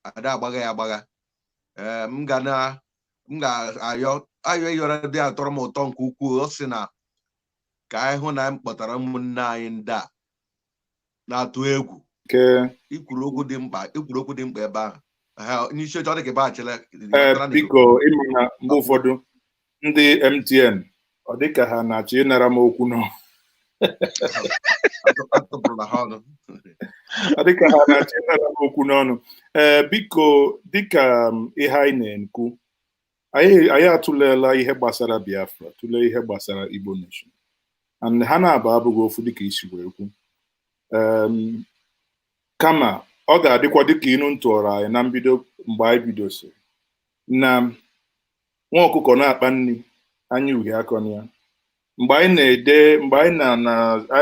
ada agbagha ya agbagha m ga-ayọ ịyọrọ dị atọrọ m ụtọ nke ukwuu ọ sị na ka anyị hụ na anyị kpọtara ụmụnne anyị ndị a na-atụ egwu ikwuru okwu dị mkpa ebe ahụ n'isi oche ọ dị ka baghachila biko ịma na mgbe ụfọdụ ndị MTN ọ dị ka ha na-achọ ịnara m okwu nọ ọ dị ka ha na-achọ ịnara m okwu n'ọnụ biko dịka ihe anyị na-ekwu anyị atụlela ihe gbasara Biafra tụlee ihe gbasara Igbo Nation and ha na-aba abụghị ofu dịka isi wee kwu kama ọ ga-adịkwa dịka inu ntụọrọ anyị na mbido mgbe anyị bidosiri na nwa ọkụkọ na-akpa nri anyị uhie akọna ya mgbe anyị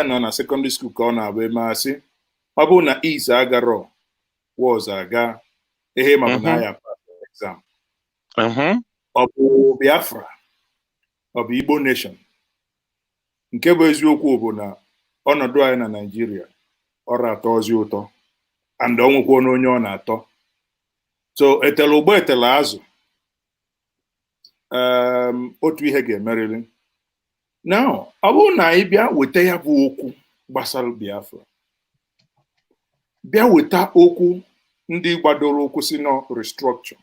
nọ na secondary school ka ọ na-abụ emasị ọ bụrụ na is agarọ was aga ihe ma bụ na ya exam ọ bụ Biafra ọ bụ Igbo Nation nke bụ eziokwu bụ na ọnọdụ anyị na Naịjirịa ọrụ atọ ozi ụtọ and ọnwụkwa onye ọ na-atọ so etela ụgbọ etela azụ otu ihe ga-emerịrị now ọ bụrụ na anyị bịa weta ya bụ okwu gbasara Biafra bịa weta okwu ndị gbadoro okwu si na restructure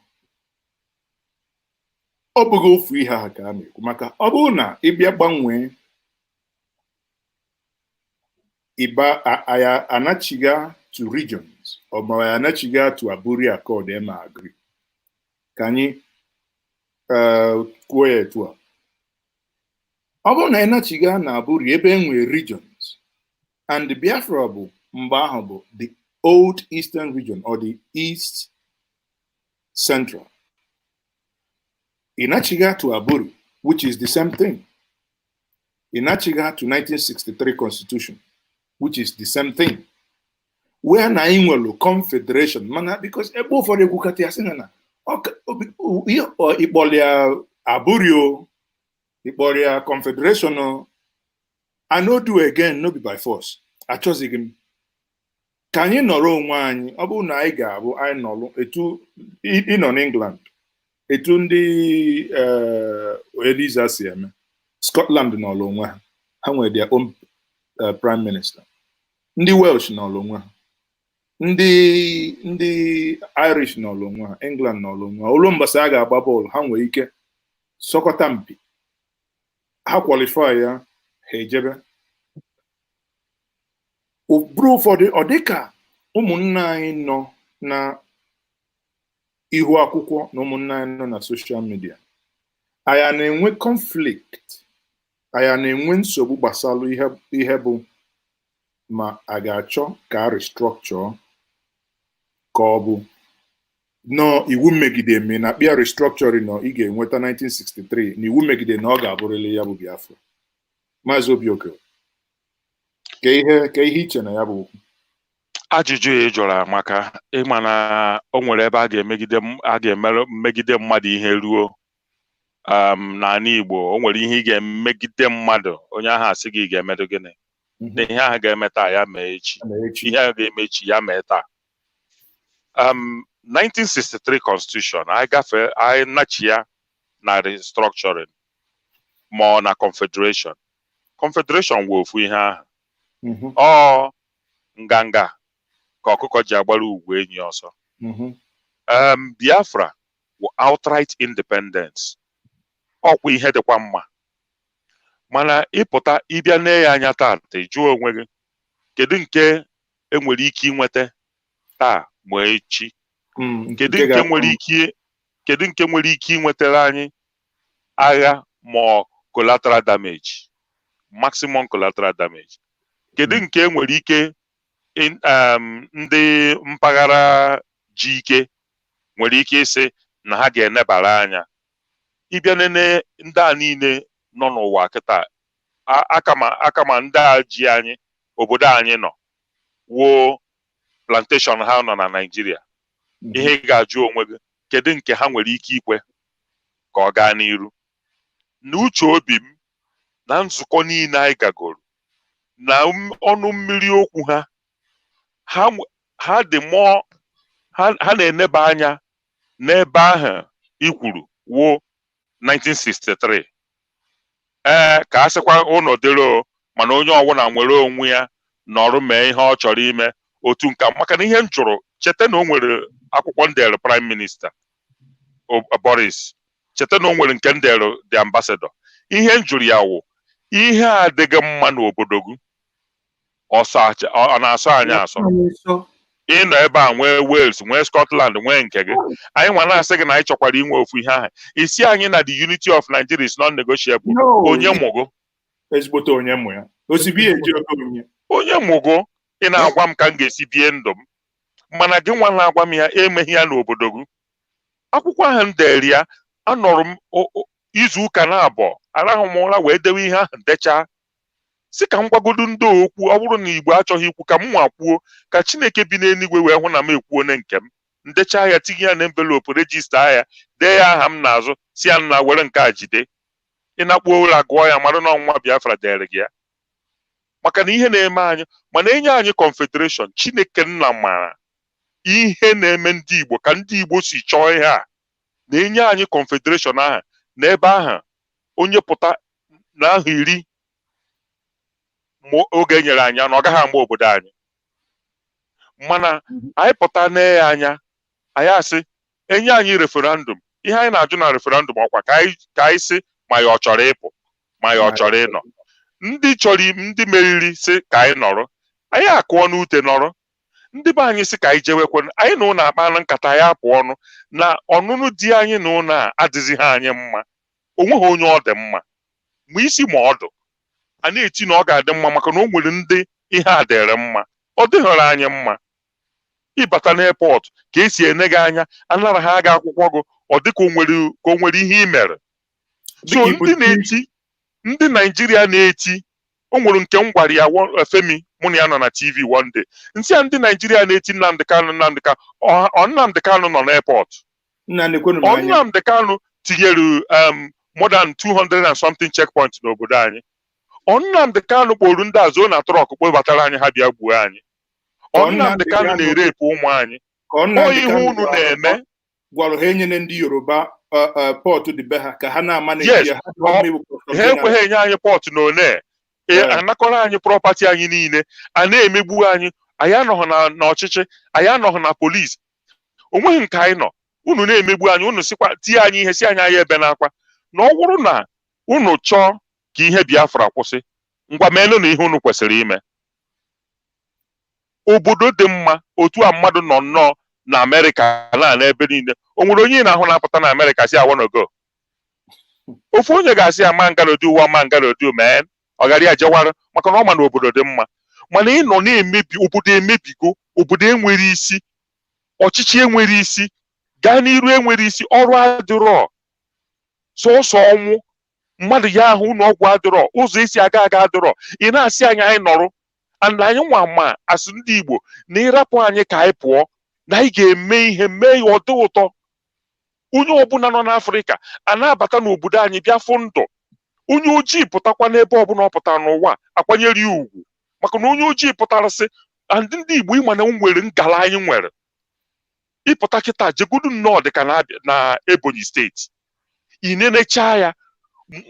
ọ bụghị ofu ihe ha ka a na-ekwu maka ọ bụrụ na ị bịa gbanwee ịba anachiga to regions ọ ma anachiga to Aburi Accord ma agree ka anyị kwuo ya etu a ọ bụrụ na anachiga na Aburi ebe enwere regions and Biafra bụ mgbe ahụ bụ the old eastern region or the east central Inachiga to Aburi, which is the same thing. Inachiga to 1963 Constitution, which is the same thing. Where na inwelo confederation, mana because ebo for the kukati asina Ibolia Aburio, Ibolia Confederation, I no do again, no be by force. Achọzighị m ka anyị nọrọ onwe anyị. Ọ bụrụ na anyị ga-abụ anyị nọrọ etu ịnọ n'England, etu ndị Eliza si eme. Scotland nọrọ onwe ha. Ha nwere their own prime minister. Ndị Welsh nọrọ onwe ha. Ndị Irish nọrọ onwe ha. England nọrọ onwe ha. Olu mbasa a ga-agba bọọlụ, ha nwere ike sọkọta mpi. Ha qualify ya, ha ejebe. Bụrụ ụfọdụ ọ dịka ụmụnna anyị nọ na ihu akwụkwọ na ụmụnna anyị nọ na social media. Anyị na-enwe conflict. Anyị na-enwe nsogbu gbasara ihe bụ ma a ga-achọ ka a restructure ka ọ bụ nọ iwu megide eme na akpịa restructuring nọ ị ga-enweta 1963 na iwu megide na ọ ga-abụrịrị ya bụ Biafra. Maazị Obioko, ka ihe iche na ya bụ okwu? Ajụjụ ị jụrụ amaka, ịma na o nwere ebe a ga-emere mmegide mmadụ ihe ruo n'ala Igbo. O nwere ihe ị ga-emegide mmadụ, onye ahụ asị gị ga-emedo gịnị na ihe ahụ ga-emeta ya mee echi, ihe ahụ ga-emechi ya mee taa. 1963 Constitution anyị nachi ya na restructuring ma ọ na Confederation. Confederation wụ ofu ihe ahụ. Ọ nganga ka ọkụkọ ji agbara ugwu enyi ọsọ. Biafra wụ outright independence. Ọkwa ihe dịkwa mma, mana ịpụta ịbịa nee ya anya taata jụọ onwe gị kedu nke enwere ike inweta taa ma echi, kedu nke nwere ike inwetara anyị agha ma collateral damage, maximum collateral damage, kedu nke enwere ike ndị mpaghara ji ike nwere ike ịsị na ha ga-enebara anya. Ịbịa nene ndị a niile nọ n'ụwa kịta, akama ndị a ji anyị obodo anyị nọ wuo plantation ha nọ na Nigeria. Ihe ị ga-ajụ onwe gị kedu nke ha nwere ike ikwe ka ọ gaa n'iru. N'uche obi m na nzukọ niile anyị gagoro na ọnụ mmiri okwu ha dị mmụọ, ha na-eneba anya n'ebe ahụ ikwuru wuo 1963. Ka a sịkwa ụnọ dịrị, mana onye ọbụla nwere onwe ya nọrụ mee ihe ọ chọrọ ime otu nka. Maka na ihe m jụrụ, cheta na o nwere akwụkwọ ndere prime minister Boris, cheta na o nwere nke ndere the ambassador. Ihe m jụrụ ya wụ ihe a adịghị mma n'obodo gị, ọ na-asọ anyị asọ. Ịnọ ebe a nwee Wales, nwee Scotland, nwee nke gị, anyị nwa na-asị gị na anyị chọkwara inwe ofu ihe ahụ. Isi anyị na the unity of Nigeria is not negotiable. Onye mụgo ezigbote onye mụ ya osibi eji onye mụgo ị na-agwa m ka m ga-esi bie ndụ m, mana gị nwa na-agwa m ya emeghị ya n'obodo gị. Akwụkwọ ahụ m dere ya, anọrọ m izu ụka na-abụọ arahụ m ụra wee dewe ihe ahụ dechaa, si ka m gwagodo ndị okwu. Ọ bụrụ na Igbo achọghị ikwu ka m nwa kwuo, ka Chineke bi n'eluigwe wee hụ na m ekwuo ne nke m. Ndecha ya, tinye ya na envelope, rejista ya, dee ya aha m n'azụ, si ya na were nke a jide. Ị na-akpọ ụra gụọ ya, mara na ọnwa Biafra dere gị ya. Maka na ihe na-eme anyị, mana enye anyị Confederation, Chineke nna mara ihe na-eme ndị Igbo ka ndị Igbo si chọọ ihe a, na-enye anyị Confederation ahụ n'ebe ahụ onye pụta na ahụ 10 oge nyere anya na ọ gaghị ama obodo anyị. Mana anyị pụta na anya anyị asị enye anyị referendum. Ihe anyị na-ajụ na referendum ọkwa ka anyị sị ma ya ọ chọrọ ịpụ ma ya ọ chọrọ ịnọ. Ndị meriri sị ka anyị nọrọ, anyị akụọ n'ute nọrọ. Ndị be anyị sị ka anyị jewekwe, anyị na ụlọ akpa na nkata ya apụ ọnụ na ọnụnụ di anyị na ụlọ adịghị ha anyị mma. Onweghị onye ọ dị mma ma isi ma ọdụ a na-eti na ọ ga-adị mma maka na o nwere ndị ihe a dịrị mma, ọ dịghịrị anyị mma. Ịbata n'airport ka esi ene gị anya, anara ha aga akwụkwọ gị, ọ dị ka o nwere ihe i mere. So ndị Naijiria na-eti, o nwere nke m gwara ya Femi mụ na ya nọ na TV one day, nsị ya ndị Naijiria na-eti Nnamdi Kanu Nnamdi Kanu nọ n'airport. Nnamdi Kanu tinyere more than 200 and something checkpoints n'obodo anyị. Nnamdi Kanu kpọrụ ndị azụ na trọk kpọbatara anyị ha bịa gbuo anyị. Nnamdi Kanu na-erepụ ụmụ anyị. Ọ ihe unu na-eme. Gwara ha enyere ndị Yoruba pọtụ dị be ha ka ha na-ama na ha ekweghị enye anyị pọtụ na one anakọrọ anyị prọpati anyị niile, a na-emegbu anyị anọghị n'ọchịchị, anyị anọghị na polisi, onweghị nke anyị nọ. Unu na-emegbu anyị, unu sikwa tie anyị ihe si anyị ebe n'akwa. Na ọ bụrụ na unu chọọ ka ihe Biafra kwụsị, ngwa menụ na ihe unu kwesịrị ime. Obodo dị mma otu a mmadụ nọ nnọọ na Amerịka na ebe niile, o nwere onye na-ahụ na-apụta na Amerịka si awanogo. Ofu onye ga-asị ya mangarodu ụwa mangarodu mee ọ gara ya jewara maka na ọ ma na obodo dị mma. Mana ị nọ na-emebi obodo, emebigo obodo, enwere isi, ọchịchị enwere isi, gaa n'iru enwere isi, ọrụ adịrọ, sọsọ ọnwụ mmadụ ya ahụ n'ọgwụ adịrọ, ụzọ isi aga adịrọ. Ị na-asị anyị nọrọ ana anyị nwa ma asụ ndị Igbo na ịrapụ anyị ka anyị pụọ na anyị ga-eme ihe mee ya ọ dị ụtọ. Onye ọbụla nọ n'Afrịka a na-abata n'obodo anyị bịa fụ ndụ. Onye ojii pụtakwa n'ebe ọbụla ọ pụtara n'ụwa akwanyere ya ugwu, maka na onye ojii pụtara sị ndị Igbo ịma na nwere ngala anyị nwere. Ịpụta kịta jegodu nnọọ dịka na Ebonyi steeti, ị na-enecha ya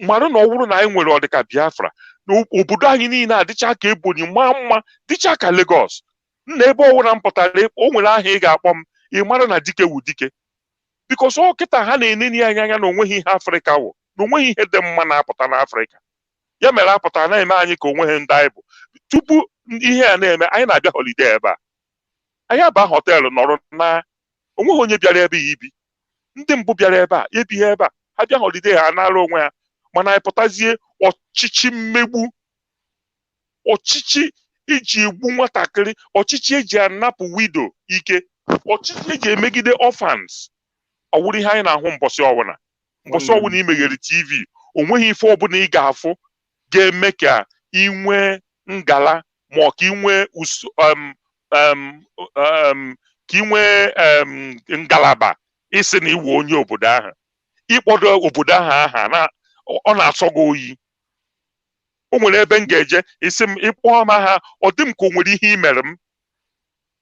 mara na ọ bụrụ na anyị nwere ọdịka Biafra na obodo anyị niile adịcha ka Ebonyi, maa mma, dịcha ka Lagos. Nna ebe ọbụla m pụtara o nwere aha ị ga-akpọ m, ị mara na dike wu dike. Bikos ọ kịta ha na-eneni anyị anya na onweghị ihe Afrịka wụ, na onweghị ihe dị mma na-apụta n'Afrịka. Ya mere apụtara na-eme anyị ka onweghị ndị anyị bụ. Tupu ihe a na-eme, anyị na-abịa holiday ebe a, anyị aba họteelụ nọrọ na onweghị onye bịara ebe ya ibi. Ndị mbụ bịara ebe a ebighị ebe a, ha bịa holiday ha nara onwe ha. Mana anyị pụtazie ọchịchị mmegbu, ọchịchị iji egbu nwatakịrị, ọchịchị eji anapụ wido ike, ọchịchị eji emegide orphans. Ọ wụrụ ihe anyị na-ahụ mbọsị ọbụla imeghere TV, onweghị ife ọbụla ị ga-afụ ga-eme ka ị nwee ngala ma ọ ka ị nwee ka ị nwee ngalaba isi na iwu onye obodo ahụ. Ịkpọdo obodo ahụ aha ọ na-asọ gị oyi. O nwere ebe m ga-eje isi m ịkpọọ m aha, ọ dị m ka o nwere ihe i mere m,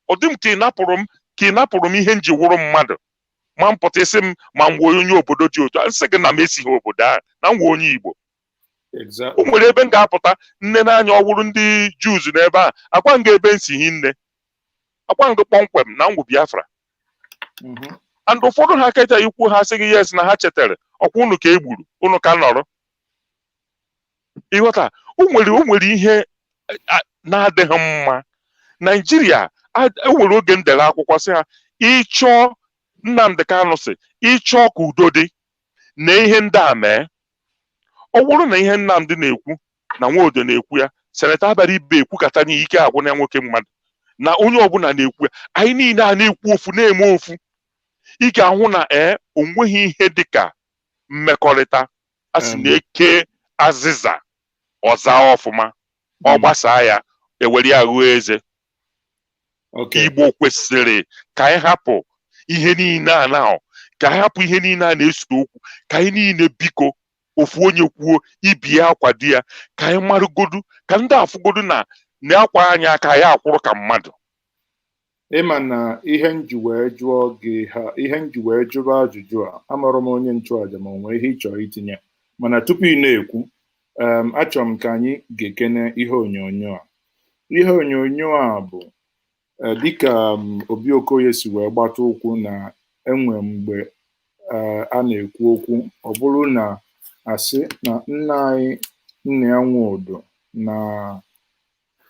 ọ dị m ka ị napụrụ m ihe m ji wụrụ mmadụ. Ma m pụta isi m ma m wee onye obodo dị otu a, nsị gị na m esighị obodo ahụ, na m wee onye Igbo. O nwere ebe m ga-apụta nne n'anya ọ wụrụ ndị Jews n'ebe a, agwa m ga ebe m si hi nne, agwa m gị kpọmkwem na m wụ Biafra. And ụfọdụ ha kacha ikwu ha sị gị yes na ha chetara ọkwa unu ka e gburu, unu ka nọrọ. Ịghọta, o nwere ihe na-adịghị mma. Naijiria enwere oge ndere akwụkwọ sị ha ịchọọ, Nnamdi Kanu sị ịchọọ ka udo dị na ihe ndị a mee. Ọ bụrụ na ihe Nnamdi na-ekwu na Nwodo na-ekwu ya, Seneta Abari Ibe ekwukata n'ike agwụ na nwoke mmadụ, na onye ọbụla na-ekwu ya, anyị niile a na-ekwu ofu na-eme ofu. Ị ga-ahụ na onweghị ihe dịka mmekọrịta. A sị na-eke azịza ọza ọfụma, ọ gbasaa ya ewere ya ghụọ eze. Igbo kwesịrị ka anyị hapụ ihe niile a na, ka anyị hapụ ihe niile a na-ese okwu, ka anyị niile biko ofu onye kwuo ibi ya akwado ya, ka anyị marụgodu, ka ndị afụgodu na akwa anyị aka ya akwụrụ ka mmadụ. Ịma na ihe nji wee jụọ gị ha, ihe nji wee jụrụ ajụjụ a, amarọ m onye nchụaja ma onwe ihe ị chọrọ itinye, mana tupu ị na-ekwu, achọrọ m ka anyị ga-ekene ihe onyonyo a. Ihe onyonyo a bụ dịka Obi Okoye si wee gbata ụkwụ na enwe mgbe a na-ekwu okwu, ọ bụrụ na asị na nna anyị nna ya Nwodo na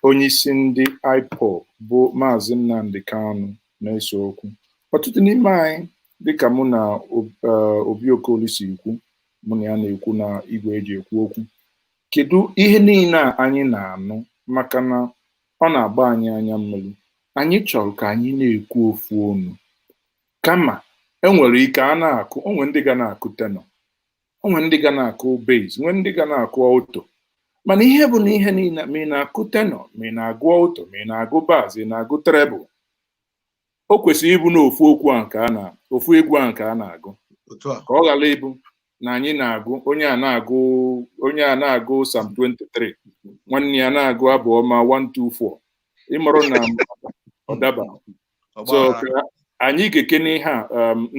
onyeisi ndị IPOB bụ Maazị Nnamdi Kanu na-ese okwu. Ọtụtụ n'ime anyị dịka mụ na Obi Okoye si ekwu, mụ na ya na-ekwu na igwe eji ekwu okwu. Kedu ihe niile a anyị na-anụ, maka na ọ na-agba anyị anya mmiri. Anyị chọrọ ka anyị na-ekwu ofu onu, kama enwere ike a na-akụ, onwe ndị ga na-akụ tenọ, onwe ndị ga na-akụ bass, onwe ndị ga na-akụ auto. Mana ihe bụ na ihe niile, ma ị na-akụ tenọ, ma ị na-agụ auto, ma ị na-agụ bass, ị na-agụ treble, o kwesịrị ịbụ na ofu okwu a nke ofu egwu a nke a na-agụ, ka ọ ghara ịbụ na anyị na-agụ onye a na-agụ Psalm 23 nwanne ya na-agụ Abụ Ọma 124 ịmụrụ na ọdaba so ka anyị ga-ekene ihe a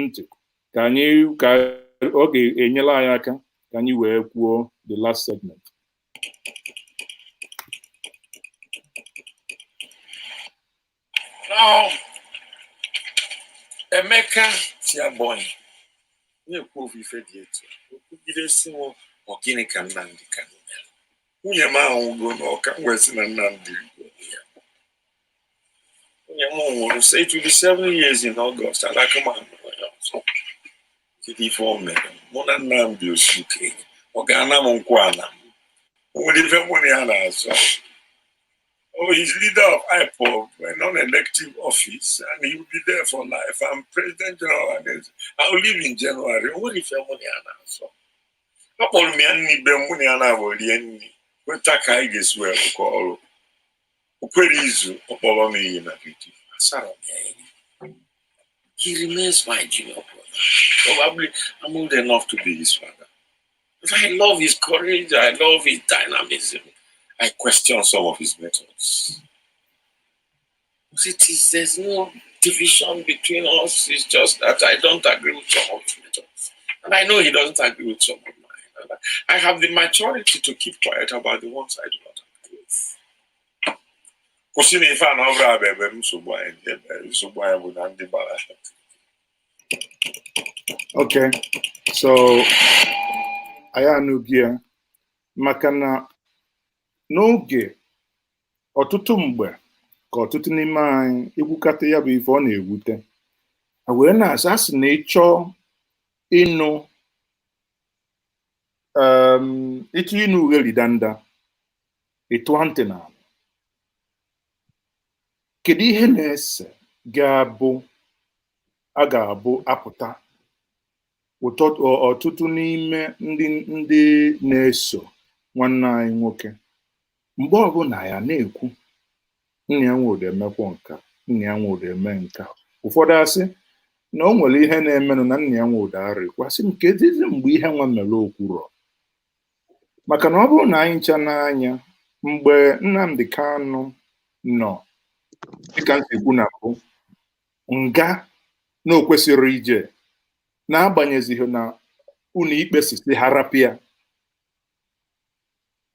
ntị ka ọ ga-enyela anyị aka ka anyị wee kwuo the last segment. Now, Emeka Tiabonyi na-ekwu ofu ife dị etu okwugidesi nwo ọgịnị ka Nnamdi Kanu mere nwunye m ahụgo na ọka wee sị na Nnamdi ya nwunye m nwụrụ say it will be 7 years in August alakụma ya ọzọ kedu ife o mere mụ na Nnamdi Osuke ọ ga-ana m nkwụ ala o nwere ife mụ na ya na-azụ. Oh, he's leader of IPOB, an non-elective office, and he will be there for life. I'm President General, and I'll leave in January. What if your money so? Not all me and me, money and I will the enemy. When Takai gets where we call Ukerizu, Opolo me in a beauty. He remains my junior brother. Probably I'm old enough to be his father. If I love his courage, I love his dynamism. I question some of his methods. There's no division between us. It's just that I don't agree with some of his methods. And I know he doesn't agree with some of mine. And I have the maturity to keep quiet about the ones I do not agree with. Okay, so anyị anụghị ya maka na n'oge ọtụtụ mgbe ka ọtụtụ n'ime anyị ikwukata ya bụ ife ọ na-ewute wee na-asị asị na ịchọ ịnụ ugheri danda ịtụa ntị n'ala kedu ihe na-ese a ga-abụ apụta ọtụtụ n'ime ndị na-eso nwanne anyị nwoke mgbe ọbụla ya na-ekwu nna ya nwere emekwa nka nna ya nwere eme nka ụfọdụ asị na o nwere ihe na-emenụ na nna ya nwere arịkwasị m kedizi mgbe ihe nwa mere okwuro maka na ọ bụrụ na anyị ncha n'anya mgbe Nnamdi Kanu nọ dịka nsekwu na mbụ nga na o kwesịrị ije na-agbanyezighị na ụlọ ikpe sisi harapịa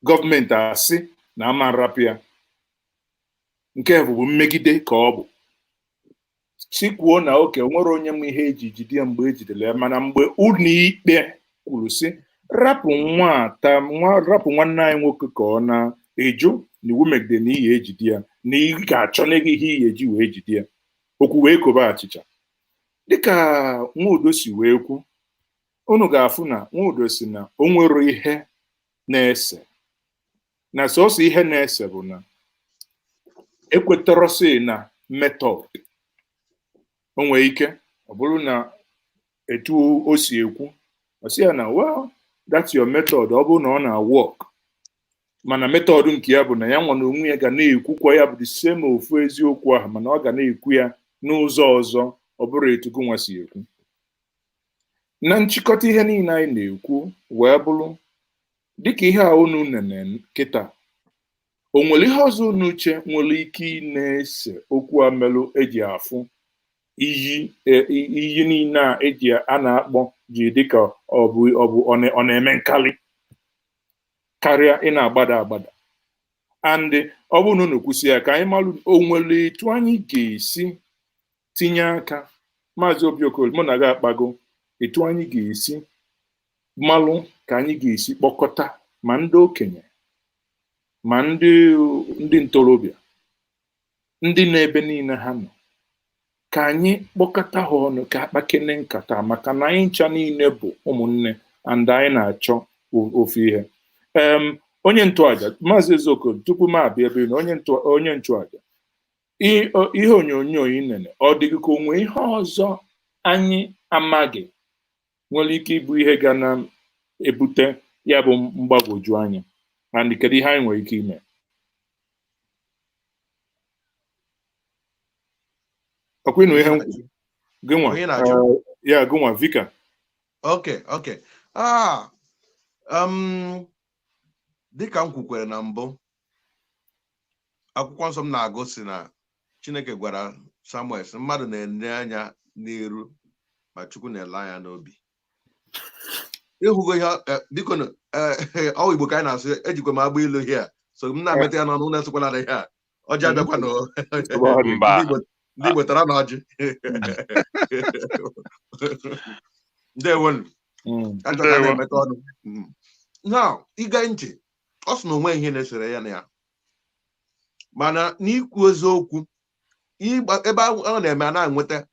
gọọmenti asị na ama nrapịa nke bụ mmegide ka ọ bụ sikwuo na oke nwere onye m ihe eji jide ya mgbe ejidere ya mana mgbe ụlọ ikpe kwuru sị rapụ nwanne anyị nwoke ka ọ na-eju na iwu megide na ihe ejide ya na ị ga-achọ n'ego ihe ihe eji wee jide ya okwu wee kobe achịcha dịka Nwodo si wee kwu unu ga-afụ na Nwodo si na o nwere ihe na-ese na sọsọ ihe na-ese bụ na ekweterọsị na metọd o nwere ike ọ bụrụ na etu o si ekwu ọ sị ya na well that's your method ọ bụrụ na ọ na-work mana metọd nke ya bụ na ya nwa na onwe ya ga na-ekwukwa ya bụ the same ofu eziokwu ahụ mana ọ ga na-ekwu ya n'ụzọ ọzọ ọ bụrụ etu gụnwa si ekwu na nchịkọta ihe niile anyị na-ekwu wee bụrụ dịka ihe a unu nene kịta o nwere ihe ọzọ unu uche nwere ike na-ese okwu amelụ eji afụ iyi niile a na-akpọ ji dịka ọ na-eme nkali karịa ị na-agbada and ọ bụrụ na unu kwụsị ya ka anyị malụ o nwere etu anyị ga-esi tinye aka Maazị Obiokoli mụ na gị akpago etu anyị ga-esi malụ ka anyị ga-esi kpọkọta ma ndị okenye ma ndị ntorobịa ndị na-ebe niile ha nọ ka anyị kpọkọta ha ọnụ ka akpakene nkata maka na anyị ncha niile bụ ụmụnne and anyị na-achọ ofu ihe onye ntụaja Maazị Ezeokoli tupu m abịa ebe na onye nchụaja ihe onyonyo inene ọ dịghị ka onwe ihe ọzọ anyị amaghị nwere ike ịbụ ihe ga na-ebute ya bụ mgbagwoju anya and kedu ihe anyị nwere ike ime ọkwụnụ ihe gịnwa Vika okay dịka m kwukwere na mbụ, akwụkwọ nsọ m na-agụ si na Chineke gwara Samuel sị mmadụ na-enye anya n'iru ma Chukwu na-ele anya n'obi. Ịhụgo ihe biko ọ Igbo ka anyị na-asụ ejikwa m agba ilu ihe a, so m na-ameta ya n'ọnụ na-esokwana na ihe a ọjị abịakwa ndị Igbo tara na ọjị. Ndewonu achọta na-emeta ọnụ. Now ịga ntị ọ sị na onwe ihe na-esere ya na ya, mana n'ikwu eziokwu ebe ọ na-eme a na-enweta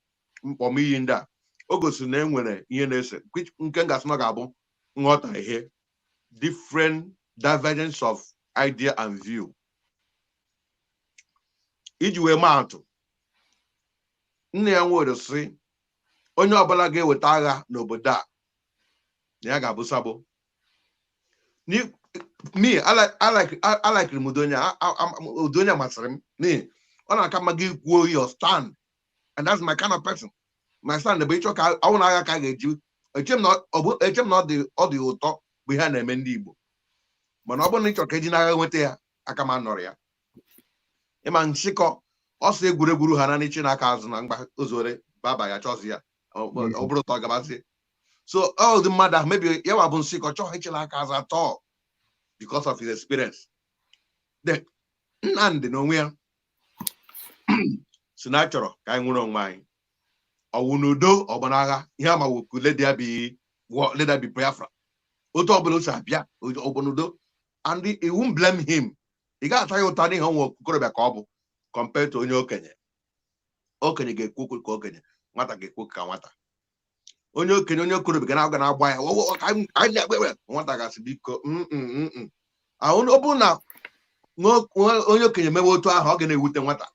mkpọm'iyi ndị a, o gosiri na enwere ihe na-ese nke ngasị na ga-abụ nghọta ihe, different divergence of idea and view. Iji wee maa atụ, nne ya nwere sị onye ọbụla ga-eweta agha n'obodo a na ya ga-abụ sabo. Me, I like Udonia masịrị m n'ihi ọ na-aka mma gị kwuo your stand, and that's my kind of person. My stand bụ ịchọ ka ọ na agha ka a ga-eji echem na ọ dị ụtọ bụ ihe a na-eme ndị Igbo, mana ọ bụrụ na ịchọ ka eji n'agha nweta ya aka ma nọrọ ya. Ịma nchịkọ ọsọ egwuregwu ha na n'ichi n'aka azụ na mgba ozore baba ya chọzi ya ọ bụrụ ụtọ gabazie. So all the mother maybe ya wa bụ nchịkọ chọọ ichela aka azụ atọ because of his experience. Then Nnamdi n'onwe ya si na chọrọ ka anyị nwere onwe anyị, ọwụ n'udo ọbụnagha ihe ama woku let there be Biafra. Otu ọbụla o si abịa ọbụnudo, and he won't blame him. Ị ga-ata ya ụta n'ihe ọnwa okorobịa ka ọ bụ compared to onye okenye. Okenye ga-ekwu ka okenye, nwata ga-ekwu ka nwata. Onye okenye onye okorobịa ga na-agba ya nwata ga-asị biko ọ bụ na onye okenye mewe otu ahụ ọ ga na-ewute nwata.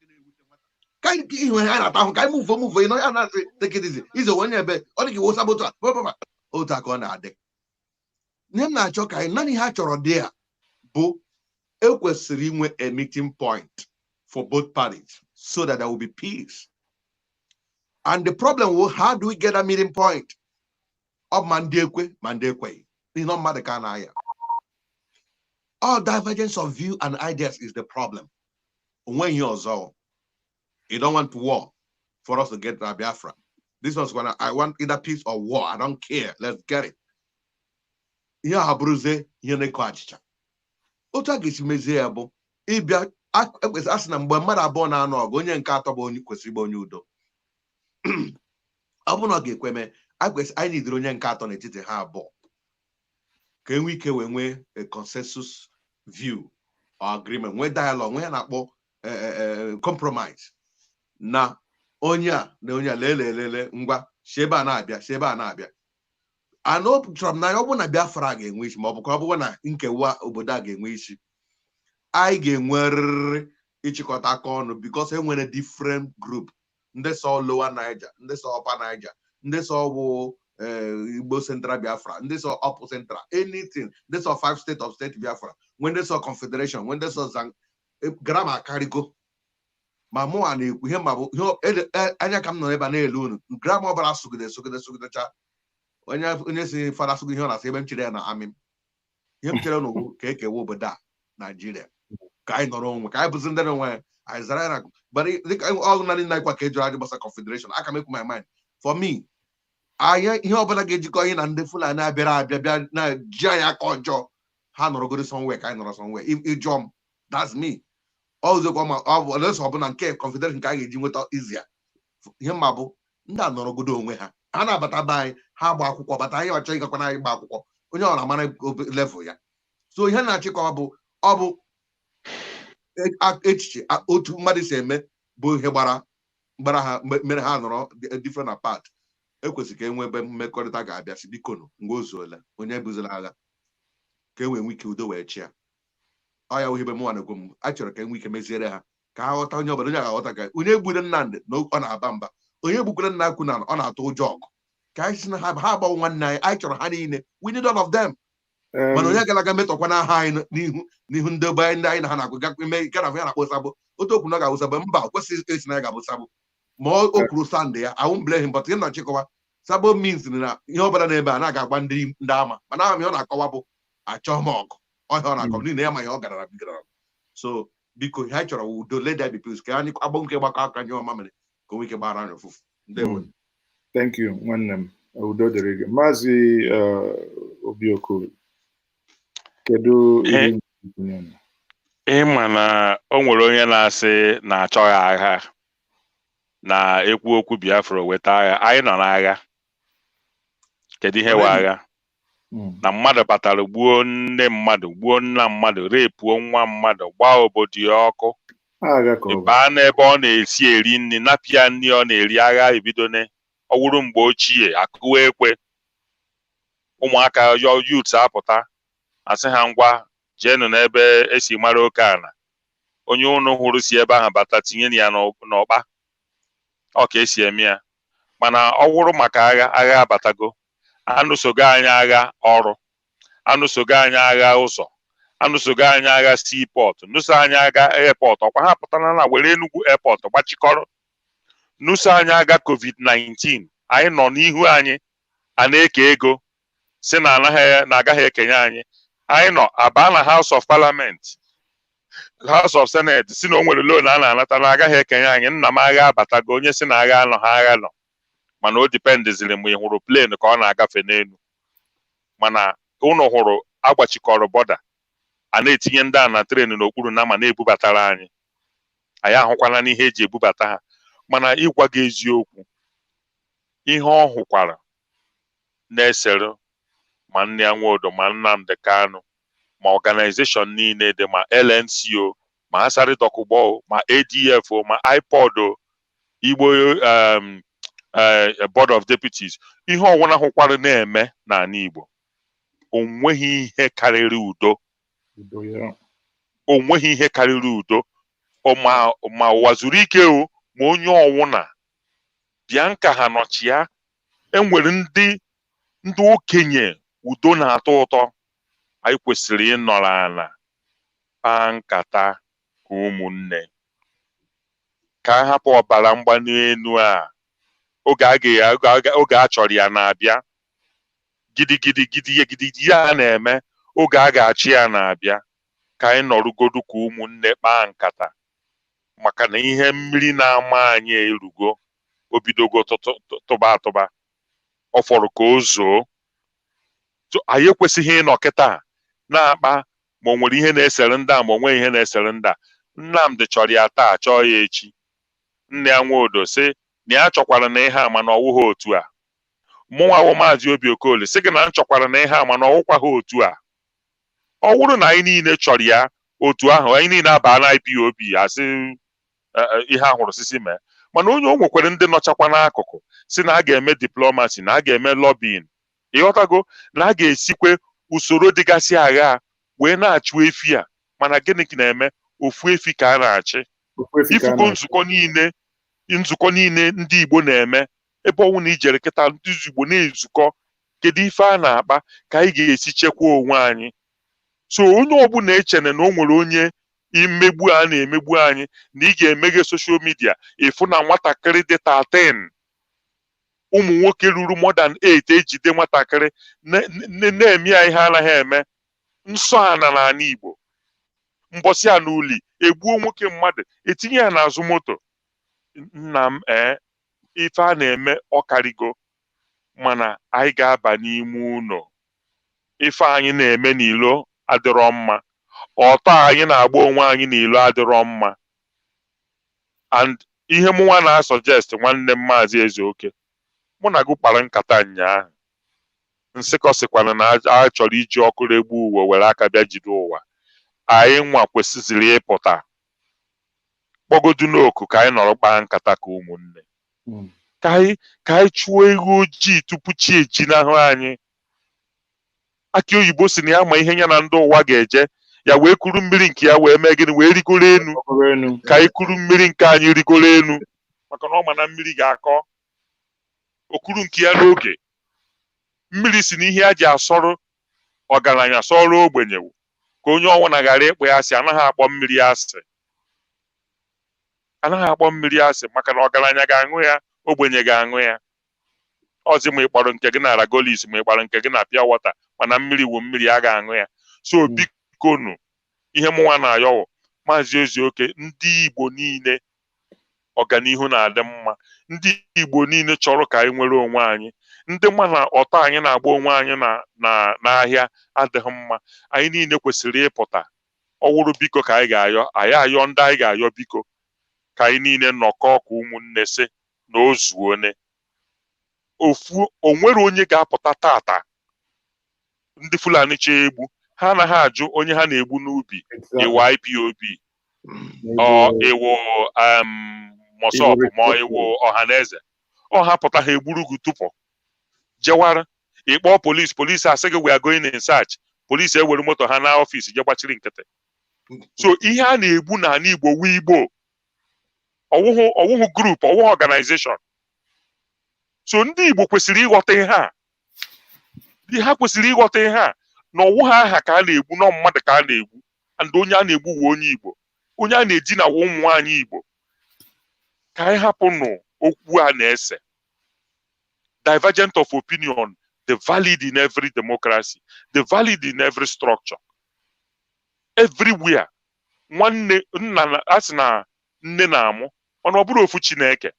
Ka ihe ha na-ata ahụ ka anyị mụvo ịnọ ya na-asị tekedizi izo onye ebe ọ dị ka iwosa bụ otu aka ọ na-adị. Nye m na-achọ ka anyị naanị ha chọrọ dị ya bụ ekwesịrị inwe a meeting point for both parties so that there will be peace. And the problem was, how do we get a meeting point? Of mandekwe. It's not Madekana. All divergence of view and ideas is the problem. When you're so, you don't want war for us to get Biafra. This was when I want either peace or war. I don't care. Let's get it. Here Habruze, here Nekwachicha. Otu a ga-esi mezie ya bụ ịbịa asị na mgbe mmadụ abụọ na-anọ ọgụ onye nke atọ bụ onye kwesịrị ịgba onye udo. Ọ bụrụ na ọ ga-ekweme anyị nidere onye nke atọ n'etiti ha abụọ ka enwe ike wee nwee a consensus view or agreement, nwee dialogue, nwee na-akpọ compromise na onye a na onye a lelelele ngwa si ebe a na-abịa. Anọ chọrọ m na ọ bụ na Biafra ga-enwe isi ma ọ bụ ka ọ bụrụ na nkewa obodo a ga-enwe isi, anyị ga-enwerịrị ịchịkọta aka ọnụ because enwere different group. Ndị sọ Lower Niger, ndị sọ Upper Niger, ndị sọ bụ Igbo Central Biafra, ndị sọ Upper Central, anything. Ndị sọ 5 states of state Biafra, when they saw confederation, when they saw grammar karigo. Ma mụ a na-ekwu ihe ma bụ anya ka m nọ ebe a na-elu unu grammar ọbara sụgide onye si fada sụgide ihe ọ na-asị ebe m chere ya na amị m. Ihe m chere n'ugwu ka ekewa obodo a Nigeria ka anyị nọrọ onwe ka anyị bụzi ndị onwe anyị zara ya na dịka ọgụ na nna ikwa ka ejụrụ ajụ gbasa confederation. Aka m ekwu my mind for me anyị ihe ọbụla ga-ejikọ anyị na ndị Fulani abịa na ji anyị aka ọjọọ ha nọrọgoro somewhere ka anyị nọrọ somewhere. Ịjụọ m, that's me. Ọzọkwa ma ọ bụ ọlọsọ ọbụla nke confederation ka a ga-eji nweta izia ihe mma bụ ndị a nọrọgodo onwe ha na-abata be anyị ha gba akwụkwọ bata anyị ọchọ ịgakwa na anyị gba akwụkwọ onye ọ na-amara level ya. So ihe na-achịkọwa bụ ọ bụ echiche otu mmadụ si eme bụ ihe gbara ha mere ha nọrọ different apart. Ekwesịrị ka enwe ebe mmekọrịta ga-abịa si biko mgbe o zuola onye buzila agha ka e wee nwee ike udo wee chịa. Ọ ya ihe ebe mụnwa na-ekwu m achọrọ ka enwe ike meziere ha ka ha ghọta onye ọbụla onye ga-aghọta ka onye gburu Nnamdi na ọ na-aba mba, onye gbukwara nna akwu na ọ na-atụ ụjọ ọgụ ka anyị si na ha agbawo nwanne anyị chọrọ ha niile. We need all of them. Mana onye gara aga metọkwa n'aha anyị n'ihu ndị be ndị anyị na ha na-akụ ime ike na ya na-akpọ sabụ otu okwu na ọ ga-abụ sabụ mba kwesịrị esi na ya ga-abụ sabụ ma o kwuru sandị ya I won't blame him, but ihe na-achịkọwa Sabo means na ihe ọbụla na-ebe a na-agagba ndị ama mana ahụ ihe ọ na-akọwa bụ achọ m ọgụ ọhịa ọ na-akọ n'ihi na ya ma ihe ọ gara bigara. So biko ha chọrọ udo, let there be peace, ka anyị agbọ nke gbakọ aka nye ọma mere ka onwe ike gbara anyị ụfụfụ. Ndewo. Thank you, nwanne m. Udo dịrị gị. Maazị Obiokoro, kedu ihe ịma na o nwere onye na-asị na achọghị agha na ekwu okwu Biafra weta agha. Anyị nọ n'agha. Kedu ihe wee agha? Na mmadụ batara gbuo nne mmadụ, gbuo nna mmadụ, repuo nwa mmadụ, gbaa obodo ya ọkụ, baa n'ebe ọ na-esi eri nri, napịa nri ọ na-eri. Agha ebidone. Ọ wụrụ mgbe ochie, akụwa ekwe, ụmụaka youths apụta asị ha ngwa jeenụ n'ebe esi mara oke ala, onye ụnụ hụrụ si ebe ahụ bata tinye ya n'ọkpa. Ọ ka esi eme ya. Mana ọ wụrụ maka agha abatago. Anụsogo anyị agha ọrụ, anụsogo anyị agha ụzọ, anụsogo anyị agha seaport, nụso anyị agha airport. Ọkwa ha pụtara na were Enugu airport gbachikọrọ. Nụso anyị agha COVID-19. Anyị nọ n'ihu anyị a na-eke ego si na agaghị ekenye anyị. Anyị nọ aba na House of Parliament, House of Senate, si na o nwere loan a na-anata na agaghị ekenye anyị. Nna m agha abatago, onye si na agha anọ ha agha nọ. Mana o dipendiziri mgbe ị hụrụ plane ka ọ na-agafe n'elu. Mana ụnụ hụrụ agbachikọrọ bọda, a na-etinye ndị a na tren n'okpuru na ma na-ebubatara anyị. Anyị ahụkwana n'ihe eji ebubata ha. Mana ịgwa gị eziokwu, ihe ọ hụkwara na-esere ma Nne Nwodo ma Nnamdi Kanu ma organization niile dị, ma LNCO ma Asari Dokugbo ma ADF ma IPOD Igbo Board of Deputies, ihe ọwụna hụkwara na-eme n'ala Igbo, o nweghị ihe karịrị udo. O nweghị ihe karịrị udo. Ma ụwa zuru ike o, ma onye ọwụna bịa nka ha nọchịa. Enwere ndị okenye udo na-atọ ụtọ. Anyị kwesịrị ịnọrọ ala kpaa nkata ka ụmụnne, ka a hapụ ọbara mgbali elu a. Oge a chọrọ ya na-abịa. Gidigidi ya na-eme. Oge a ga-achị ya na-abịa. Ka anyị nọrụgodu ka ụmụnne kpaa nkata, maka na ihe mmiri na-ama anyị erugo. O bidogo tụba atụba, ọ fọrọ ka o zoo. Anyị ekwesịghị ịnọ kịta na-akpa ma o nwere ihe na-esere ndị a ma o nweghị ihe na-esere ndị a. Nnamdi chọrọ ya taa, chọọ ya echi. Nne Nwodo sị na ya chọkwara na ihe a mana ọwụghị otu a. Mụnwa bụ Maazị Obiokoli sị gị na m chọkwara na ihe a mana ọwụkwaghị otu a. Ọ wụrụ na anyị niile chọrọ ya otu ahụ, anyị niile abaa na IPOB asị ihe ahụrụ sisi mee. Mana onye o nwekwara ndị nọchakwa n'akụkụ si na a ga-eme diplomasi, na a ga-eme lobbying. Ịghọtago na a ga-esikwe usoro dịgasị agha wee na-achụ efi a. Mana gịnị ka na-eme? Ofu efi ka a na-achị. Ifugo nzukọ niile ndị Igbo na-eme, ebe ọnwụ na ijere kịta ndị Igbo na-ezukọ, kedu ife a na-akpa ka anyị ga-esi chekwa onwe anyị. So onye ọbụla echene na o nwere onye imegbu a na-emegbu anyị, na ị ga-emeghe soshal midia ịfụ na nwatakịrị dị 13, ụmụ nwoke ruru more than 8 ejide nwatakịrị na-eme ya ihe anaghị eme. Nsọ ana n'ala Igbo, mbọsị a n'uli egbuo nwoke mmadụ etinye ya n'azụ moto. Nna m ife a na-eme ọkarigo. Mana anyị ga-aba n'ime ụlọ. Ife anyị na-eme n'ilo adịrọ mma. Ọtọ anyị na-agba onwe anyị n'ilo adịrọ mma. And ihe mụnwa na-asọjest nwanne m Maazị Ezeoke, mụ na gị kpara nkata nyaahụ, nsịkọsịkwana na a chọrọ iji ọkụ regbu ụwa were aka bịa jide ụwa. Anyị nwa kwesịrị ịpụta kpọgodu n'oku ka anyị nọrọ kpaa nkata ka ụmụnne, ka anyị chụọ ewu ojii tupu chi ejinahụ anyị. Aki oyibo si na ya ma ihe ya na ndị ụwa ga-eje, ya wee kuru mmiri nke ya wee mee gịnị, wee rigoro enu. Ka anyị kuru mmiri nke anyị rigoro enu, maka na ọ ma na mmiri ga-akọ. Okuru nke ya n'oge. Mmiri si n'ihe a ji asọrọ ọgaranya sọrọ ogbenye, ka onye ọnwụna ghara ịkpọ ya asị. Anaghị akpọ mmiri asị. Anaghị akpọ mmiri asị, maka na ọgaranya ga-aṅụ ya, ogbenye ga-aṅụ ya. ọzi ma ịkpọrọ nke gị na Ragolis ma ịkpọrọ nke gị na pure water mana mmiri wu mmiri a ga-aṅụ ya. So bikonu ihe mụnwa na-ayọwụ Maazị Ezioke, ndị Igbo niile ọganihu na-adị mma, ndị Igbo niile chọrọ ka anyị nwere onwe anyị, ndị mma na ọtọ anyị na-agba onwe anyị n'ahịa adịghị mma. Anyị niile kwesịrị ịpụta ọwụrụ biko ka anyị ga-ayọ, anyị ayọ ndị anyị ga-ayọ biko ka anyị niile nọkọọ ka ụmụnne si na ozuone ofu. Onwere onye ga-apụta tata ndị Fulani chọọ egbu ha anaghị ajụ onye ha na-egbu n'ubi, iwu IPOB iwu Mosop ma iwu Ọhaneze. Ọ hapụta ha egburu gị tupu jewara ịkpọ polisi asị gị we are going in search. Polisi ewere moto ha na ọfịs je gbachiri nkịtị. So ihe a na-egbu n'ala Igbo wu Igbo, ọwụhụ group, ọwụhụ organization. So ndị Igbo kwesịrị ịghọta ihe a, ha kwesịrị ịghọta ihe a na ọwụ ha aha ka a na-egbu na mmadụ ka a na-egbu, and onye a na-egbu wu onye Igbo, onye a na-edina wu ụmụ nwaanyị Igbo. Ka anyị hapụ nụ okwu a na-ese divergent of opinion, the valid in every democracy, the valid in every structure, everywhere. Nwanne nna asị na nne na-amụ mana ọ bụrụ ofu Chineke,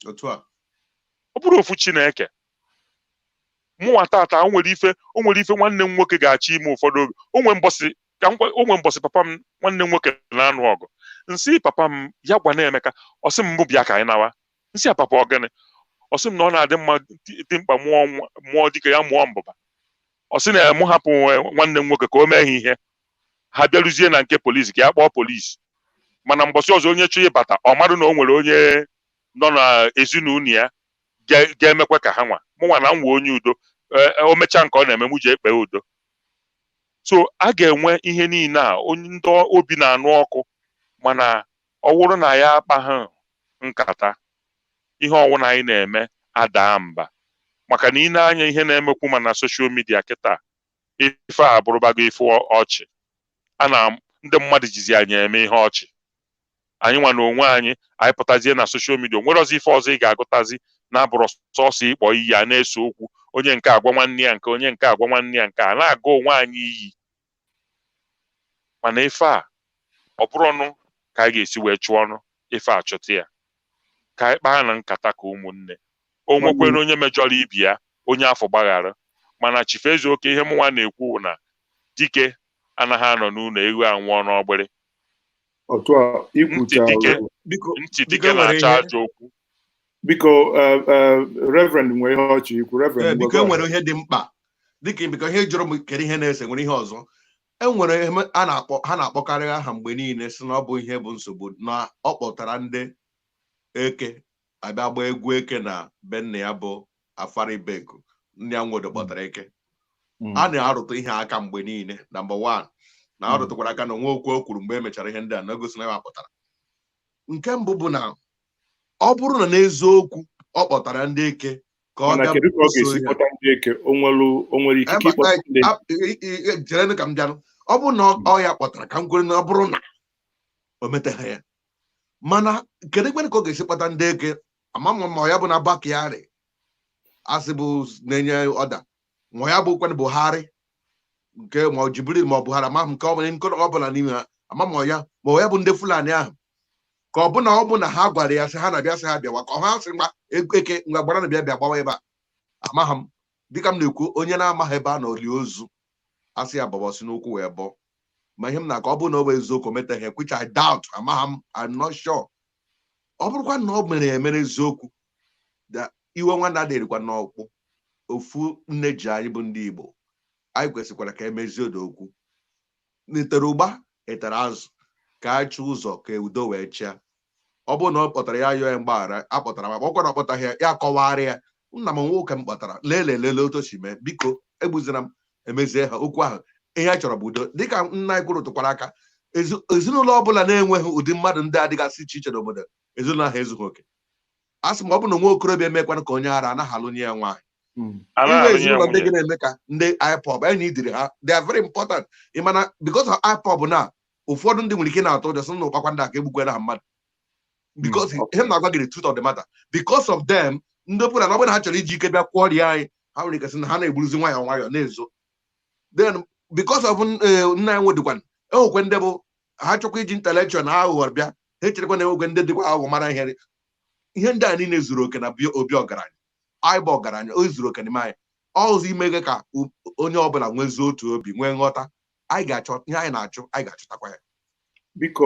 ọ bụrụ ofu Chineke. Mụnwa tata o nwere ife nwanne m nwoke ga-achọ ime ụfọdụ oge. Onwe mbọsị papa m nwanne m nwoke na-anụ ọgụ, nsị papa m ya gwa na Emeka, ọsị m bịa ka anyị nawa. Nsị ya papa ọgịnị? Ọsị m na ọ na-adị mma dị mkpa mụọ dike ya mụọ mbụba. Ọsị na mụ hapụ nwanne m nwoke ka o mee ihe, ha bịaruzie na nke polisi ka ya kpọọ polisi. Mana mbọsị ọzọ onye chọọ ịbata ọ marụ na o nwere onye nọ na ezinụlọ ya ga-emekwa ka ha nwa. Mụnwa na nwa onye udo, o mechaa nke ọ na-eme mụ ji ekpe udo. So a ga-enwe ihe niile a, onye ndị obi na-anụ ọkụ, mana ọ wụrụ na ya akpaghị nkata ihe ọwụna anyị na-eme adaa mba. Maka na ị na-anya ihe na-emekwu ma na soshal midia kịta, ife a bụrụbago ife ọchị. Ndị mmadụ jizi anyị eme ihe ọchị. Anyị nwa na onwe anyị pụtazie na soshal midia, nwere ọzọ ife ọzọ ị ga-agụtazi na-abụrụ sọsọ ịkpọ iyi a na-ese okwu, onye nke agwa nwanne ya nke, onye nke agwa nwanne ya nke, a na-aga onwe anyị iyi. Mana ife a ọ bụrụ ọnụ ka anyị ga-esi wee chụọ ọnụ ife a chọta ya, ka anyị kpaa na nkata ka ụmụnne. O nwekwere onye mejọrọ ibi ya, onye afọ gbaghara. Mana Chief Ezioke, ihe mụnwa na-ekwu na dike anaghị anọ n'ụlọ ewu anwụọ n'ọgbịrị. Ntị dike na-achọ ajọ okwu. Biko Reverend nwere ihe ọchị ikwu. Reverend biko nwere ihe dị mkpa dịka biko ihe jụrụ m kere ihe na-ese nwere ihe ọzọ. Enwere ihe ha na-akpọkarị aha mgbe niile si na ọ bụ ihe bụ nsogbu na ọ kpọtara ndị eke abịa gba egwu eke na be nna ya bụ Afaribegu, ndị Anwodo kpọtara eke. A na-arụtụ ihe aka mgbe niile. Number one, na arụtụkwara aka na onwe okwu o kwuru mgbe e mechara ihe ndị a na gosi na ya kpọtara. Nke mbụ bụ na ọ bụrụ na n'eziokwu ọ kpọtara ndị eke ka ọ bịa jere ka m bịanụ, ọ bụrụ na ọ ya kpọtara ka m kwere na ọ bụrụ na o meteghị ya. Mana kedu ka ọ ga-esi kpọta ndị eke? Ama ma ya bụ na Bakari asị bụ na-enye ọda, ma ya bụ kwen Buhari nke ma ọ Jibril ma ọ Buhari, ama nke ọ bụla n'ime ha, ama ma ya bụ ndị Fulani ahụ, ka ọ bụ na ha gwara ya sị ha na-abịa sị ha bịawa, ka ọ ha sị ngwa eke ngwa gbara na bịa gbawa ebe a. Amaghị m, dịka m na-ekwu, onye na-amaghị ebe a na oli ozu asị ya bọbọsị n'ụkwụ wee bọ. Ma ihe m na ka ọ bụ na ọ bụ eziokwu meteghị, which I doubt, amaghị m, I'm not sure. Ọ bụrụkwa na ọ mere emere eziokwu, iwe nwanne adịrịkwa n'ọkpụ. Ofu nne ji anyị bụ ndị Igbo, anyị kwesịkwara ka emezie okwu. N'itere ụgba etere azụ, ka a chụ ụzọ ka udo wee chịa. Ọ bụrụ na ọ kpọtara ya yọọ ya mgbaghara, akpọtara ma ọkwa na ọkpọtaghị ya kọwara ya. Nna m nwoke m kpọtara lele otu si mee, biko egbuzina m, emezie ha okwu ahụ. Ihe a chọrọ bụ udo. Dịka nna anyị kwuru tụkwara aka, ezinụlọ ọbụla na-enweghị ụdị mmadụ ndị adịgasị iche iche n'obodo, ezinụlọ ahụ ezughị oke. A sị ma ọ bụ na nwa okorobịa emekwana ka onye ara anaghị alụnye ya nwaanyị. Ihe ezinụlọ ndị gị na-eme ka ndị IPOB anyị idiri ha, they are very important. Ị mana because of IPOB na ụfọdụ ndị nwere ike na-atụ ụjọ sị na ụkpakwa ndị aka egbukwe na ha mmadụ. Because ihe m na-agwa gị the truth of the matter, because of them, ndopụ na ọ bụrụ na ha chọrọ iji ike bịa kwụọ ọrịa anyị ha nwere ike sị na ha na-egburuzi nwayọọ nwayọọ na-ezo then because of nna ya nwedịkwana enwekwe ndị bụ ha chọkwa iji intellectual na aghụghọ bịa ha echerekwa na enwekwe ndị dịkwa aghụghọ mara ihe ndị a niile zuru oke na obi ọgaranya anyị bụ ọgaranya o zuru oke n'ime anyị ọzọ imege ka onye ọbụla nwezie otu obi nwee nghọta anyị ga-achọ ihe anyị na-achụ anyị ga-achọtakwa ya biko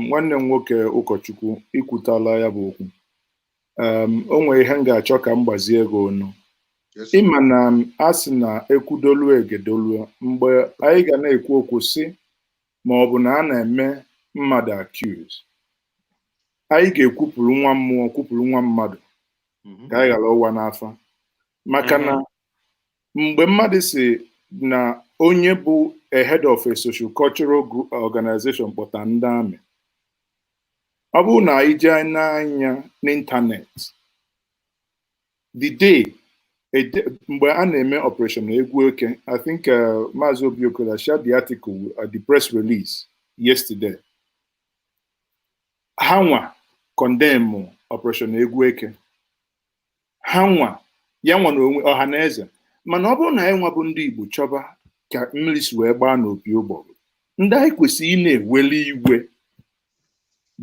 nwanne m nwoke ụkọchukwu ikwutala ya bụ okwu o nwere ihe m ga-achọ ka m gbazie gị ọnụ ịma na a sị na ekwudolu egedolu mgbe anyị ga na-ekwu okwu sị ma ọ bụ na a na-eme mmadụ accuse anyị ga-ekwupụrụ nwa mmụọ kwupụrụ nwa mmadụ ka anyị ghara ụwa n'afa maka na mgbe mmadụ si na onye bụ a head of a social cultural organization kpọta ndị amị ọ bụrụ na anyị jee n'anya n'ịntanetị the day mgbe a na-eme operation egwu oke I think Maazị Obiokola shared the article the press release yesterday ha nwa condemn operation egwu eke ha nwa ya nwa n'onwe ọha na eze mana ọ bụrụ na anyị nwa bụ ndị Igbo chọba ka mmiri si wee gbaa n'opi ụgbọgụ ndị anyị kwesịrị ị na-eweli iwe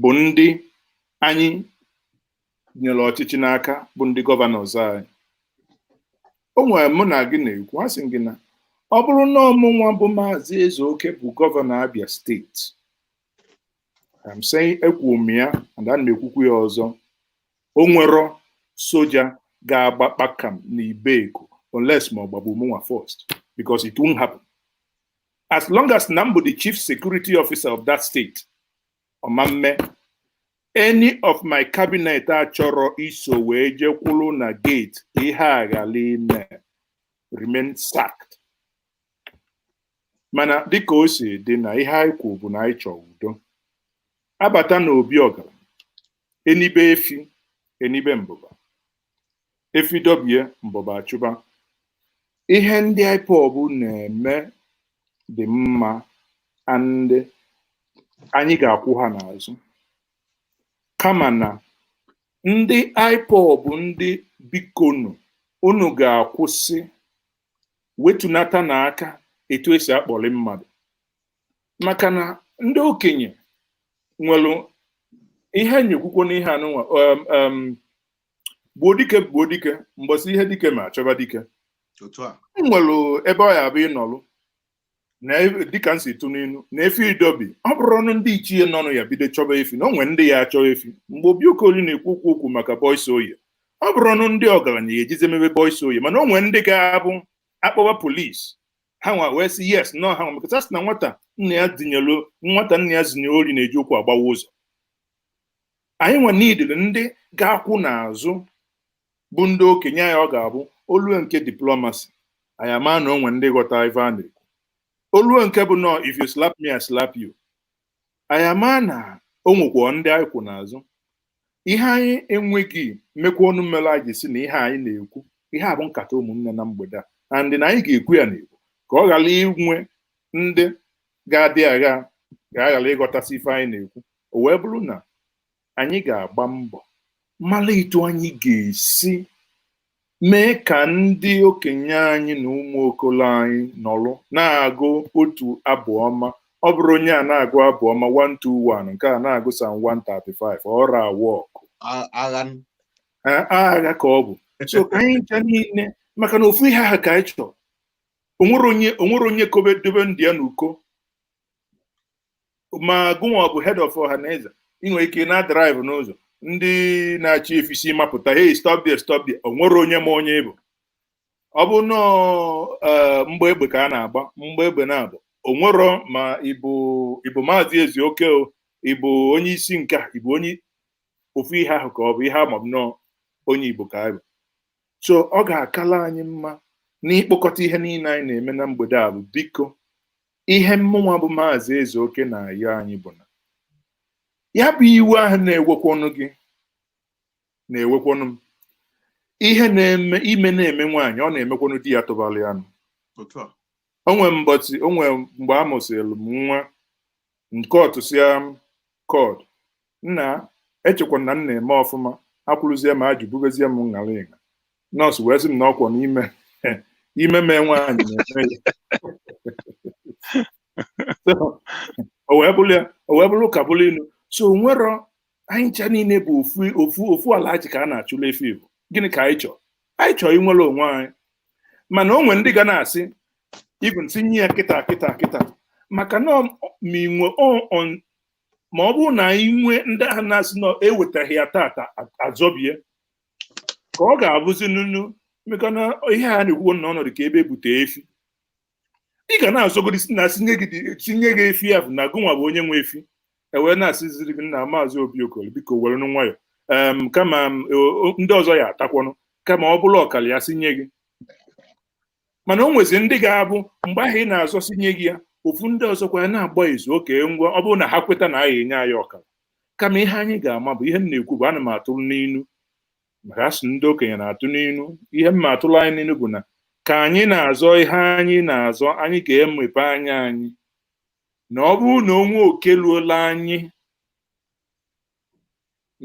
bụ ndị anyị nyere ọchịchị n'aka bụ ndị gọvanọs anyị o nwere mụ na gị na-ekwu a sị gị na ọ bụrụ na ọmụnwa bụ Maazị Ezeoke bụ gọvanọ Abia steeti I'm saying ekwuo m ya and a na-ekwukwu ya ọzọ o nwero soja ga-agba kpakam na Ibeko unless ma ọ gbagbu mụnwa first because it won't happen as long as na mbụ the chief security officer of that state ọmamme any of my cabinet achọrọ iso wee jekwulu na gate ihe aghala ime remain sacked mana dịka o si dị na ihe anyị kwu bụ na anyị chọrọ udo abata na obi ọgara enibe efi enibe mbụba efi dobie mbụba achụba ihe ndị IPOB na-eme dị mma and anyị ga-akwụ ha n'azụ kama na ndị IPOB ndị bikonu unu ga-akwụsị wetunata n'aka etu esi akpọrị mmadụ maka na ndị okenye nwere ihe nyekwukwo n'ihe anụnwa gbuo dike mgbọsị ihe dike ma achọba dike nwere ebe ọ ya abụ ịnọlụ na dịka nsi tụ n'inu na efi idobi ọ bụrụ ọnụ ndị ichie nọnụ ya bido chọba efi na onwe ndị ya achọ efi mgbe Obiokoli na-ekwu okwu maka boys oye ọ bụrụ ọnụ ndị ọgaranya ya ejize mebe boys oye mana onwe ndị ga-abụ akpọba polisi ha nwa wee sị yes no ha nwa maka sị na nwata nna ya zinye ori na-eji okwu agbawa ụzọ anyị nwa n'idiri ndị ga-akwụ n'azụ bụ ndị okenye anyị ọ ga-abụ olu nke diplomasi anyị ama na onwe ndị ghọta ife a na-ekwu olu nke bụ no if you slap me I slap you anyị ama na o nwekwa ndị anyị kwụ n'azụ ihe anyị enweghị mmekwa ọnụ mmele anyị ji si na ihe anyị na-ekwu ihe a bụ nkata ụmụnne na mgbede a na ndị na anyị ga-ekwu ya n'Igbo ka ọ ghara inwe ndị ga-adị agha ga-aghara ịghọtasị ife anyị na-ekwu o wee bụrụ na anyị ga-agba mbọ mara etu anyị ga-esi mee ka ndị okenye anyị na ụmụ okolo anyị nọrọ na-agụ otu abụ ọma ọ bụrụ onye a na-agụ abụ ọma 121 nke a na-agụ Psalm 135 ọrụ awọkụ agha ka ọ bụ so ka anyị ncha niile maka na ofu ihe ha ka anyị chọrọ onwere onye dobe ndị ya n'uko ma gụnwa bụ head of ọhaneze inwe ike na drive n'ụzọ ndị na-achị efisi mapụta hey stop there onwere onye ma onye bụ ọ bụ nọ mgbe egbe ka a na-agba mgbe egbe na-abụ onwero ma ịbụ Maazị Ezeoke o ịbụ onye isi nke a ịbụ onye ofu ihe ahụ ka ọ bụ ihe ama m nọ onye Igbo ka anyị bụ so ọ ga-akala anyị mma n'ịkpọkọta ihe niile anyị na-eme na mgbede a bụ biko ihe mmụnwa bụ Maazị Ezeoke na-ayọ anyị bụ na ya bụ iwe ahụ na-ewekwanụ gị na-ewekwanụ m ihe na-eme na-eme nwaanyị ọ na-emekwanụ di ya tụbalị anụ onwe mgbe a mụsịrị m nwa nke ọtụsịa kọd nna echekwa na m na-eme ọfụma akwụrụzie m ajụ bubezie m nṅara ịga nọọsụ wee sị m na ọkwọ n'ime ime mee nwaanyị na-eme ya o wee bụrụ ka bụrụ ilu so nwere anyị ncha niile bụ ofu ala ji ka a na-achụla efe Igbo gịnị ka anyị chọọ inwere onwe anyị mana o nwere ndị ga na-asị even tinye ya kịta maka na ma ọ bụrụ na anyị nwee ndị ahụ na-asị na ewetaghị ya tata azọbie ka ọ ga-abụzi nunu maka na ihe a na-ekwu n'ọnọdụ ka ebe ebute efi ị ga na-azọgodi na tinye gị efi ya bụ na gụnwa bụ onye nwe efi ewee na-asịziri gị nna Maazị Obi Okoli biko were nwayọ kama ndị ọzọ ya atakwanụ kama ọ bụrụ ọkara ya sinye gị mana o nwezi ndị ga-abụ mgbe ahụ ị na-azọ sinye gị ya ofu ndị ọzọ kwa ya na-agba izu oke ngwa ọ bụrụ na ha kweta na anyị enye anyị ọkara kama ihe anyị ga-ama bụ ihe m na-ekwu bụ ana m atụrụ n'inu maka asị ndị okenye na-atụ n'inu ihe m ma atụrụ anyị n'inu bụ na ka anyị na-azọ ihe anyị na-azọ anyị ga-emepe anya anyị na ọ bụrụ na onwe oke luola anyị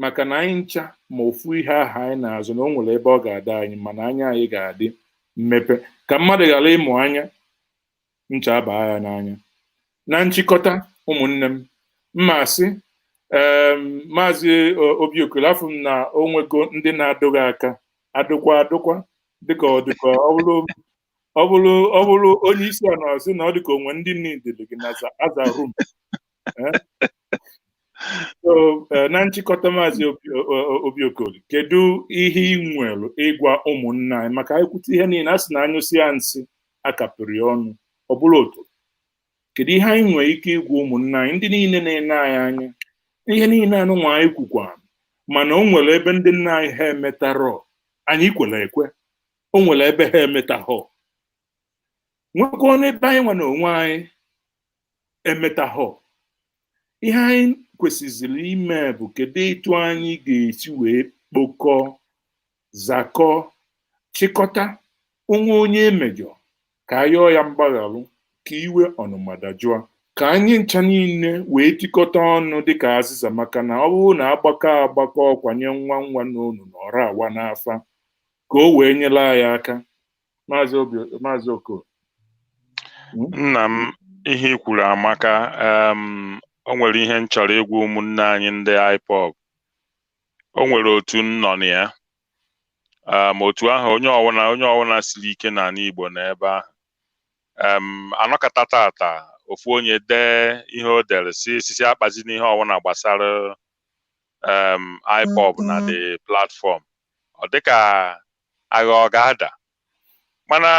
maka na anyị ncha ma ofu ihe ahụ anyị na-azọ na o nwere ebe ọ ga-ada anyị mana anya anyị ga-adị mmepe ka mmadụ ghara ịmụ anya ncha abaa ya n'anya na nchịkọta ụmụnne m mma sị Maazị Obi Okoli afọ m na onwego ndị na-adụghị aka adụkwa dịka ọ bụrụ onye isi a na-asị na ọ dịka onwe ndị niile gị na aza room so na nchịkọta Maazị Obi Okoli kedu ihe ị nwere ịgwa ụmụnna anyị maka ikwute ihe niile a sị na anyụsị ya nsị akapịrị ya ọnụ ọ bụrụ otu kedu ihe anyị nwere ike ịgwa ụmụnna anyị ndị niile na-ene anyị anya ihe niile anụnwa anyị kwukwa mana o nwere ebe ndị nna anyị ha emetarọ anyị kwere ekwe o nwere ebe ha emetahọ nwekwa n'ebe anyị nwe na onwe anyị emetahọ ihe anyị kwesịzịrị ime bụ kedu etu anyị ga-esi wee kpokọọ zakọọ chịkọta onye emejọ ka ayọọ ya mgbagharụ ka iwe ọnụma dajụọ ka anyị ncha niile wee tikọta ọnụ dịka azịza maka na ọ bụrụ na agbakọ ọkwanye nwa n'onu na ọra awa n'afa ka o wee nyere anyị aka Maazị Okoli. Nna m ihe i kwuru amaka o nwere ihe m chọrọ ịgwa ụmụnne anyị ndị IPOB o nwere otu nọ na ya ma otu ahụ onye ọwụna siri ike n'ala Igbo n'ebe ahụ anọkọta tata ofu onye dee ihe o dere sisi akpazi n'ihe ọwụna gbasara IPOB na the platform ọ dịka agha ọ ga-ada mana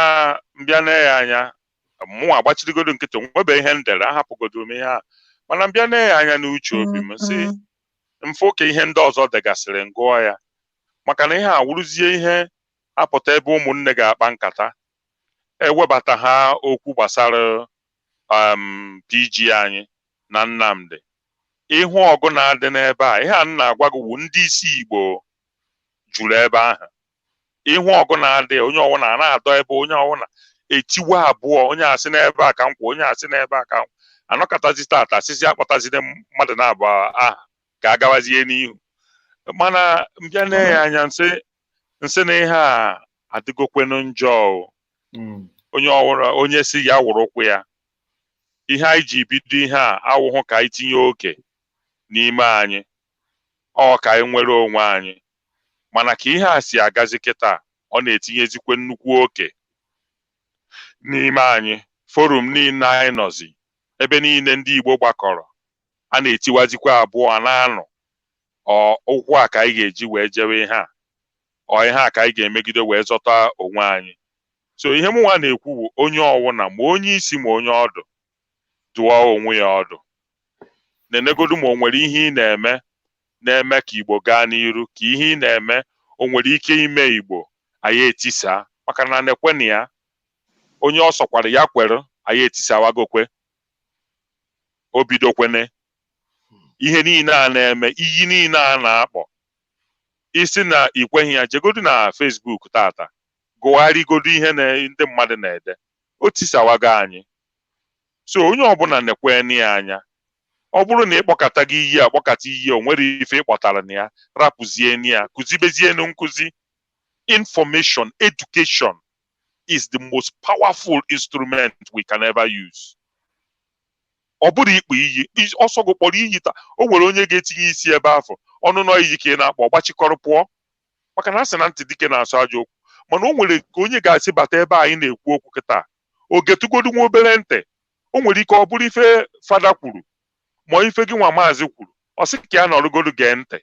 mbịa na ya anya mụnwa agbachirigodo nkịtị nwebe ihe m dere ahapụgodo m ihe a mana mbịa na ya anya n'uche obi m si mfe oke ihe ndị ọzọ degasịrị ngụọ ya maka na ihe a wụrụzie ihe apụta ebe ụmụnne ga-akpa nkata ewebata ha okwu gbasara PG anyị na Nnamdi ịhụ ọgụ na-adị n'ebe a ihe a na-agwa gị wu ndị isi Igbo juru ebe ahụ ịhụ ọgụ na-adị onye ọwụna na-adọ ebe onye ọwụna etiwa abụọ onye asị n'ebe a ka nkwa onye asị n'ebe a ka nkwa anọkọtazi tata asịsị akpọtazide mmadụ na-abụ aha ka agawazie n'ihu mana mbịa na ya anya nsị na ihe a adịgokwenu njọ onye si ya wụrụ ụkwụ ya ihe anyị ji bido ihe a awụhụ ka anyị tinye oke n'ime anyị ọ ka anyị nwere onwe anyị mana ka ihe a si agazi kịta ọ na-etinyezikwe nnukwu oke n'ime anyị forum niile anyị nọzi ebe niile ndị Igbo gbakọrọ a na-etiwazikwa abụọ na-anọ ụkwụ a ka anyị ga-eji wee jewe ihe a ihe a ka anyị ga-emegide wee zọta onwe anyị so ihe mụnwa na-ekwu bụ onye ọwụna ma onye isi ma onye ọdụ dụọ onwe ya ọdụ na-enegodu ma o nwere ihe ị na-eme ka Igbo gaa n'iru ka ihe ị na-eme o nwere ike ime Igbo anyị etisa maka na na-ekwena ya onye ọ sọkwara ya kwere anyị etisawagokwe o bidokwene ihe niile a na-eme iyi niile a na-akpọ isi na ikweghị ya jegodu na Facebook tata gụgharịgodu ihe ndị mmadụ na-ede o tisawago anyị so onye ọbụla na-ekwene ya anya ọ bụrụ na ịkpọkọta gị iyi akpọkọta iyi o nwere ife ịkpọtara na ya rapụzie ya kụzibezienu nkụzi. Information, education is the most powerful instrument we can ever use. Ọ bụrụ ikpe iyi ọsọ gị kpọrọ iyi taa o nwere onye ga-etinye isi ebe afọ ọnụ nọ iyi ka ị na-akpọ gbachikọrọ pụọ maka na asị na ntị dike na-asụ ajọ okwu mana o nwere ka onye ga-asị bata ebe anyị na-ekwu okwu kịta o getugodu nwa obere ntị o nwere ike ọ bụrụ ife fada kwuru ma ife gị nwa maazị kwuru ọ sị ka ya nọrụgodu gee ntị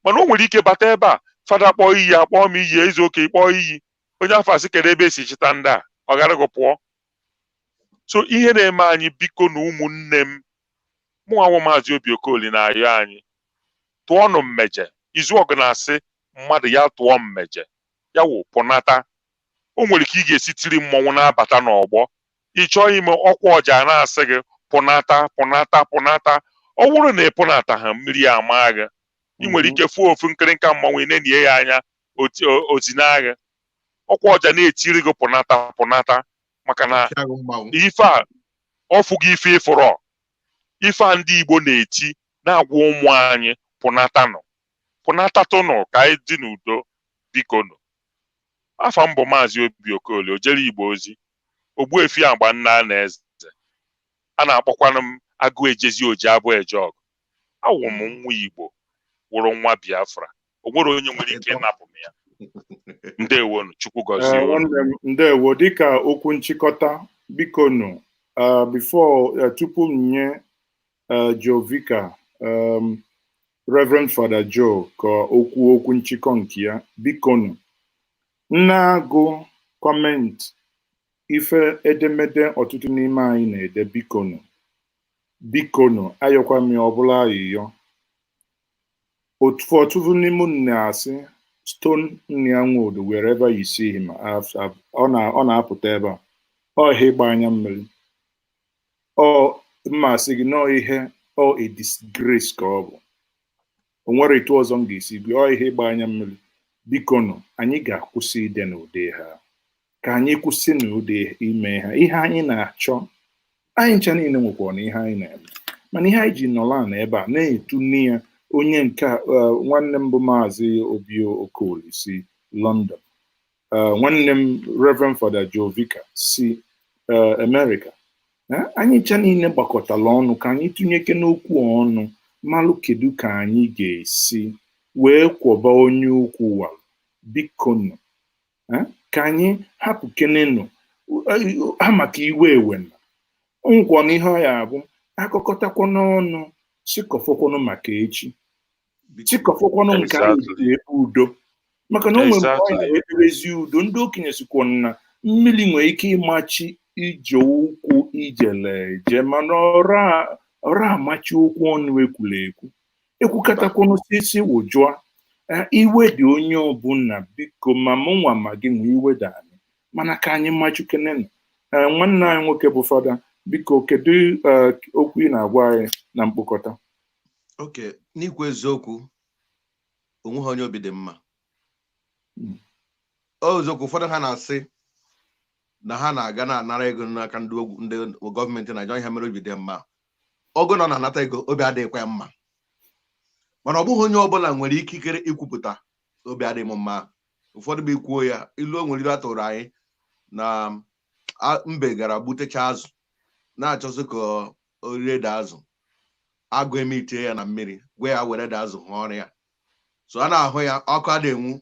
mana o nwere ike bata ebe a fada kpọọ iyi akpọọ m iyi ezu oke kpọọ iyi onye afọ asị kedu ebe esi chịta ndị a ọ gara gị pụọ. So ihe na-eme anyị biko na ụmụnne m mụnwa maazị Obi Okoli na-ayọ anyị tụọnụ mmeje izu ọgụ na-asị mmadụ ya tụọ mmeje ya wụ pụnata. O nwere ka ị ga-esi tiri mmọnwụ na-abata n'ọgbọ ị chọọ ime ọkwa ọja na-asị gị pụnata pụnata pụnata ọ bụrụ na ị pụnata ha mmiri ama gị ị nwere ike fụọ ofu nkịrịnka mmọnwụ na-enye ya anya otinagha ọkwa ọja na-etiri gị pụnata pụnata maka na ife a ọfụ gị ife ịfụrọ ife a ndị Igbo na-eti na-agwa ụmụ anyị pụnatanụ pụnatatụnụ ka anyị dị n'udo biko nụ. Afa mbụ maazị Obi Okoli ojere Igbo ozi Ogbuefi Agba Nna na Eze a na-akpọkwanụ m agụ ejezi oji abụ eje ọgụ awụ m nwa Igbo wụrụ nwa Biafra o nwere onye nwere ike ịnapụ m ya. Ndewonu Chukwu gọzie ndewo dịka okwu nchịkọta biko nụ before tupu m nye Jovika Reverend Father Joe ka okwu nchịkọ nke ya biko nụ na-agụ kọment ife edemede ọtụtụ n'ime anyị na-ede biko nụ ayọkwa m ya ọbụla ayịyọ ọtụtụ n'ime na-asị stone Nyanwood wherever you see him ọ na-apụta ebe a ọ ihe ịgba anya mmiri ọ mmasị gị nọ ihe ọ a disgrace ka ọ bụ o nwere etu ọzọ m ga-esi bi ọ ihe ịgba anya mmiri biko nụ anyị ga-akwụsị ide n'ụdị ha ka anyị kwụsị n'ụdị ime ha ihe anyị na-achọ anyị ncha niile nwekwa na ihe anyị na-eme mana ihe anyị ji nọla na ebe a na-etuni ya onye nke nwanne m bụ maazị Obi Okoli si London nwanne m Reverend Father Jovika si America anyị ncha niile gbakọtala ọnụ ka anyị tụnyeke n'okwu ọnụ malụ kedu ka anyị ga-esi wee kwọba onye ukwu wa biko nụ ka anyị hapụ kenenụ ha maka iwe ewena ngwọ na ihe ọ ya abụ akọkọtakwa n'ọnụ sikọfọkwanụ maka echi sikọfọkwanụ nke anyị udo maka na o nwere mgbe ọ na-ekperezi udo ndị okenye sikwa na mmiri nwere ike ịmachi ije ụkwụ ijele eje mana ọra amachi ụkwụ ọnụ ekwula ekwu ekwukọtakwanụ sisi wụjụa iwe dị onye ọbụla biko ma mụnwa ma gị nwe iwe dị anyị mana ka anyị machukenenụ nwanne anyị nwoke bụ Fada biko kedu okwu ị na-agwa anyị na mkpokọta. Okay, n'ikwu eziokwu onwe ha onye obi dị mma eziokwu ụfọdụ ha na-asị na ha na-aga na-anara ego n'aka ndị gọọmenti na-ajọ ihe mere obi dị mma ogo nọ na-anata ego obi adịghịkwa mma mana ọ bụghị onye ọbụla nwere ikikere ikwupụta obi adịghị m mma ụfọdụ bụ ikwuo ya ilu o nwere ilu atụrụ anyị na mbe gara gbutecha azụ na-achọsị ka orire da azụ agụ eme itie ya na mmiri gwe ya were da azụ hụ ọrụ ya so a na-ahụ ya ọkụ a na-enwu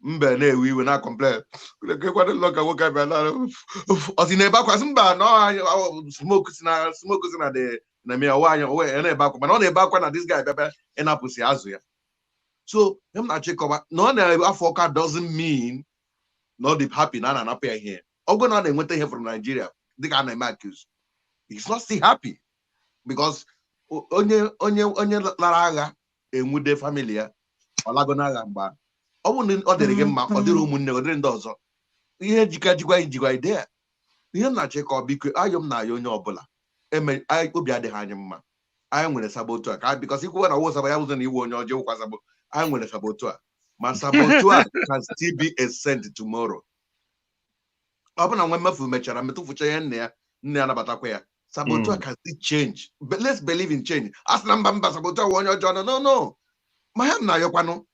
mbe na-ewe iwe na complain ka nwoke bịa ọsị na-ebe akwa sị mba na smoke si na na me ọwa anya owe na-ebe akwa mana ọ na-ebe akwa na this guy bịa ịnapụsị azụ ya so m na-achịkọba na ọ na-afọ ọka doesn't mean na ọ dị happy na a na-anapụ ya ihe ọgwụ na ọ na-enweta ihe from Nigeria dịka a na-eme accuse he's not still happy because onye lara agha enwude family ya ọ lago n'agha mgba ọ bụ na ọ dịrị gị mma ọ dịrị ụmụnne ọ dịrị ndị ọzọ ihe jikwa ide ya ihe m na-achịkọ biko ayọ m na-ayọ onye ọbụla obi adịghị anyị mma anyị nwere sabotu a ka because ikwu na ọwụ saba ya bụzọ na iwu onye ọjọọ ụkwa sabo anyị nwere sabotu a ma sabotu a can still be a sent tomorrow ọ bụ na nwe mmefu mechara metụfucha ya nne ya anabatakwa ya Saboteur can still change. But let's believe in change. As Namba Saboteur one your journal. No. My ham na yokwano.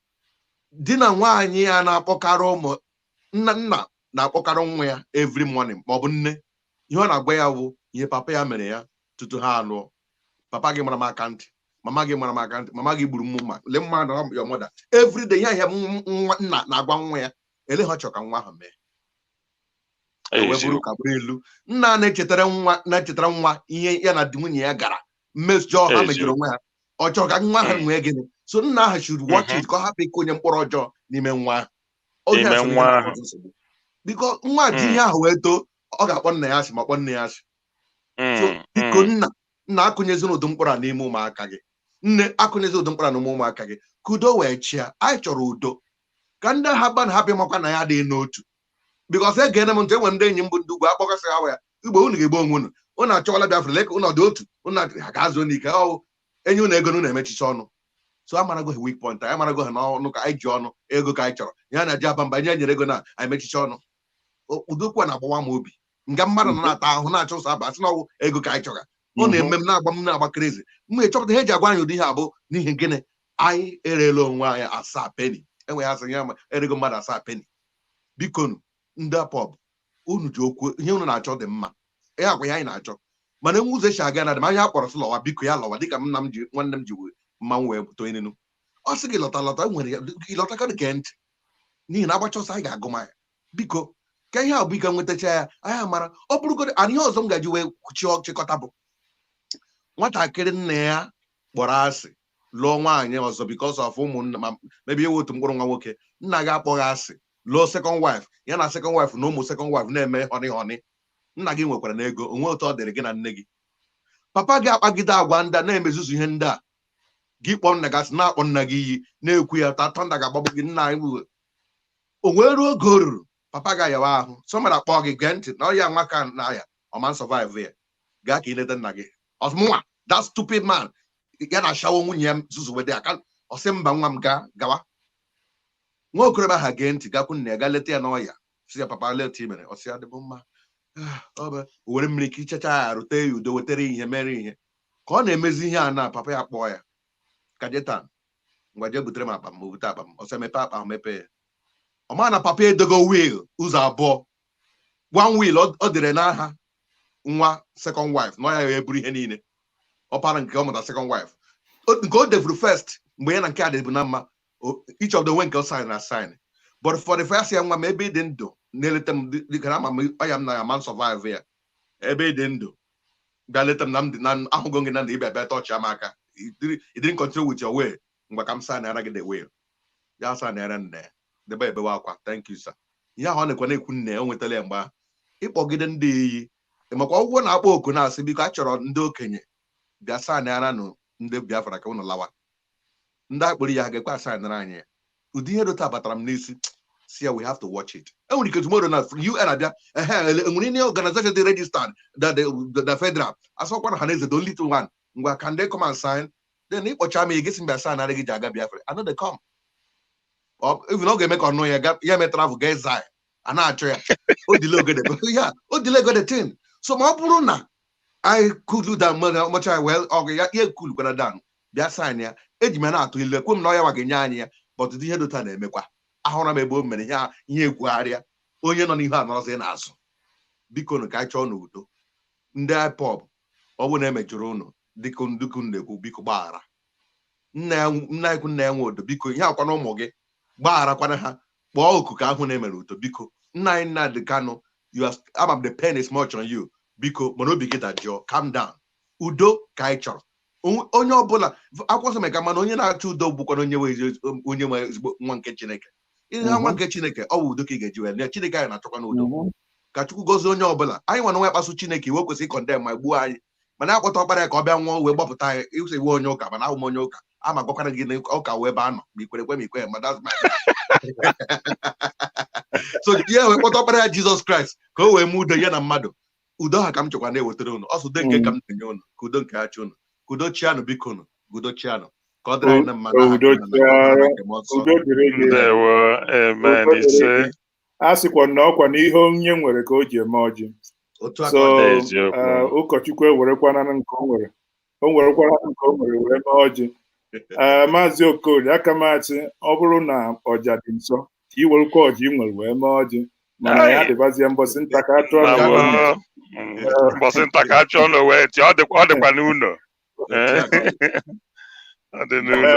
Dina nwanyi ya na-akpọkarọ ụmụ nna na-akpọkarọ nwa ya every morning ma ọ bụ nne ihe ọ na-agba ya bụ ihe papa ya mere ya tutu ha alụọ. Papa gị mara m aka ntị, mama gị mara m aka ntị, mama gị gburu m mma, le mma na your mother. Every day ya nna na-agwa nwa ya ele ha chọrọ ka nwa ahụ mee. Eweburu ka elu nna na-echetara nwa ihe ya na di nwunye ya gara mmejọ ha mejọrọ nwa ha ọ chọrọ ka nwa ha nwee gịnị. So nna ha should watch it ka ha hapụ onye mkpọrọ ọjọọ n'ime nwa because nwa ji ihe ahụ wee too ọ ga-akpọ nna ya asị ma kpọ nne ya asị. So biko nna akụnyezi n'ụdị mkpọrọ a n'ime ụmụaka gị, nne akụnyezi ụdị mkpọrọ n'ime ụmụaka gị ka udo wee chịa. Anyị chọrọ udo ka ndị ha ba na hapụ makwa na ya adịghị n'otu because egene m ntị enwe ndị enyi m bụ ndị ugwu akpọkọsị ha ya igbo unu ga-egbu onwe unu achọwala Biafra leka unu dị otu unu ga-azụ n'ike ọ enyi unu ego unu emechicha ọnụ. So amarago ha weak point, amarago ha n'ọnụ ka anyị ji ọnụ ego ka anyị chọrọ ya na ji aba mba nye nyere ego na anyị mechicha ọnụ. Udokwu na-agbawa m obi nga mmadụ na-ata ahụ na-achọ ụsọ aba sị n'ọwụ ego ka anyị chọrọ. Ọ na-eme m na-agba m na-agba crazy mgbe ịchọpụta ihe eji agwa anyị ụdị ihe abụ n'ihi gịnị anyị erela onwe anyị asaa penny enweghị asị ya erego mmadụ asaa penny. Biko ndị pọb unu ji okwu ihe unu na-achọ dị mma ihe agwa ya anyị na-achọ mana enwe ụzọ esi aga na dị ma ihe a kpọrọ sị lọwa biko ya lọwa dịka nwanne m ji mmanwụ wee too enenu ọ sị gị lọta nwere ya ịlọta ka dịka ntị n'ihi na agbacha ọsọ anyị ga-agụ ma ya biko ka ihe abụ ike nwetacha ya anyị amara ọ bụrụgodị ana ihe ọzọ m gaji wee chịkọta bụ nwatakịrị nna ya kpọrọ asị lụọ nwaanyị ọzọ because of ụmụnna ma mebi ewe otu mkpụrụ nwa nwoke nna gị akpọghị asị lụọ second wife ya na second wife na ụmụ second wife na-eme họnị nna gị nwekwara n'ego onwe otu ọ dịrị gị na nne gị. Papa gị akpagide agwa ndị a na-emezuzu ihe ndị a gị kpọọ nna gị asị na-akpọ nna gị iyi na-ekwu ya tatọ nda ga-agbagbu gị nna anyị o nwee ruo oge o ruru papa gị ayawa ahụ somebody akpọ gị gee ntị na ọ ya nwa ka na ya ọma survive ya gaa ka ileta nna gị ọsụmụnwa that stupid man ya na-ashawo nwunye ya zuzuwede aka ọsị mba nwa m gawa nwa okorobịa ha gee ntị gakwu nna ya gaa leta ya n'ọya si ya papa leta imere ọsị ya dịbụ mma o were mmiri ka ichecha ya rute ya udo wetara ihe mere ihe ka ọ na-emezi ihe a na papa ya kpọọ ya ka jetan ngwa jee butere m akpa m bute akpa m ọsọ mepe akpa ahụ mepe ya ọ maa na papa edogo wil ụzọ abụọ one wheel ọ dịrị n'aha nwa second wife na ya eburu ihe niile ọpara nke ọ mụta second wife nke o devuru first mgbe ya na nke a dịbụ na mma each of the way nke ọ sign na sign but for the first ya nwa m ebe dị ndụ na-eleta m dịka na ama m ọya m na ya man survive ya ebe dị ndụ bịa leta m na ahụgo gị na ndị ịbịa bịa tọchị m aka you didn't continue with your way mgbe ka m sign ara gị the way ya sign ara nne ya debe ebewe akwa thank you sir ihe ahụ ọ na-ekwe na-ekwu nne ya o nwetala ya mgbe ịkpọgide ndị iyi makwa ụgwọ na-akpọ oku na-asị biko a chọrọ ndị okenye bịa sanara nụ ndị Biafra ka ụnụ lawa ndị akpụrụ ya ga-ekwe asanara anyị ya ụdị ihe dota batara m n'isi si ya we have to watch it enwere ike tomorrow na UN abịa enwere ihe organization dị registered the federal asọkwa na ha na-eze the only one ngwa can they come and sign then ịkpọcha m egesi mba sanara gị ji aga Biafra I know they come even ọ ga-eme ka ọnụ ya metara bụ ga eza a na-achọ ya o dile ogede tin so ma ọ bụrụ na I could that much I well ọgụ ya ihe cool kwara down bịa sign ya eji m na-atụ ile kwe m na ọ ya wa ga-enye anyị ya but dị ihe dota na-emekwa ahụra m ebe o mere ihe egwugharịa onye nọ n'ihu anọzi n'azụ biko nụ ka anyị chọọ n'udo ndị IPOB ọ bụ na emejọrọ ụnụ dịka nduku na-ekwu biko gbaghara nna ekwu nna ya nwe udo biko ihe akwana ụmụ gị gbagharakwana ha kpọọ oku ka ahụ na-emere udo biko nna anyị Nnamdi Kanu ama the pain is much on you biko mana obi gị dajụọ calm down udo ka anyị chọrọ onye ọbụla akwụkwọ nsọ meka mana onye na-achọ udo bụkwana onye nwe ezigbo nwa nke Chineke ihe nwa nke Chineke ọ bụ udo ka ị ga-eji wee Chineke anyị na-achọkwa n'udo ka Chukwu gozie onye ọbụla anyị nwana nwa kpasu Chineke iwe kwesịrị ịkọndem ma gbuo anyị mana akpọta ọkpara ya ka ọ bịa nwụọ wee gbapụta anyị ịsị iwe onye ụka mana ahụ m onye ụka ama gwakwara gị na ụka wee ebe a nọ ma ikwere kwe ma ikwe ma that's my so ya wee kpọta ọkpara ya Jizọs Kraịst ka o wee mee udo ya na mmadụ udo ha ka m chọkwa na-ewetara unu ọsọ udo nke ka m na-enye unu ka udo nke ha chi unu ka udo chianụ biko unu ka udo chianụ ka ọ dịrị anyị na mmadụ a sịkwa na ọkwa na ihe onye nwere ka o ji eme ọjị otu aka so eziokwu. ụkọchukwu ewerekwana nke o nwere were mee ọjị. Maazị Okorie aka maachị ọ bụrụ na ọja dị nso ka i werukwa ọjị i nwere wee mee ọjị mana ya dịbazie mbọsị nta ka a chụọ mbọsị nta ka a chụọ na wee ọ dịkwa n'ụlọ. Ọ dị n'ụlọ.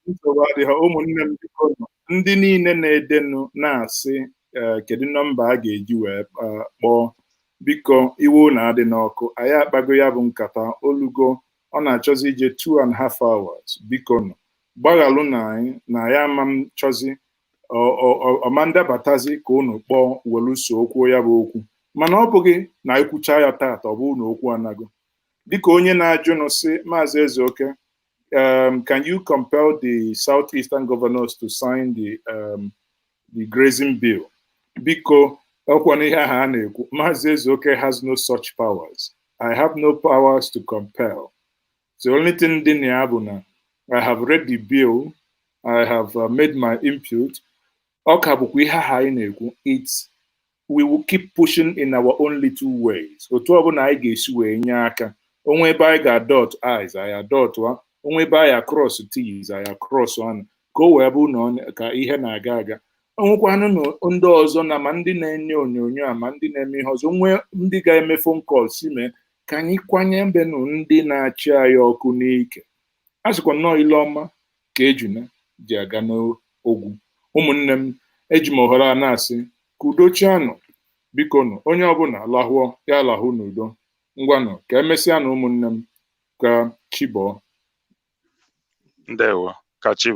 Nsogbu adịghị. Ụmụnne m biko ndị niile na-edenụ na-asị kedu nọmba a ga-eji wee kpọọ biko iwu na-adị n'ọkụ anyị akpago ya bụ nkata olugo ọ na-achọzi ije 2.5 hours biko nọ gbaghalụ na anyị na ya ama m chọzi ọma ndabatazi ka unu kpọọ weluso okwu ya bụ okwu mana ọ bụghị na ikwucha ya tata ọ bụ na okwu anago dịka onye na-ajụnụ sị Maazị Ezeoke, can you compel the southeastern governors to sign the grazing bill? Biko ọkwa n'ihe ahụ a na-ekwu Maazị Ezeoke has no such powers. I have no powers to compel. The only thing dị na ya bụ na I have read the bill, I have made my input. Ọ ka bụkwa ihe ahụ anyị na-ekwu we will keep pushing in our own little ways. Otu ọbụla anyị ga-esi wee nye aka onwe ebe anyị ga-adọt eyes anyị adọt wa onwe ebe anyị across T's anyị across ọnụ ka o wee bụ na ka ihe na-aga aga onwekwanụ ndị ọzọ na ma ndị na-enye onyonyo a ma ndị na-eme ihe ọzọ nwe ndị ga-eme phone call si mee ka anyị kwanye mbenụ ndị na-achị anyị ọkụ n'ike a sịkwa nnọọ ile ọma ka ejuna ji aga n'ogwu. Ụmụnne m eji m ohere a na-asị ka udo chianụ biko nụ onye ọbụla lahụọ ya lahụ n'udo ngwanụ ka emesịa na ụmụnne m ka chi bọọ. Ndewo ka chi